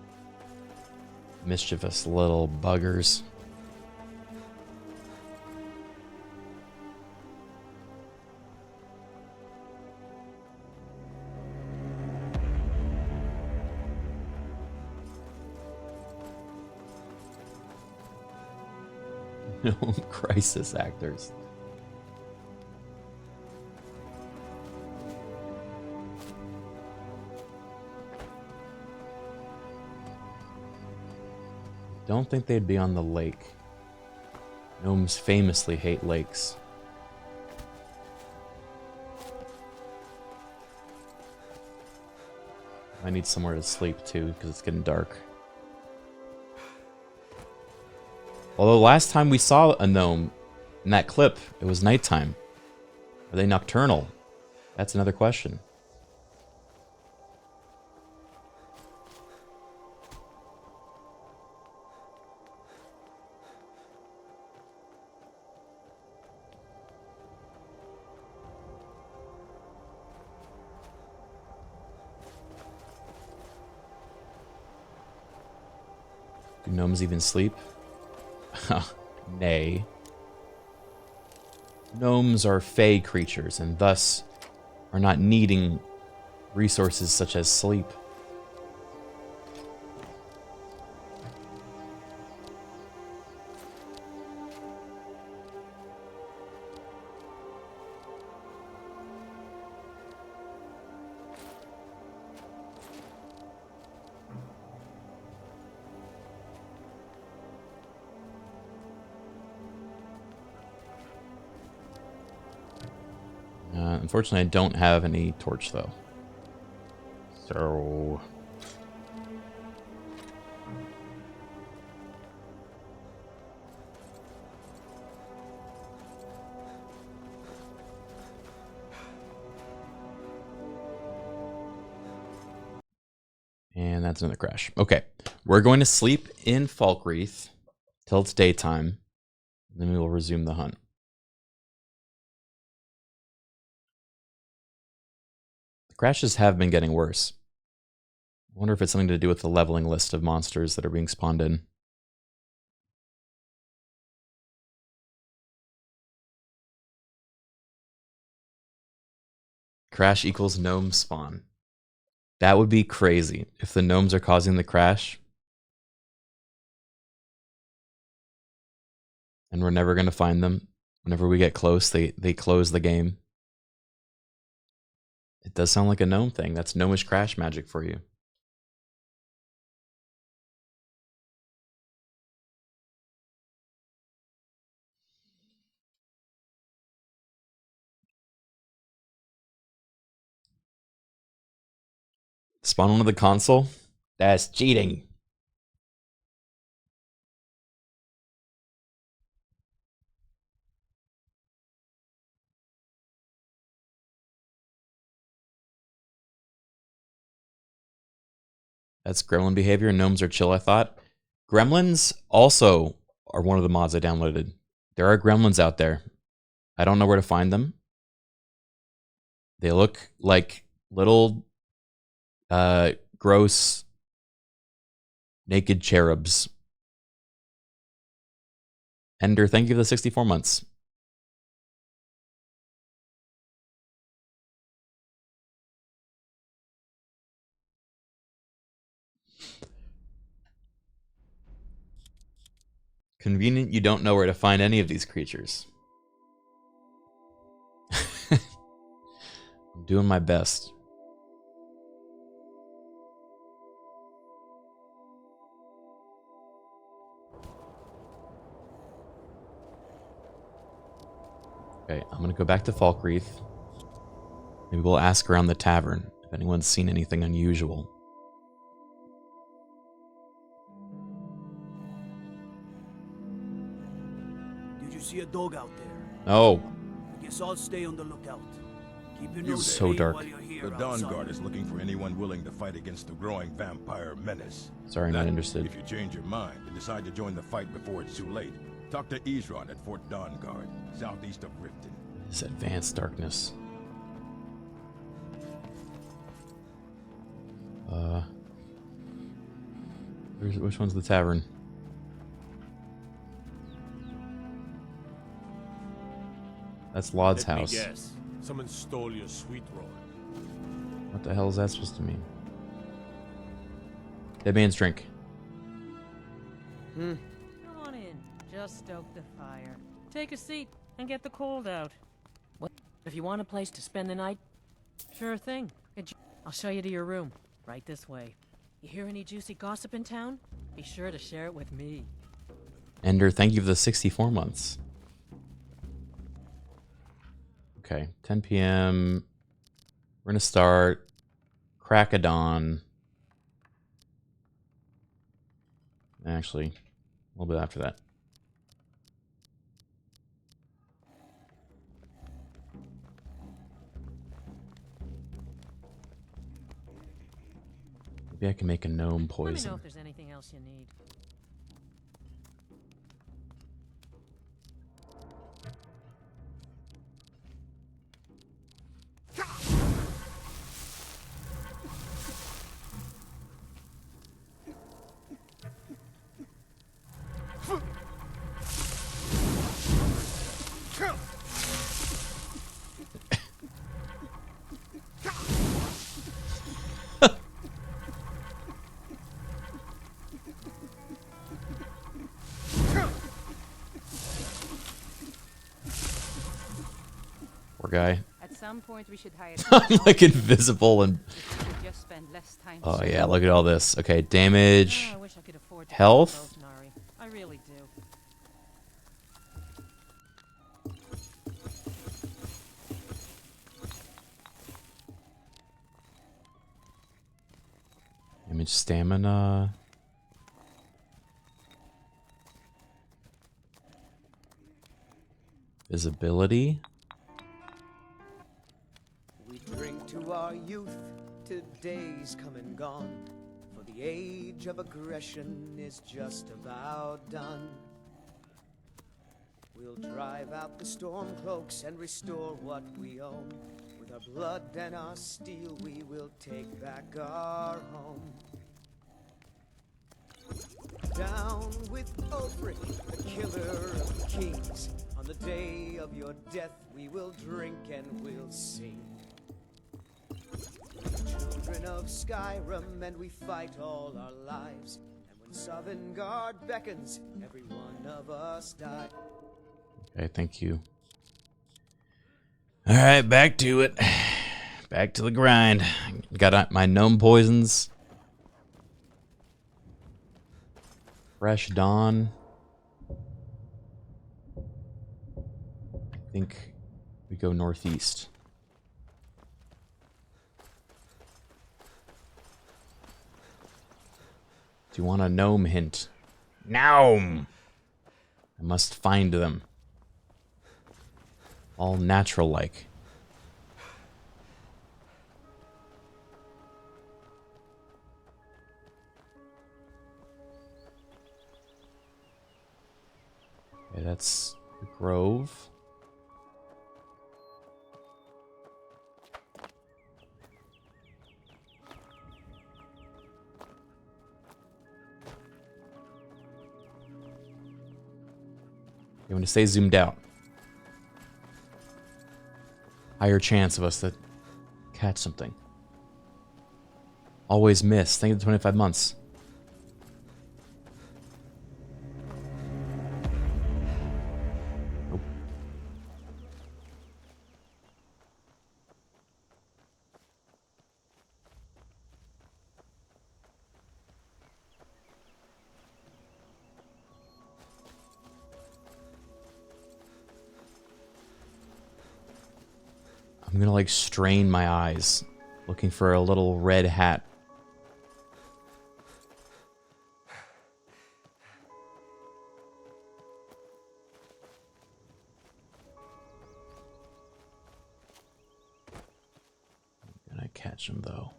Mischievous little buggers. Gnome crisis actors. Don't think they'd be on the lake. Gnomes famously hate lakes. I need somewhere to sleep too, because it's getting dark. Although last time we saw a gnome in that clip, it was nighttime. Are they nocturnal? That's another question. Do gnomes even sleep? Nay. Gnomes are fey creatures and thus are not needing resources such as sleep. Unfortunately, I don't have any torch, though. So... And that's another crash. Okay. We're going to sleep in Falkreath till it's daytime. Then we will resume the hunt. The crashes have been getting worse. I wonder if it's something to do with the leveling list of monsters that are being spawned in. Crash equals gnome spawn. That would be crazy if the gnomes are causing the crash. And we're never going to find them. Whenever we get close, they close the game. It does sound like a gnome thing. That's gnomish crash magic for you. Spawn onto the console? That's cheating. That's gremlin behavior. Gnomes are chill, I thought. Gremlins also are one of the mods I downloaded. There are gremlins out there. I don't know where to find them. They look like little gross naked cherubs. Ender, thank you for the 64 months. Convenient you don't know where to find any of these creatures. I'm doing my best. Okay, I'm gonna go back to Falkreath. Maybe we'll ask around the tavern if anyone's seen anything unusual. Did you see a dog out there? No. I guess I'll stay on the lookout. Keep your nose So clean dark. while you're here The Dawn outside. Guard is looking for anyone willing to fight against the growing vampire menace. Sorry, not interested. If you change your mind and decide to join the fight before it's too late, talk to Isran at Fort Dawn Guard, southeast of Riften. This advanced darkness. Which one's the tavern? That's Laud's house. Guess. Someone stole your sweet roll. What the hell is that supposed to mean? Dead man's drink. Come on in. Just stoke the fire. Take a seat and get the cold out. What? If you want a place to spend the night? Sure thing. I'll show you to your room. Right this way. You hear any juicy gossip in town? Be sure to share it with me. Ender, thank you for the 64 months. Okay, 10 p.m. We're gonna start crack of dawn. Actually, a little bit after that. Maybe I can make a gnome Let me know poison. if there's anything else you need. Poor guy. At some point we should hire I'm like invisible and. just spend less time. Oh yeah, look at all this. Okay, damage, I wish I could afford to health. both, Nari. I really do. Damage, stamina. Visibility. We drink to our youth, to days come and gone. the age of aggression is just about done. We'll drive out the storm cloaks and restore what we own. With our blood and our steel, we will take back our home. Down with Ulfric, the killer of kings. On the day of your death, we will drink and we'll sing. Children of Skyrim, and we fight all our lives. And when Sovngarde beckons, every one of us dies. Okay, thank you. All right, back to it. Back to the grind. Got my gnome poisons. Fresh dawn. I think we go northeast. Do you want a gnome hint? Gnome! I must find them. All natural-like. Okay, that's the grove. You want to stay zoomed out. Higher chance of us to catch something. Always miss. Thank you for 25 months. Nope. I'm gonna like strain my eyes, looking for a little red hat. I'm gonna catch him though.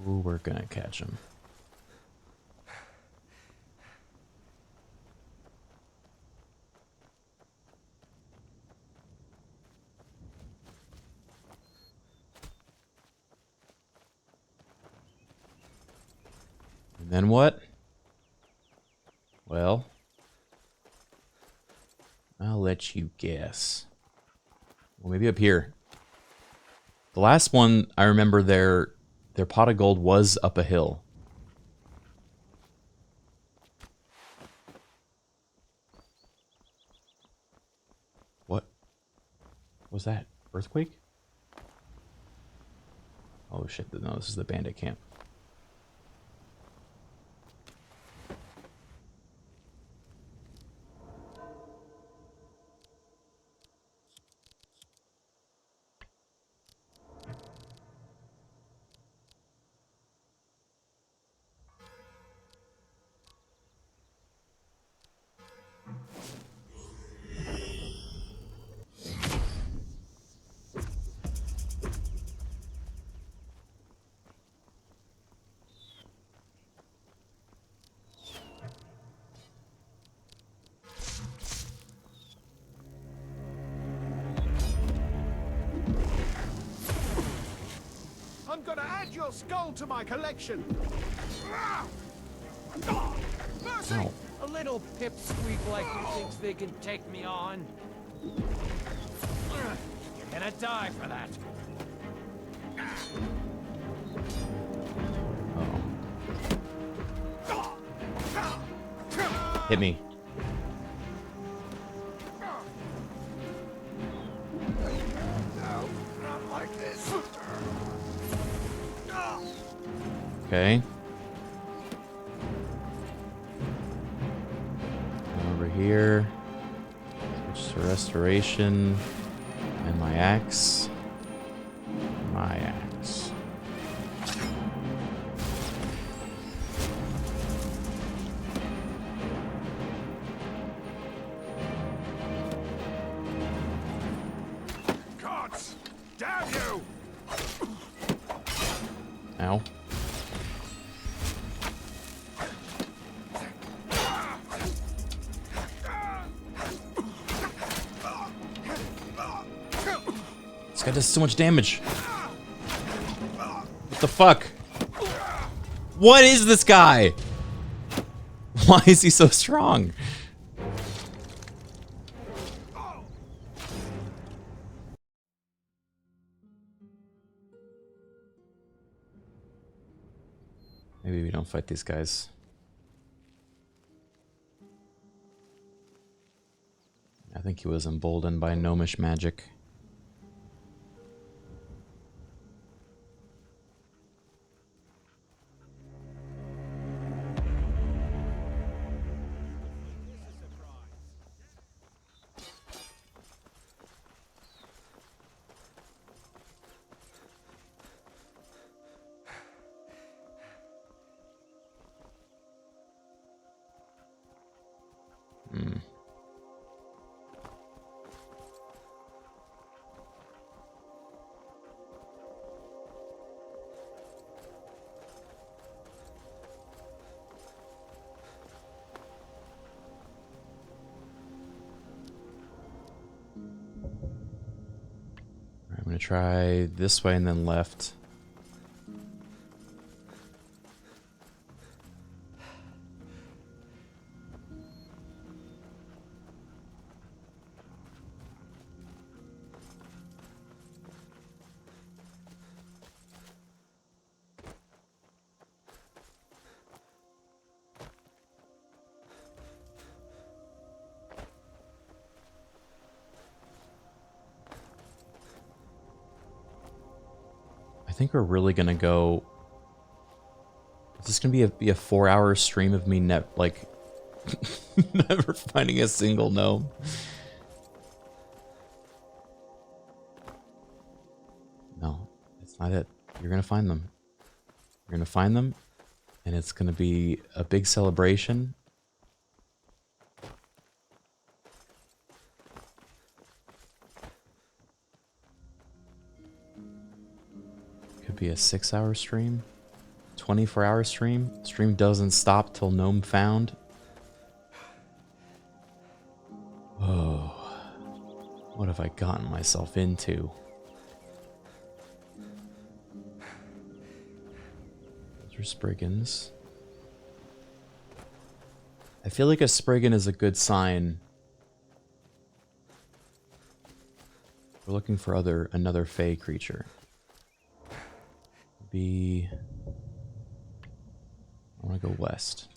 Ooh, we're gonna catch him. And then what? Well, I'll let you guess. Well, maybe up here. The last one, I remember their pot of gold was up a hill. What was that? Earthquake? Oh shit, no, this is the bandit camp. I'm gonna add your skull to my collection. Mercy! Ow. A little pipsqueak like you thinks they can take me on. You're gonna die for that. Hit me. Not like this. Okay. Over here. Switch to restoration. And my axe. My axe. guy does so much damage. What the fuck? What is this guy? Why is he so strong? Maybe we don't fight these guys. I think he was emboldened by gnomish magic. I'm gonna try this way and then left. I think we're really gonna go. Is this gonna be a 4-hour stream of me never finding a single gnome? No, it's not it. You're gonna find them. You're gonna find them, and it's gonna be a big celebration. Could be a 6-hour stream, 24-hour stream. Stream doesn't stop till gnome found. Oh, what have I gotten myself into? Those are Spriggans. I feel like a Spriggan is a good sign. We're looking for another Fey creature. I want to go west.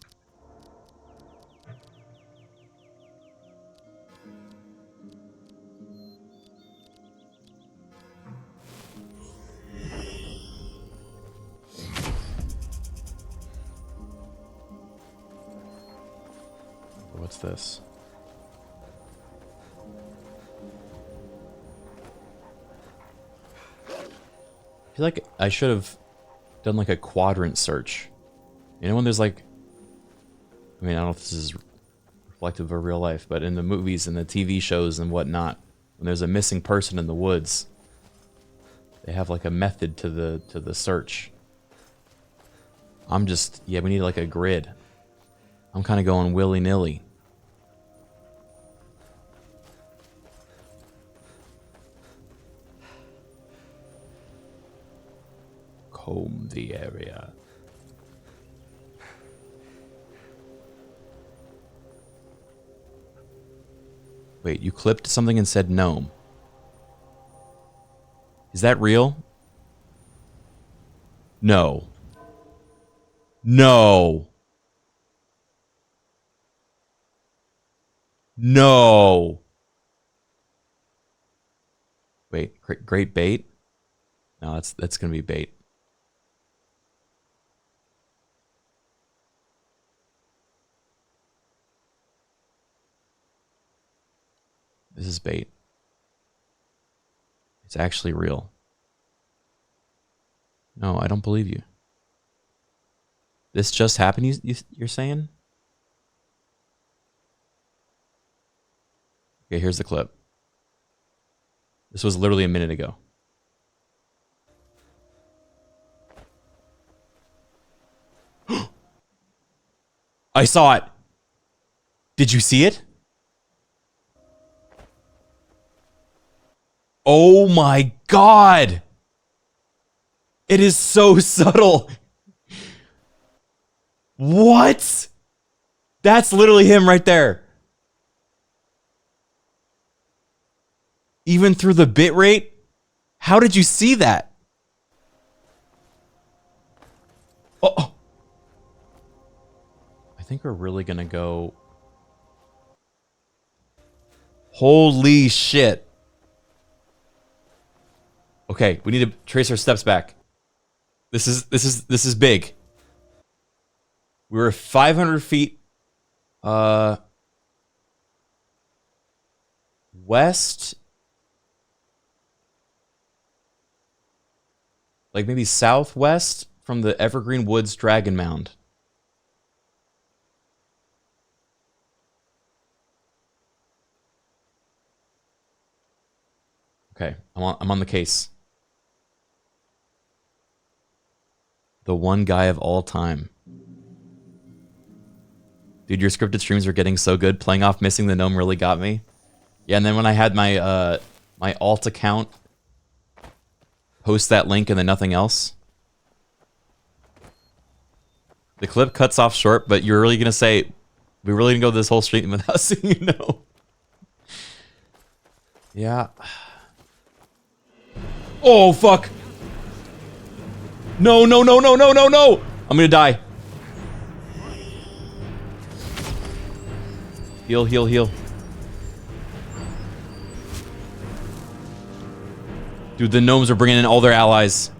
What's this? I feel like I should have done like a quadrant search. You know when there's like, I mean, I don't know if this is reflective of real life, but in the movies and the TV shows and whatnot, when there's a missing person in the woods, they have like a method to the search. I'm just, yeah, we need like a grid. I'm kind of going willy-nilly. Comb the area. Wait, you clipped something and said gnome. Is that real? No. No. No. Wait, great bait? No, that's gonna be bait. This is bait. It's actually real. No, I don't believe you. This just happened, you're saying? Okay, here's the clip. This was literally a minute ago. I saw it. Did you see it? Oh my god! It is so subtle. What? That's literally him right there. Even through the bitrate? How did you see that? Oh. I think we're really gonna go. Holy shit. Okay, we need to trace our steps back. This is big. We were 500 feet west, like maybe southwest from the Evergreen Woods Dragon Mound. Okay, I'm on the case. The one guy of all time. Dude, your scripted streams are getting so good. Playing off missing the gnome really got me. Yeah, and then when I had my my alt account post that link and then nothing else. The clip cuts off short, but you're really gonna say we really gonna go this whole stream without seeing you know. Yeah. Oh fuck. No, no, no, no, no, no, no! I'm gonna die. Heal, heal, heal. Dude, the gnomes are bringing in all their allies.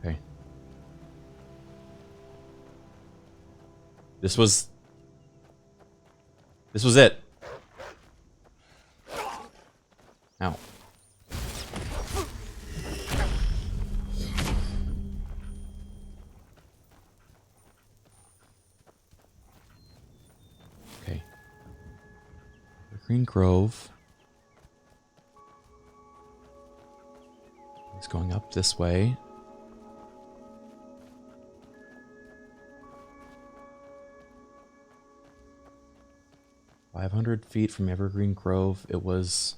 Okay. This was it. Ow. Okay. Green Grove. It's going up this way. "500 feet from Evergreen Grove." It was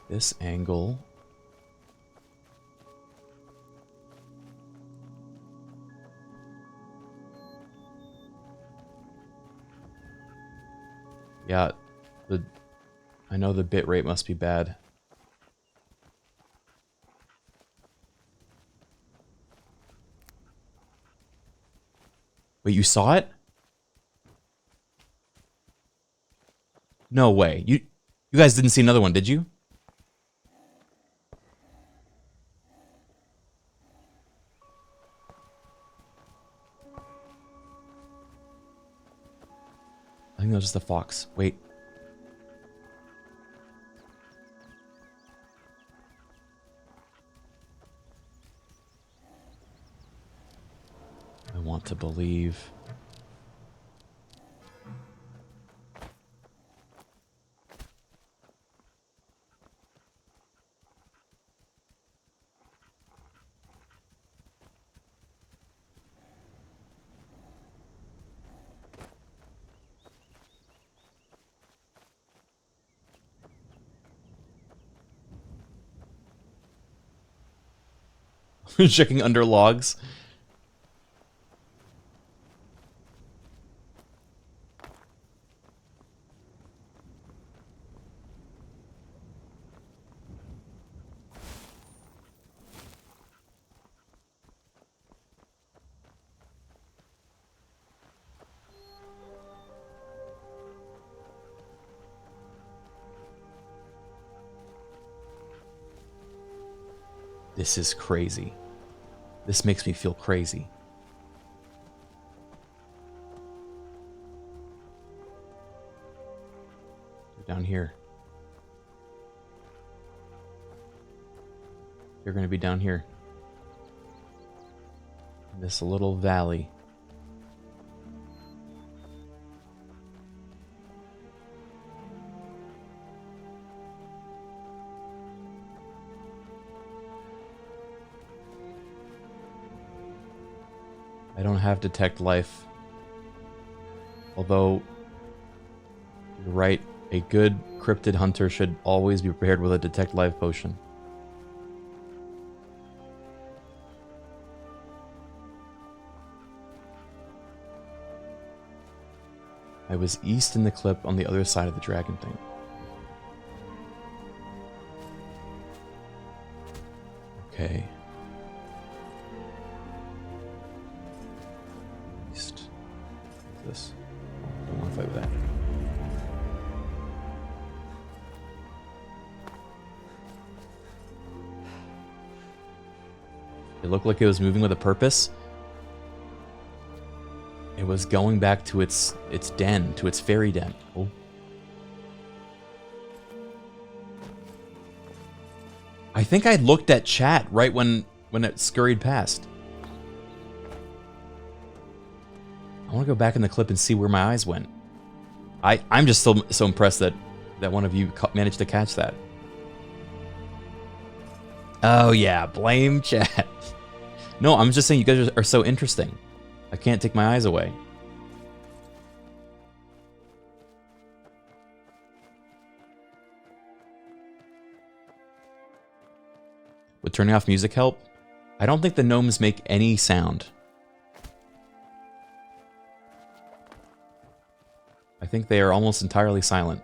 this angle. Yeah, I know the bit rate must be bad. Wait, you saw it? No way. You guys didn't see another one, did you? I think that was just a fox. Wait. I want to believe. Checking under logs. This is crazy. This makes me feel crazy. Down here. You're going to be down here. In this little valley. I don't have detect life. Although, you're right, a good cryptid hunter should always be prepared with a detect life potion. I was east in the clip on the other side of the dragon thing. Okay. East. This. I don't want to fight with that. It looked like it was moving with a purpose. It was going back to its den, to its fairy den. Oh. I think I looked at chat right when it scurried past. I want to go back in the clip and see where my eyes went. I'm just so impressed that one of you managed to catch that. Oh yeah, blame chat. No, I'm just saying you guys are so interesting. I can't take my eyes away. Would turning off music help? I don't think the gnomes make any sound. I think they are almost entirely silent.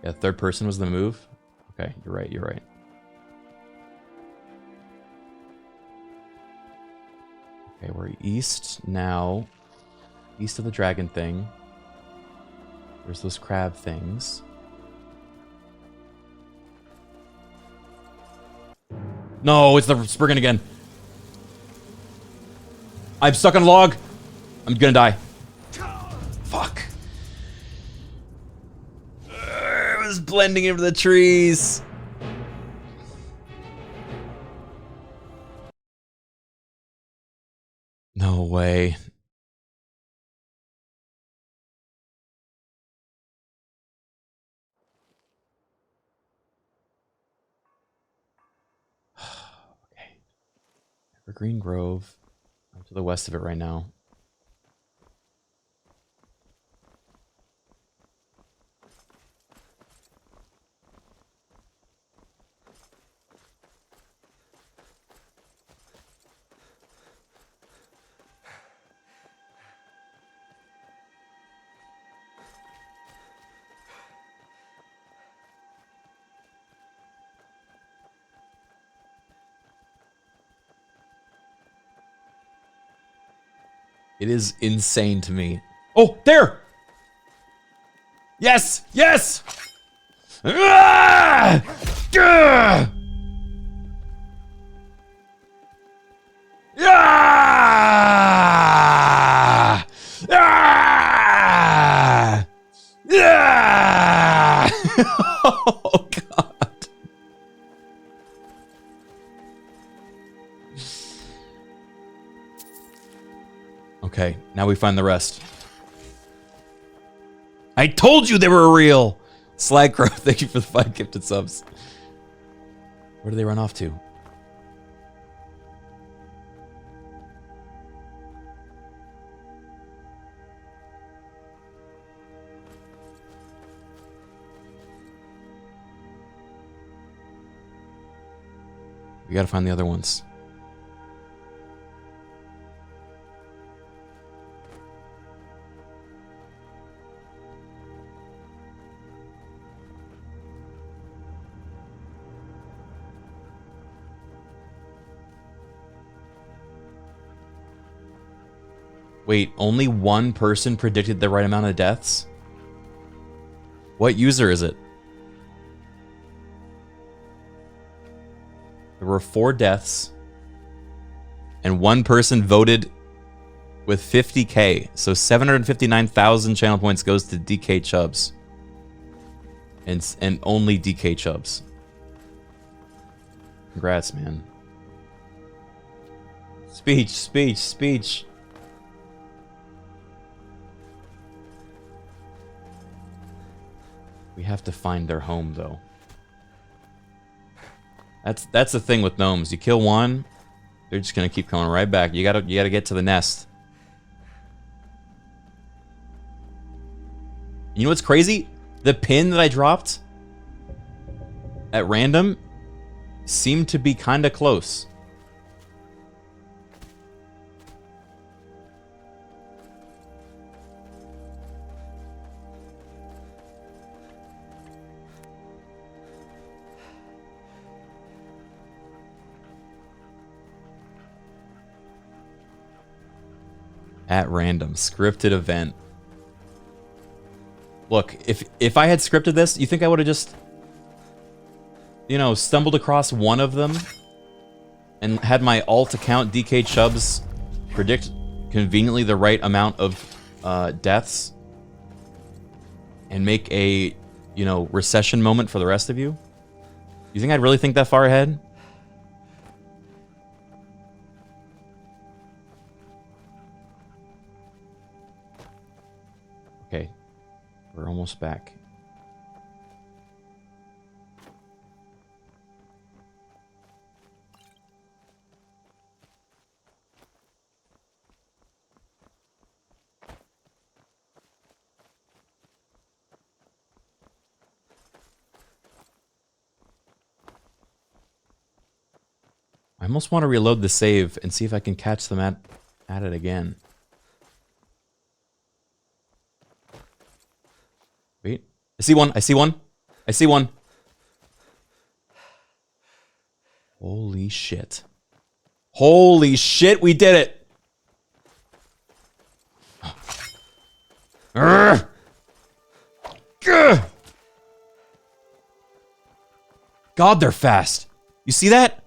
Yeah, third person was the move. Okay, you're right, you're right. Okay, we're east now. East of the dragon thing. There's those crab things. No, it's the Spriggan again. I'm stuck on a log. I'm gonna die. Fuck. It was blending into the trees. No way. Okay. Evergreen Grove. I'm to the west of it right now. It is insane to me. Oh, there! Yes! Yes! Ah! Ah! Ah! Ah! Ah! Oh, God. Okay, now we find the rest. I told you they were real! Slagcrow, thank you for the 5 gifted subs. Where do they run off to? We gotta find the other ones. Wait, only one person predicted the right amount of deaths? What user is it? There were 4 deaths, and one person voted with 50k, so 759,000 channel points goes to DK Chubbs. And only DK Chubbs. Congrats, man. Speech, speech, speech. We have to find their home, though. That's the thing with gnomes. You kill one, They're just gonna keep coming right back. You gotta get to the nest. You know what's crazy? The pin that I dropped at random seemed to be kind of close. At random, scripted event. Look, if I had scripted this, you think I would have just, you know, stumbled across one of them and had my alt account DK Chubbs predict conveniently the right amount of deaths and make a, you know, recession moment for the rest of you? You think I'd really think that far ahead? Okay, we're almost back. I almost want to reload the save and see if I can catch them at it again. Wait. I see one. I see one. I see one. Holy shit. Holy shit, we did it. Urgh. Gah. God, they're fast. You see that?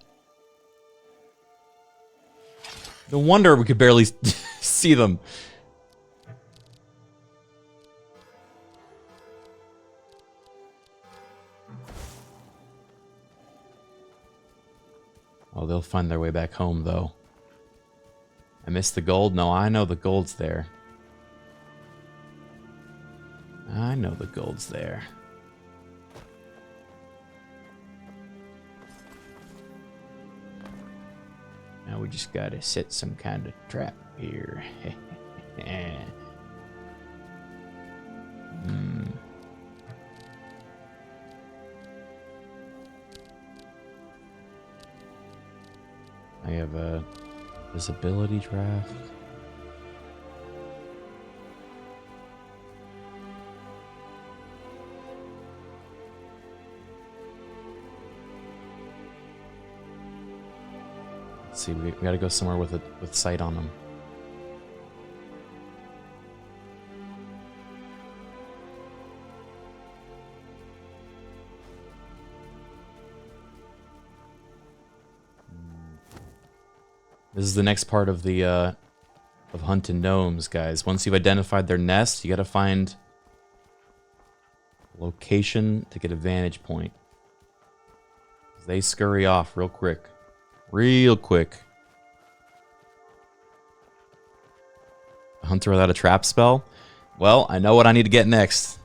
No wonder we could barely see them. Oh, they'll find their way back home, though. I missed the gold? No, I know the gold's there. I know the gold's there. Now we just gotta set some kind of trap here. I have a visibility draft. Let's see, we gotta go somewhere with sight on them. This is the next part of the of hunting gnomes, guys. Once you've identified their nest, you gotta find a location to get a vantage point. They scurry off real quick. Real quick. A hunter without a trap spell? Well, I know what I need to get next.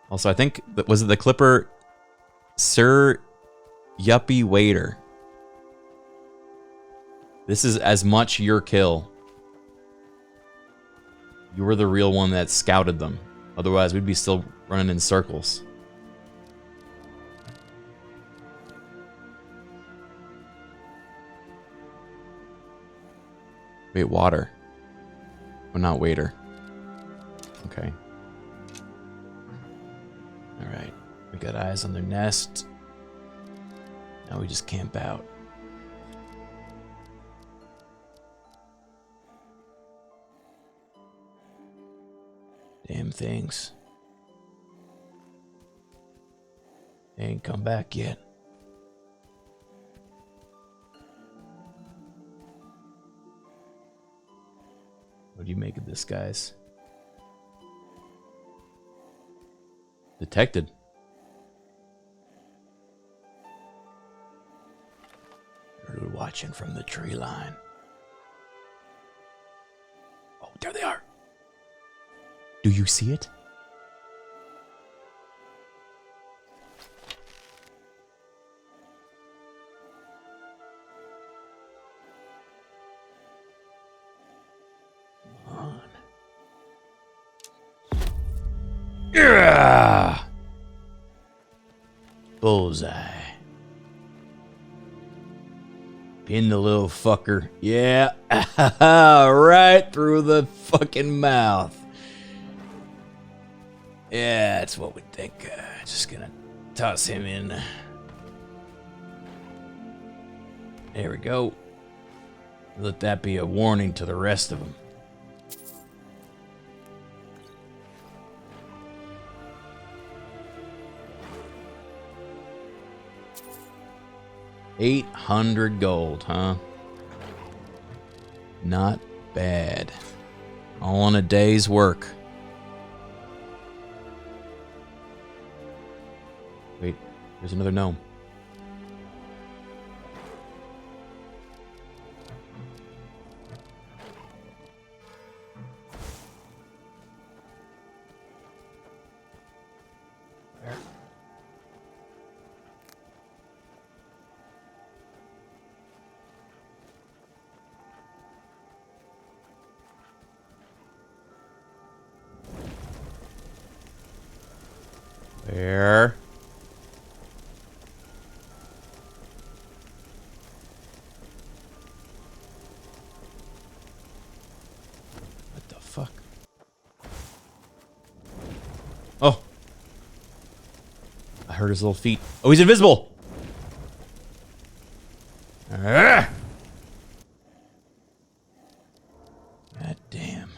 Also, I think, was it the Clipper Sir Yuppie Waiter? This is as much your kill. You were the real one that scouted them. Otherwise, we'd be still running in circles. Wait, water. Oh, not waiter. Okay. Alright. We got eyes on their nest. Now we just camp out. Damn things. They ain't come back yet. What do you make of this, guys? Detected. They're watching from the tree line. Oh, there they are. Do you see it? Bullseye. Pin the little fucker. Yeah. Right through the fucking mouth. Yeah, that's what we think. Just gonna toss him in. There we go. Let that be a warning to the rest of them. $800 gold, huh? Not bad. All in a day's work. Wait, there's another gnome. There. What the fuck? Oh. I heard his little feet. Oh, he's invisible. Ah! God damn.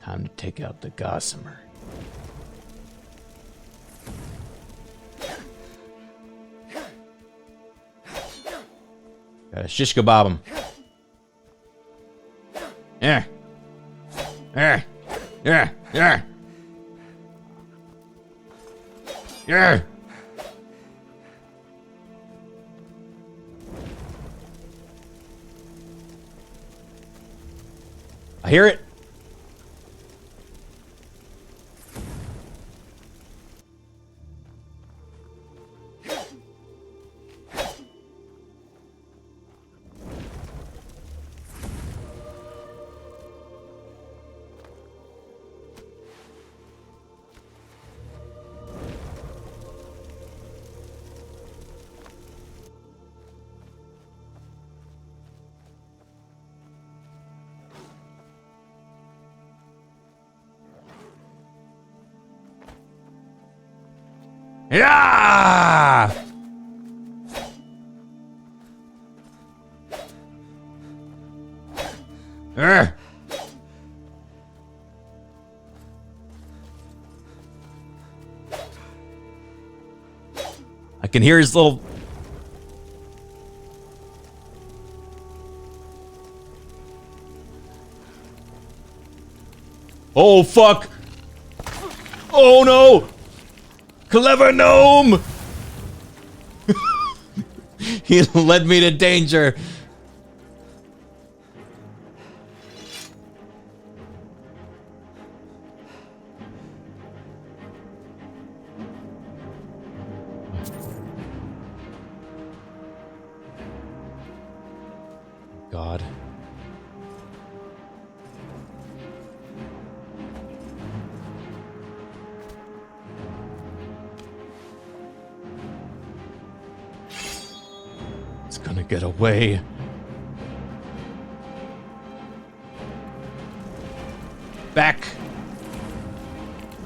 Time to take out the gossamer. Gotta shish kebab him. Yeah. Yeah. Yeah. Yeah. Yeah. I hear it. Yeah! I can hear his little... Oh, fuck! Oh, no! Clever gnome! He led me to danger. God. It's gonna get away. Back.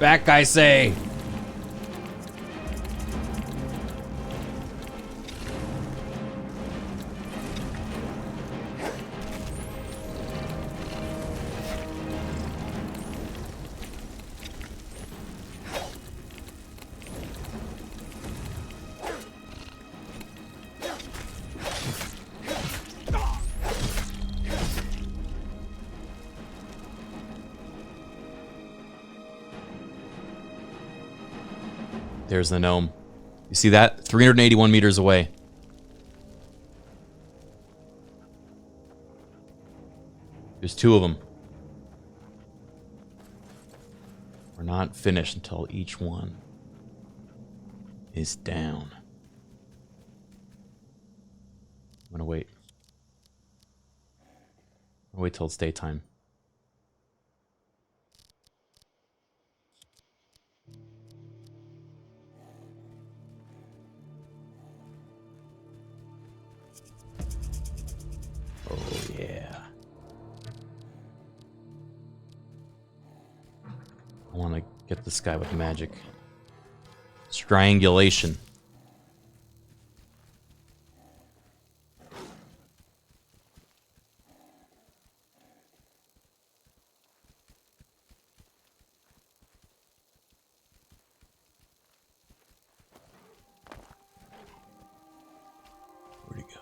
Back, I say. There's the gnome. You see that? 381 meters away. There's two of them. We're not finished until each one is down. I'm gonna wait. I'll wait till it's daytime. I want to get this guy with magic. Strangulation. Where'd he go?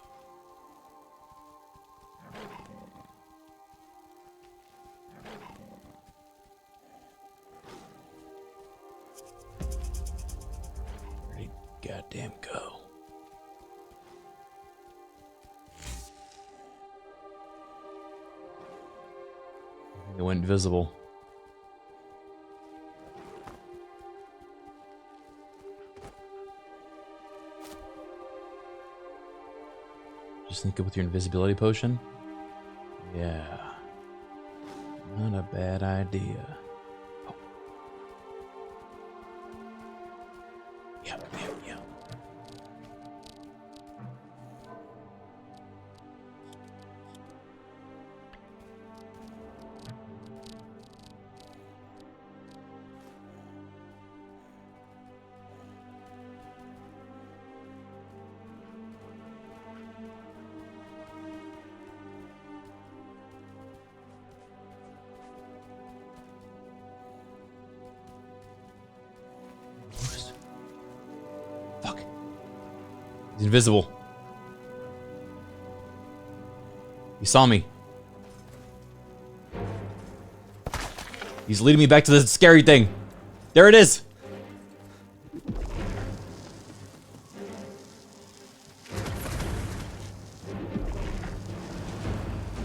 Where'd he goddamn go? It went invisible. Just think it with your invisibility potion. Yeah. Not a bad idea. Oh. Yep. He's invisible. He saw me. He's leading me back to the scary thing. There it is.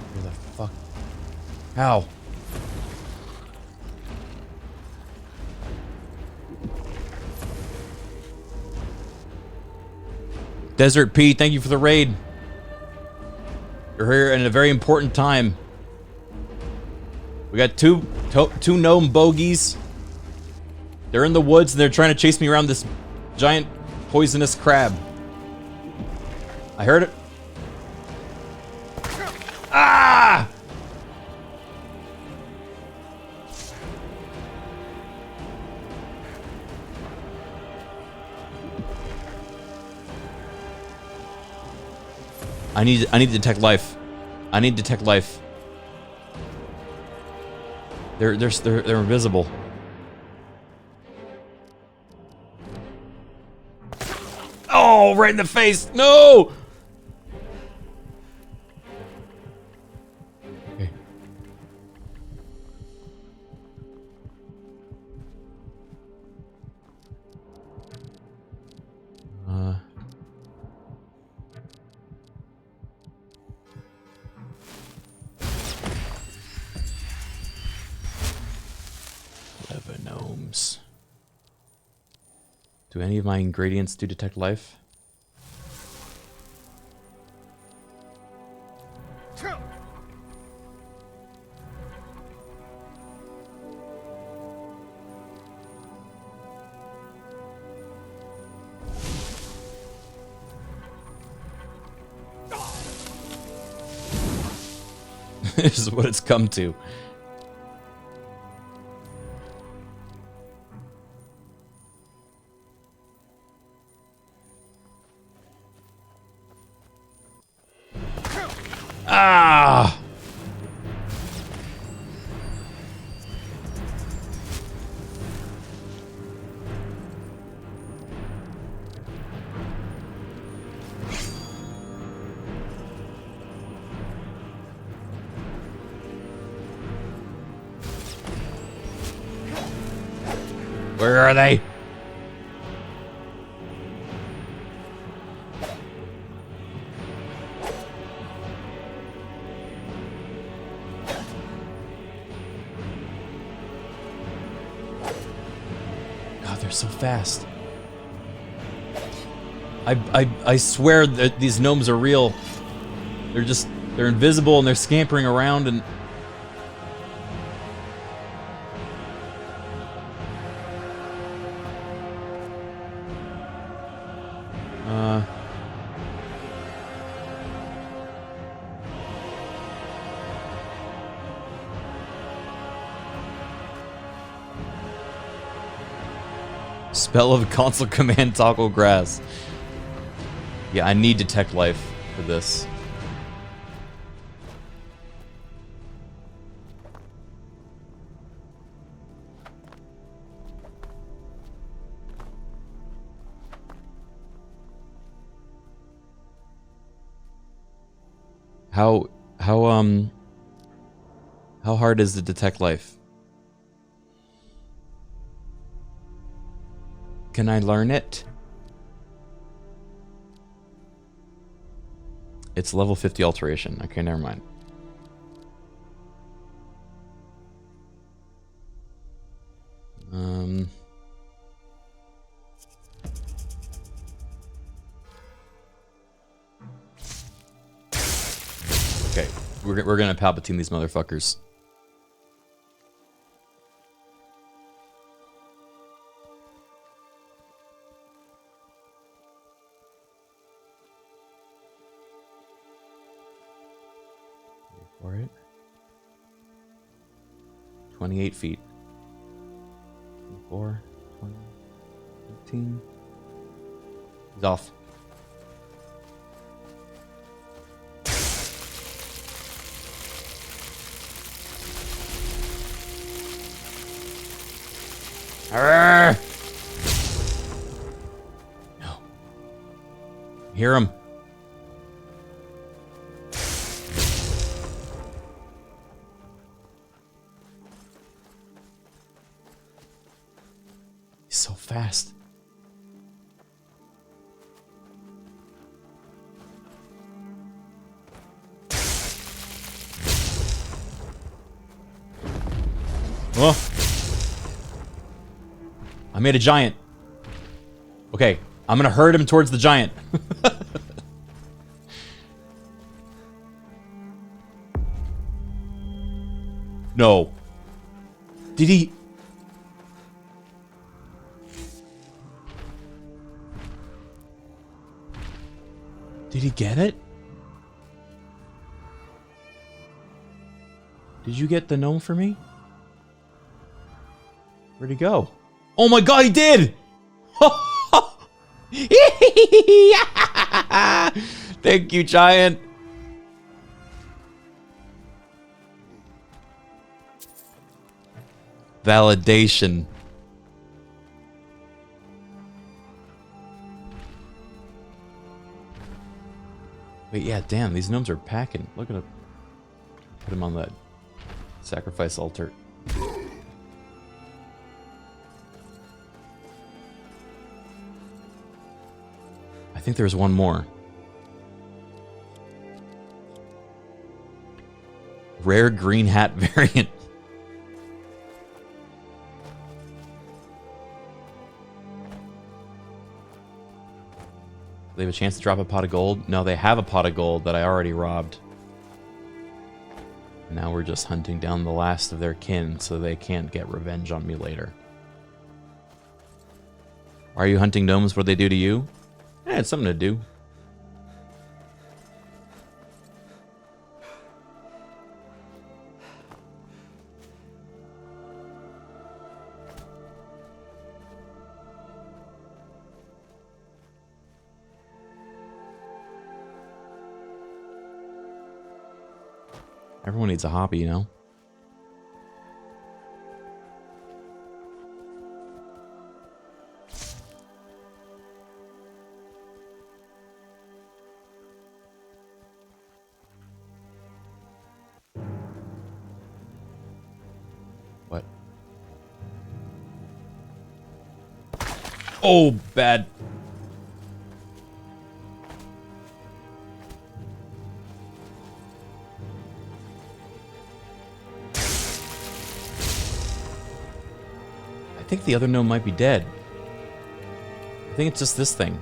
Where the fuck? How? Desert Pete, thank you for the raid. You're here in a very important time. We got two gnome bogeys. They're in the woods and they're trying to chase me around this giant poisonous crab. I heard it. Ah! I need to detect life. I need to detect life. They're invisible. Oh, right in the face. No. Okay. Gnomes. Do any of my ingredients do detect life? This is what it's come to. Ah! Where are they? God, they're so fast. I swear that these gnomes are real. They're invisible and they're scampering around and Spell of console command toggle grass. Yeah, I need detect life for this. How hard is the detect life? Can I learn it? It's level 50 alteration. Okay, never mind. Okay, we're gonna Palpatine these motherfuckers. For it. 28 feet. 24, 20, 18. He's off. Arrgh! No. Hear him. He's so fast. Oh. I made a giant. Okay, I'm gonna herd him towards the giant. No. Did he? Did he get it? Did you get the gnome for me? Where'd he go? Oh my god, he did! Thank you, giant. Validation. Wait, yeah, damn, these gnomes are packing. Look at him. Put him on that sacrifice altar. I think there's one more. Rare green hat variant. They have a chance to drop a pot of gold? No, they have a pot of gold that I already robbed. Now we're just hunting down the last of their kin so they can't get revenge on me later. Why are you hunting gnomes? What do they do to you? Eh, it's something to do. Everyone needs a hobby, you know? What? Oh, bad. I think the other gnome might be dead. I think it's just this thing.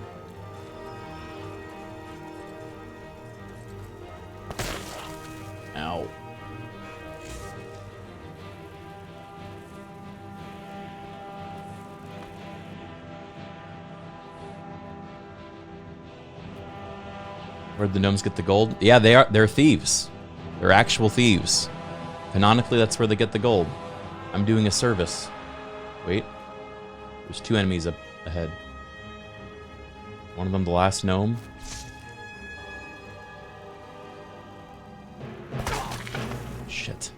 Ow. Where'd the gnomes get the gold? Yeah, they're thieves. They're actual thieves. Canonically, that's where they get the gold. I'm doing a service. Wait. There's 2 enemies up ahead. One of them the last gnome. Shit.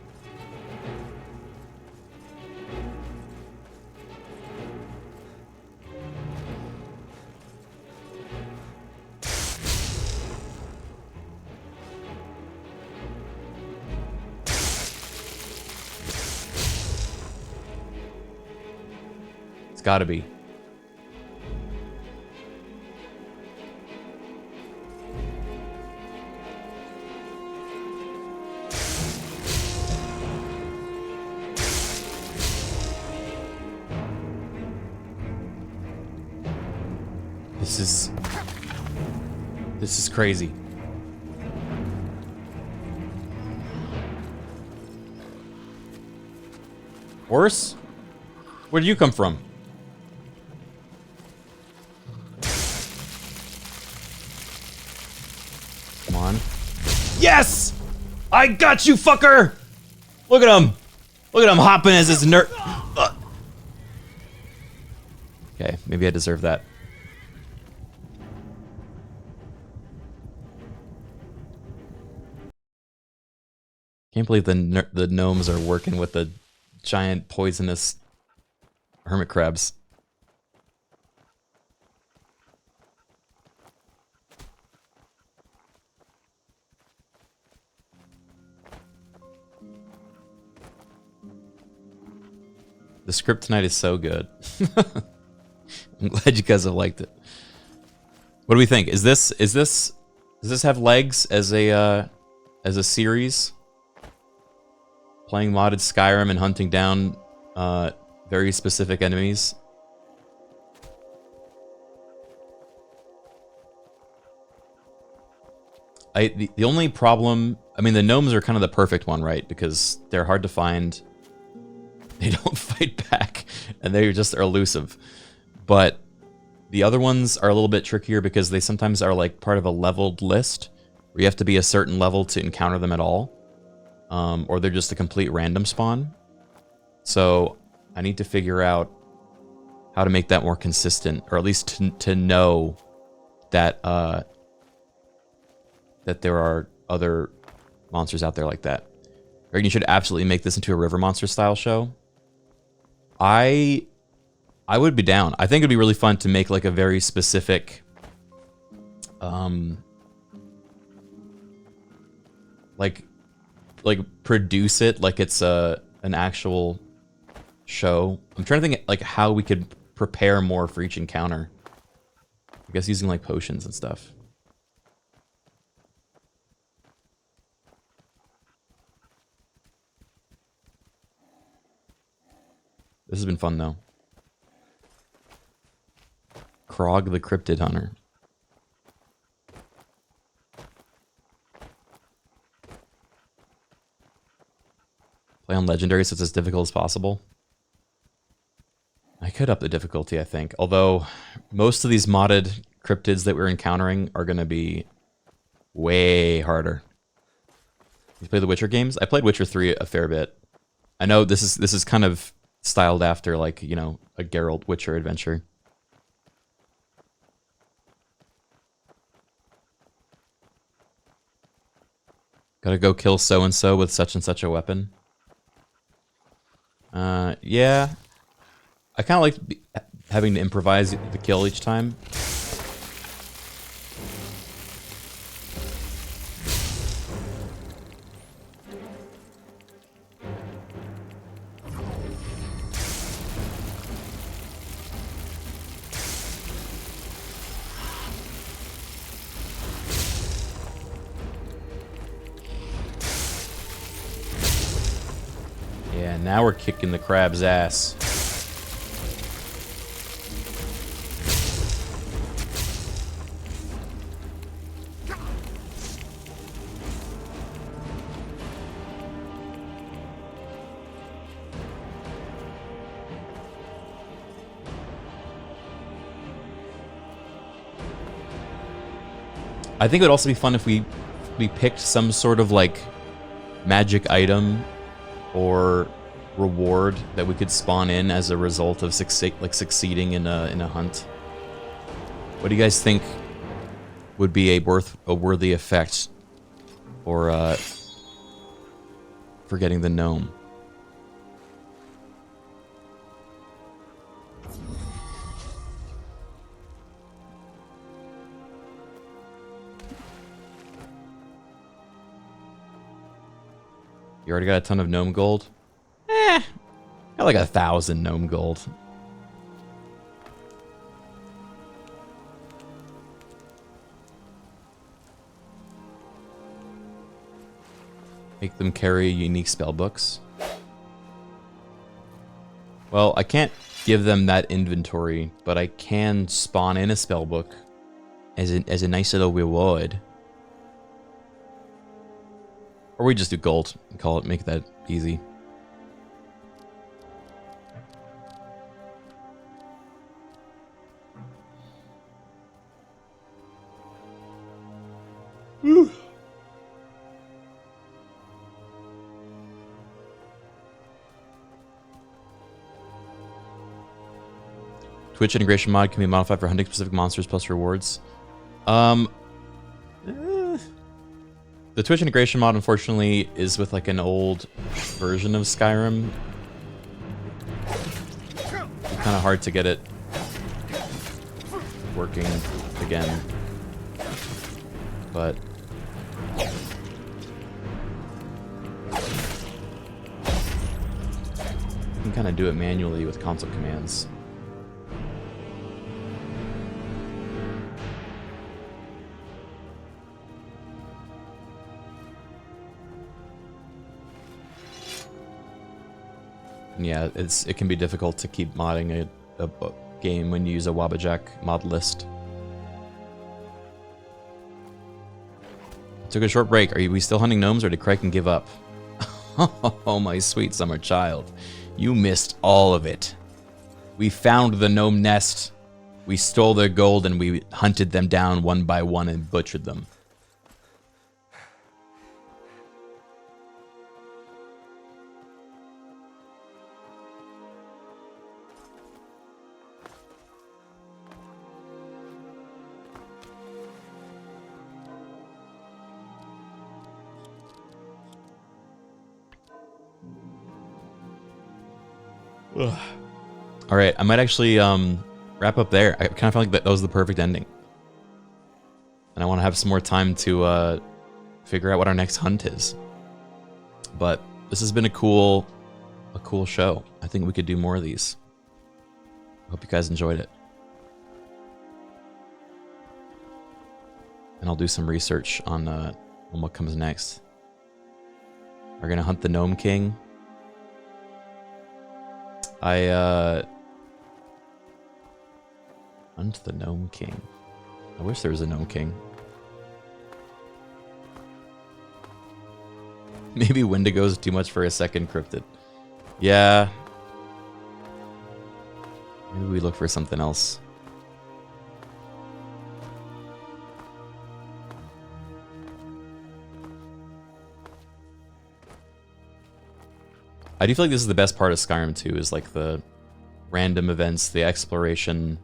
It's gotta be. This is crazy. Horse? Where did you come from? Come on. Yes! I got you, fucker! Look at him! Look at him hopping as his nerd. Okay, maybe I deserve that. Can't believe the gnomes are working with the giant poisonous hermit crabs. The script tonight is so good. I'm glad you guys have liked it. What do we think? Does this have legs as a series? Playing modded Skyrim and hunting down very specific enemies. The only problem, I mean, the gnomes are kind of the perfect one, right? Because they're hard to find. They don't fight back, and they just are elusive. But the other ones are a little bit trickier because they sometimes are like part of a leveled list where you have to be a certain level to encounter them at all. Or they're just a complete random spawn. So I need to figure out how to make that more consistent, or at least to know that that there are other monsters out there like that. Or you should absolutely make this into a river monster style show. I would be down. I think it'd be really fun to make like a very specific like produce it like it's an actual show. I'm trying to think like how we could prepare more for each encounter. I guess using like potions and stuff. This has been fun though. Krog the Cryptid Hunter. Play on Legendary so it's as difficult as possible. I could up the difficulty, I think. Although, most of these modded cryptids that we're encountering are going to be way harder. You play the Witcher games? I played Witcher 3 a fair bit. I know this is kind of styled after, like, you know, a Geralt Witcher adventure. Gotta go kill so-and-so with such and such a weapon. Yeah. I kind of like having to improvise the kill each time. Yeah, now we're kicking the crab's ass. I think it would also be fun if we picked some sort of like magic item or reward that we could spawn in as a result of succeeding in a hunt? What do you guys think would be a worthy effect for getting the gnome? You already got a ton of gnome gold? Got like 1,000 gnome gold. Make them carry unique spell books. Well, I can't give them that inventory, but I can spawn in a spell book as a nice little reward. Or we just do gold and call it, make that easy. Whew. Twitch integration mod can be modified for hunting specific monsters plus rewards. The Twitch integration mod, unfortunately, is with like an old version of Skyrim. Kind of hard to get it working again. But you can kind of do it manually with console commands. Yeah, it can be difficult to keep modding a game when you use a Wabbajack mod list. Took a short break. Are we still hunting gnomes, or did Criken give up? Oh, my sweet summer child. You missed all of it. We found the gnome nest. We stole their gold and we hunted them down one by one and butchered them. All right, I might actually wrap up there. I kind of felt like that was the perfect ending, and I want to have some more time to figure out what our next hunt is. But this has been a cool show. I think we could do more of these. I hope you guys enjoyed it, and I'll do some research on what comes next. We're gonna hunt the Gnome King. Hunt the Gnome King. I wish there was a Gnome King. Maybe Wendigo's too much for a second cryptid. Yeah. Maybe we look for something else. I do feel like this is the best part of Skyrim 2, is like the random events, the exploration,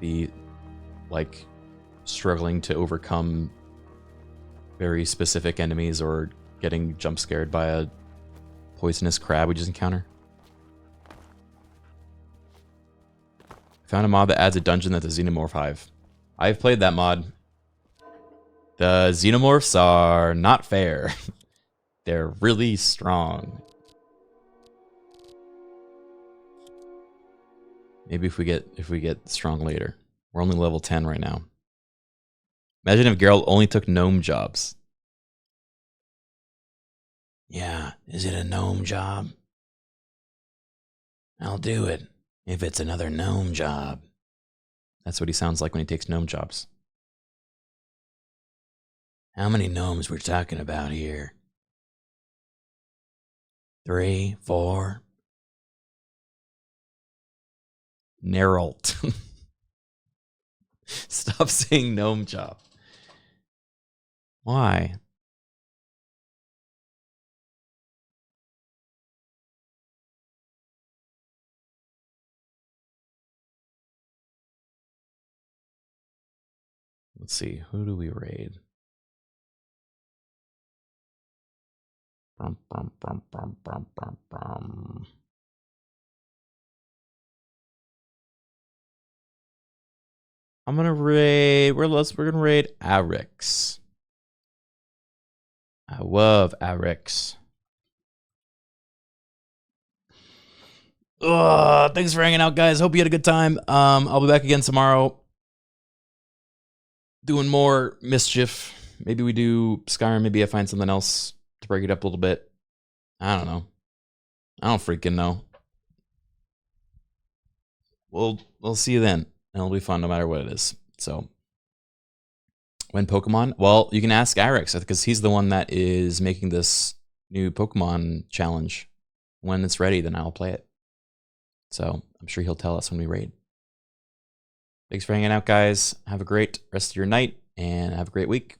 the like struggling to overcome very specific enemies or getting jump scared by a poisonous crab we just encounter. Found a mod that adds a dungeon that's a Xenomorph hive. I've played that mod. The Xenomorphs are not fair. They're really strong. Maybe if we get strong later. We're only level 10 right now. Imagine if Geralt only took gnome jobs. Yeah, is it a gnome job? I'll do it if it's another gnome job. That's what he sounds like when he takes gnome jobs. How many gnomes we're talking about here? 3, 4. Neralt. Stop saying gnome job. Why? Let's see. Who do we raid? I'm gonna raid. We're gonna raid Arix. I love Arix. Thanks for hanging out, guys. Hope you had a good time. I'll be back again tomorrow, doing more mischief. Maybe we do Skyrim. Maybe I find something else to break it up a little bit. I don't know. I don't freaking know. We'll see you then. And it'll be fun no matter what it is. So, when Pokemon? Well, you can ask Arix because he's the one that is making this new Pokemon challenge. When it's ready, then I'll play it. So, I'm sure he'll tell us when we raid. Thanks for hanging out, guys. Have a great rest of your night and have a great week.